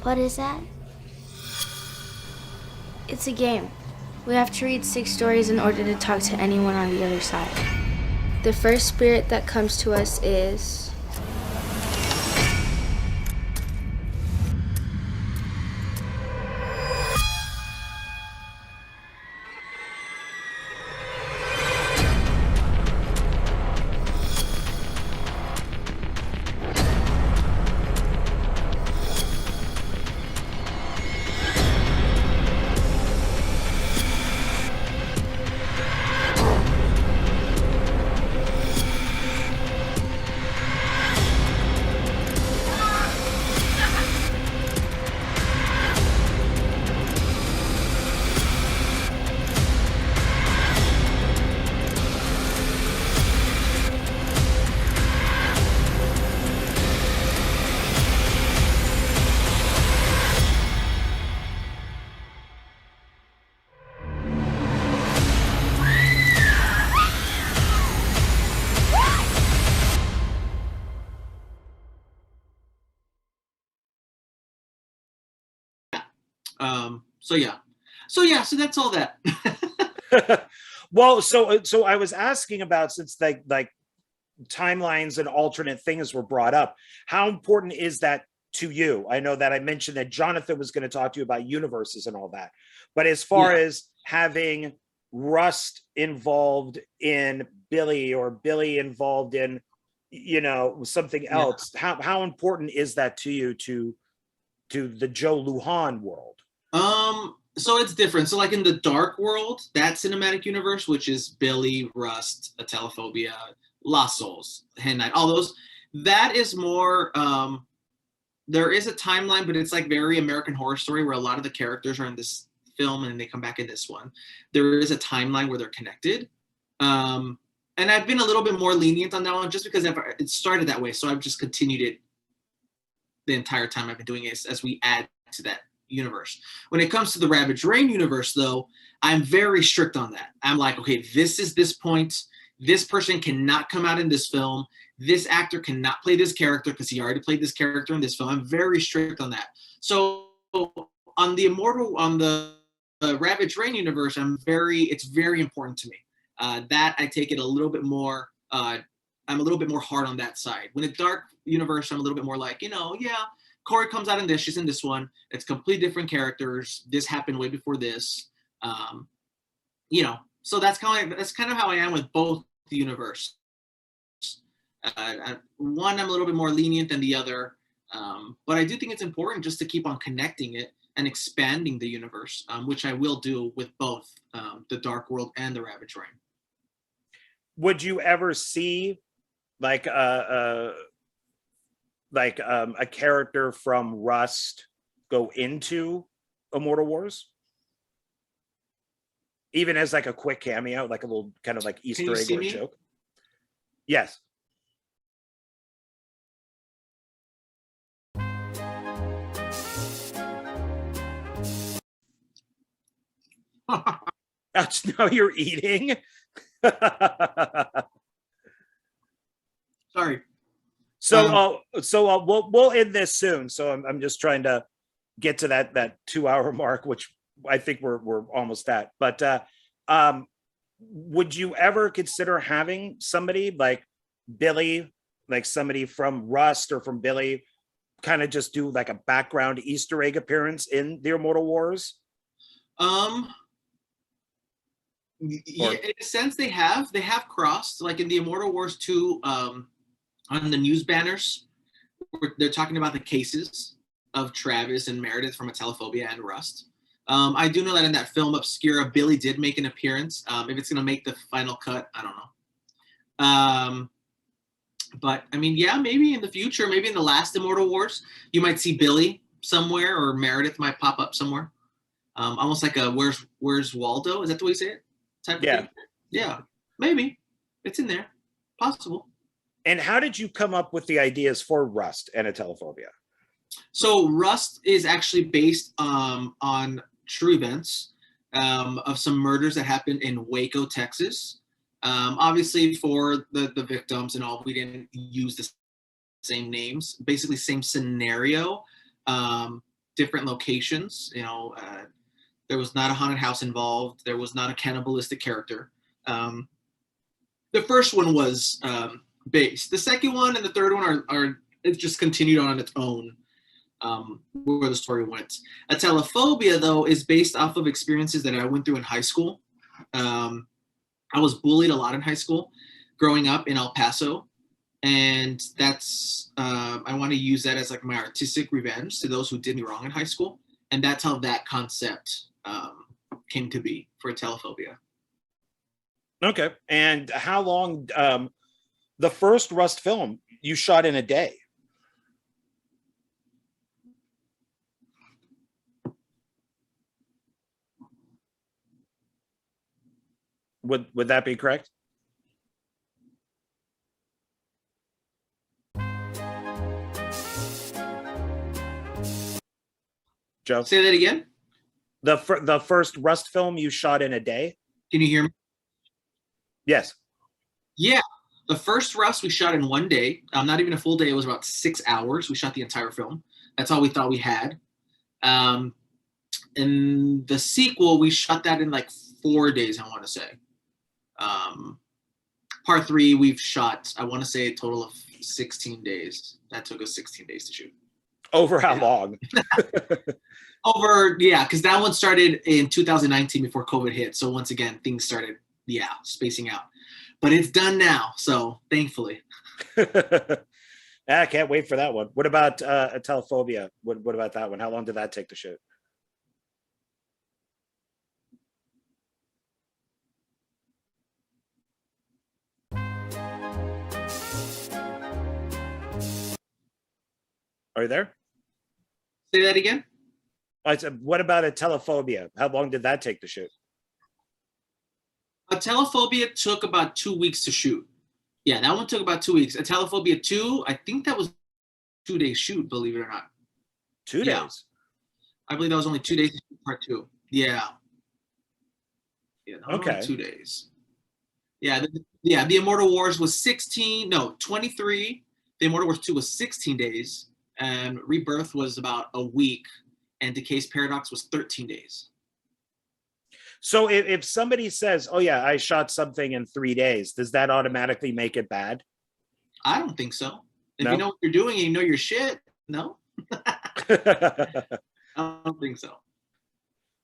What is that? It's a game. We have to read 6 stories in order to talk to anyone on the other side. The first spirit that comes to us is... So that's all that. Well, so I was asking about, since like timelines and alternate things were brought up, how important is that to you? I know that I mentioned that Jonathan was going to talk to you about universes and all that, but as far as having Rust involved in Billy or Billy involved in, you know, something else, how important is that to you, to the Joe Lujan world? So it's different. So like in the Dark World, that cinematic universe, which is Billy, Rust, Atelophobia, Lost Souls, Hen Night, all those, that is more, there is a timeline, but it's like very American Horror Story where a lot of the characters are in this film and they come back in this one. There is a timeline where they're connected. And I've been a little bit more lenient on that one just because it started that way. So I've just continued it the entire time I've been doing it as we add to that universe. When it comes to the Ravage Rain universe, though, I'm very strict on that. I'm like, okay, this is this point. This person cannot come out in this film. This actor cannot play this character because he already played this character in this film. I'm very strict on that. So on the Ravage Rain universe, it's very important to me. That I take it a little bit more I'm a little bit more hard on that side. When it's Dark Universe, I'm a little bit more like, yeah, Corey comes out in this, she's in this one. It's completely different characters. This happened way before this. So that's kind of how I am with both the universe. One, I'm a little bit more lenient than the other, but I do think it's important just to keep on connecting it and expanding the universe, which I will do with both the Dark World and the Ravage Reign. Would you ever see like a character from Rust go into Immortal Wars? Even as like a quick cameo, like a little kind of like Easter egg or joke? Yes. Now you're eating. Sorry. So we'll end this soon. So I'm just trying to get to that 2-hour mark, which I think we're almost at. But would you ever consider having somebody like Billy, like somebody from Rust or from Billy, kind of just do like a background Easter egg appearance in the Immortal Wars? Yeah, in a sense they have crossed, like in the Immortal Wars 2, on the news banners, they're talking about the cases of Travis and Meredith from Telephobia and Rust. I do know that in that film Obscura, Billy did make an appearance. If it's gonna make the final cut, I don't know. But I mean, yeah, maybe in the future, maybe in the last Immortal Wars, you might see Billy somewhere, or Meredith might pop up somewhere. Almost like a Where's Waldo? Is that the way you say it? Type of thing? Yeah, maybe it's in there, possible. And how did you come up with the ideas for Rust and Telephobia? So Rust is actually based on true events of some murders that happened in Waco, Texas. Obviously, for the victims and all, we didn't use the same names. Basically, same scenario, different locations. There was not a haunted house involved. There was not a cannibalistic character. The first one was based. The second one and the third one are it just continued on its own, where the story went. Telephobia, though, is based off of experiences that I went through in high school. I was bullied a lot in high school growing up in El Paso. And that's, I want to use that as like my artistic revenge to those who did me wrong in high school. And that's how that concept came to be for Telephobia. Okay. And how long, the first Rust film you shot in a day? Would that be correct? Joe? Say that again? The first Rust film you shot in a day? Can you hear me? Yes. Yeah. The first Rust we shot in one day. Not even a full day. It was about 6 hours. We shot the entire film. That's all we thought we had. And the sequel, we shot that in like 4 days, I want to say. Part 3, we've shot, I want to say, a total of 16 days. That took us 16 days to shoot. Over how long? Because that one started in 2019 before COVID hit. So once again, things started, spacing out. But it's done now, so thankfully. I can't wait for that one. What about Telephobia? What about that one? How long did that take to shoot? Are you there? Say that again? I said, what about a Telephobia? How long did that take to shoot? A Telephobia took about 2 weeks to shoot. Yeah, that one took about 2 weeks. A Telephobia 2, I think that was 2 day shoot, believe it or not. 2 days? I believe that was only 2 days to shoot part 2. Yeah. Yeah, okay. 2 days. Yeah, the Immortal Wars was 23. The Immortal Wars 2 was 16 days. And Rebirth was about a week. And Decay's Paradox was 13 days. So if somebody says, oh yeah, I shot something in 3 days, does that automatically make it bad? I don't think so. If No? you know what you're doing and you know your shit, no. I don't think so.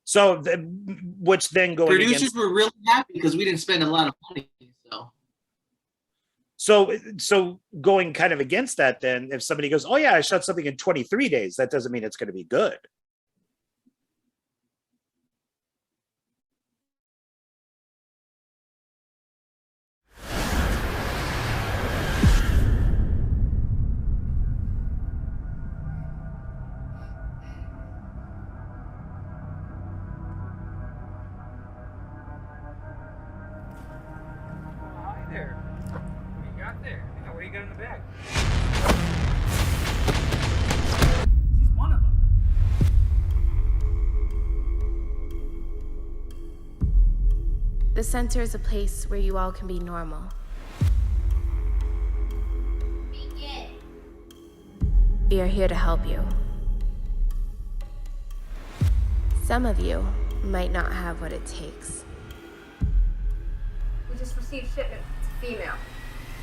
So, which then going Producers against, were really happy because we didn't spend a lot of money. so going kind of against that, then if somebody goes, oh yeah, I shot something in 23 days, that doesn't mean it's going to be good. Hi there. What you got there? Yeah, what do you got in the bag? She's one of them. The center is a place where you all can be normal. We are here to help you. Some of you might not have what it takes. We just received shipment. It's a female,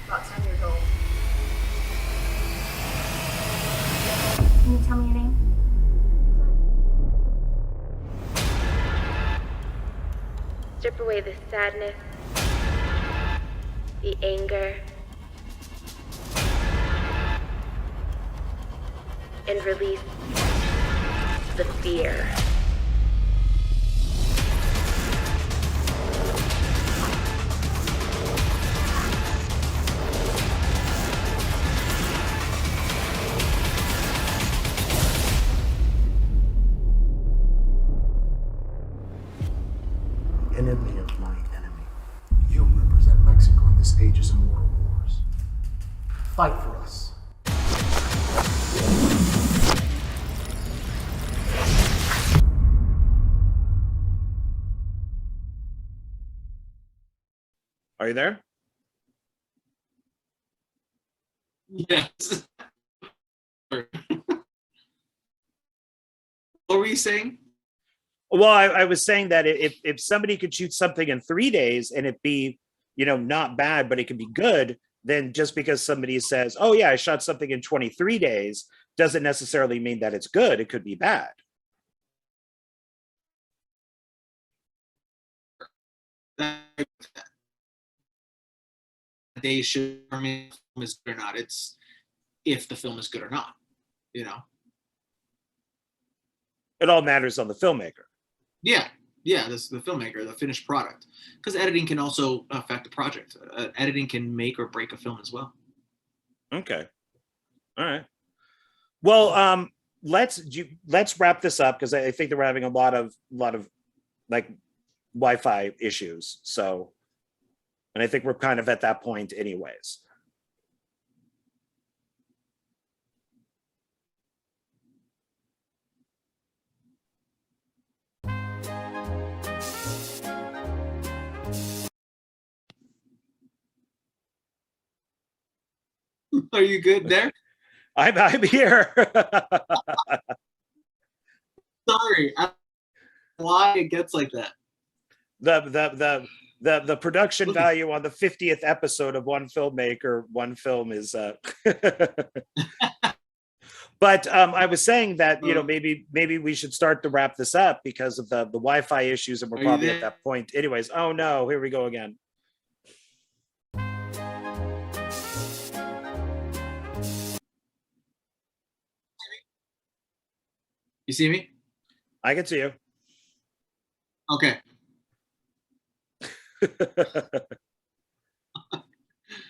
about 10 years old. Can you tell me your name? Strip away the sadness, the anger, and release the fear. Enemy of my enemy. You represent Mexico in this age's immortal wars. Fight for us. Are you there? Yes. What were you saying? Well, I was saying that if somebody could shoot something in 3 days and it be, not bad, but it could be good, then just because somebody says, oh yeah, I shot something in 23 days, doesn't necessarily mean that it's good. It could be bad. They should determine if the film is good or not. It's if the film is good or not, It all matters on the filmmaker. Yeah, this the filmmaker, the finished product. Because editing can also affect the project. Editing can make or break a film as well. Okay. All right. Well, let's wrap this up because I think that we're having a lot of like Wi-Fi issues. So, and I think we're kind of at that point anyways. Are you good there? I'm here. Sorry. I don't know why it gets like that. The production value on the 50th episode of one filmmaker, one film is but I was saying that maybe we should start to wrap this up because of the Wi-Fi issues, and we're probably at that point anyways. Oh no, here we go again. You see me? I can see you. Okay. I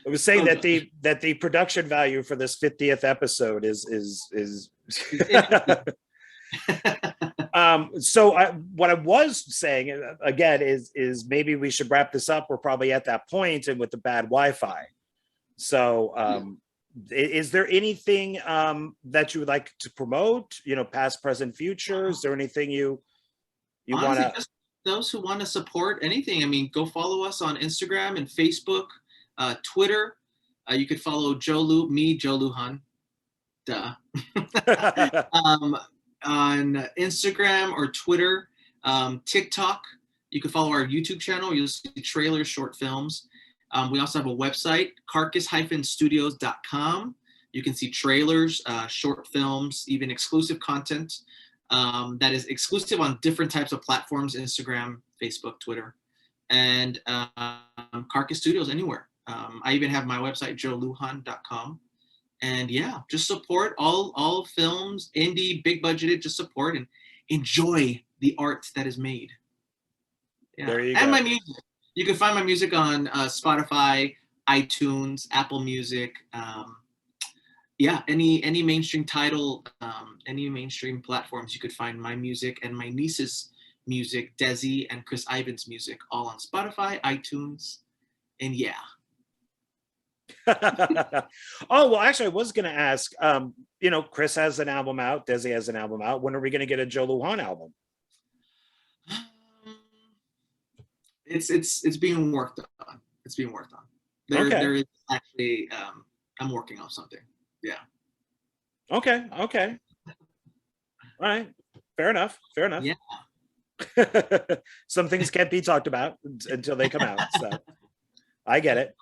was saying that the production value for this 50th episode is so what I was saying again is maybe we should wrap this up. We're probably at that point, and with the bad Wi-Fi. So is there anything that you would like to promote? Past, present, future. Is there anything you want to? Those who want to support anything, I mean, go follow us on Instagram and Facebook, Twitter. You could follow Joe Lujan, duh, on Instagram or Twitter, TikTok. You can follow our YouTube channel. You'll see trailers, short films. We also have a website, carcass-studios.com. You can see trailers, short films, even exclusive content that is exclusive on different types of platforms, Instagram, Facebook, Twitter, and Carcass Studios anywhere. I even have my website, joelujan.com. And yeah, just support all films, indie, big budgeted, just support and enjoy the art that is made. Yeah. There you and go. My music. You can find my music on Spotify, iTunes, Apple Music. Yeah, any mainstream title, any mainstream platforms, you could find my music and my niece's music, Desi and Chris Ivan's music, all on Spotify, iTunes, and yeah. Oh, well, actually, I was going to ask, Chris has an album out, Desi has an album out. When are we going to get a Joe Lujan album? It's being worked on. It's being worked on. There is actually, I'm working on something. Yeah. Okay. All right. Fair enough. Yeah. Some things can't be talked about until they come out. So I get it.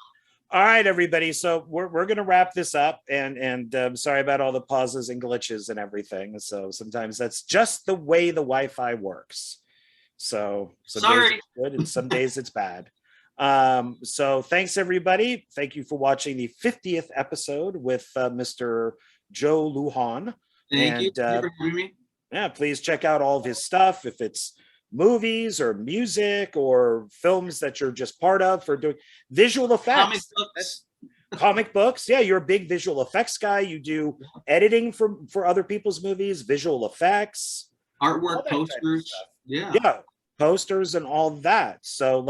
All right, everybody. So we're going to wrap this up, and sorry about all the pauses and glitches and everything. So sometimes that's just the way the Wi-Fi works. So some days it's good and some days it's bad. So thanks, everybody. Thank you for watching the 50th episode with Mr. Joe Lujan. Thank you for having me. Yeah, please check out all of his stuff. If it's movies or music or films that you're just part of for doing visual effects, comic books. Yeah, you're a big visual effects guy. You do editing for other people's movies, visual effects, artwork, posters. Yeah, posters and all that. So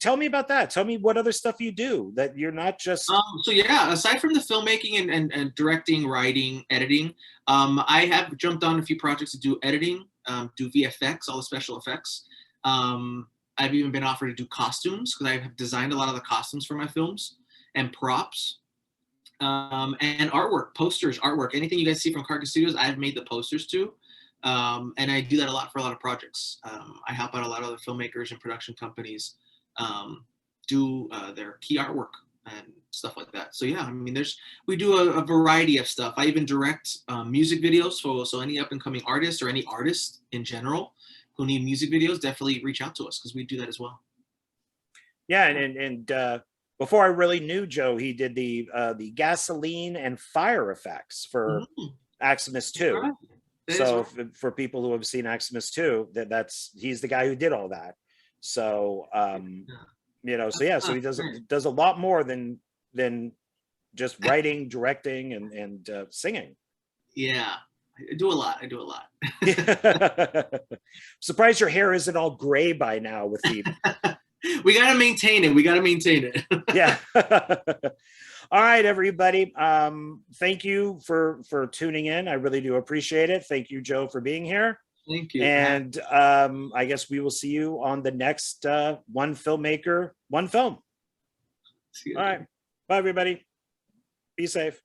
tell me about that. Tell me what other stuff you do that you're not just. So yeah, aside from the filmmaking and directing, writing, editing, I have jumped on a few projects to do editing. Do VFX, all the special effects. I've even been offered to do costumes because I have designed a lot of the costumes for my films and props, and artwork, posters, artwork. Anything you guys see from Carcass Studios, I've made the posters to, and I do that a lot for a lot of projects. I help out a lot of other filmmakers and production companies do their key artwork and stuff like that. So yeah, I mean, we do a variety of stuff. I even direct music videos. So any up and coming artist or any artist in general who need music videos, definitely reach out to us because we do that as well. Yeah, and before I really knew Joe, he did the gasoline and fire effects for Maximus 2. Right. So for people who have seen Maximus 2, he's the guy who did all that. So so he does a lot more than just writing, directing, and singing. Yeah, I do a lot. Surprised your hair isn't all gray by now with the. We gotta maintain it. Yeah. All right, everybody. Thank you for tuning in. I really do appreciate it. Thank you, Joe, for being here. Thank you. And I guess we will see you on the next One Filmmaker, One Film. All right. Bye, everybody. Be safe.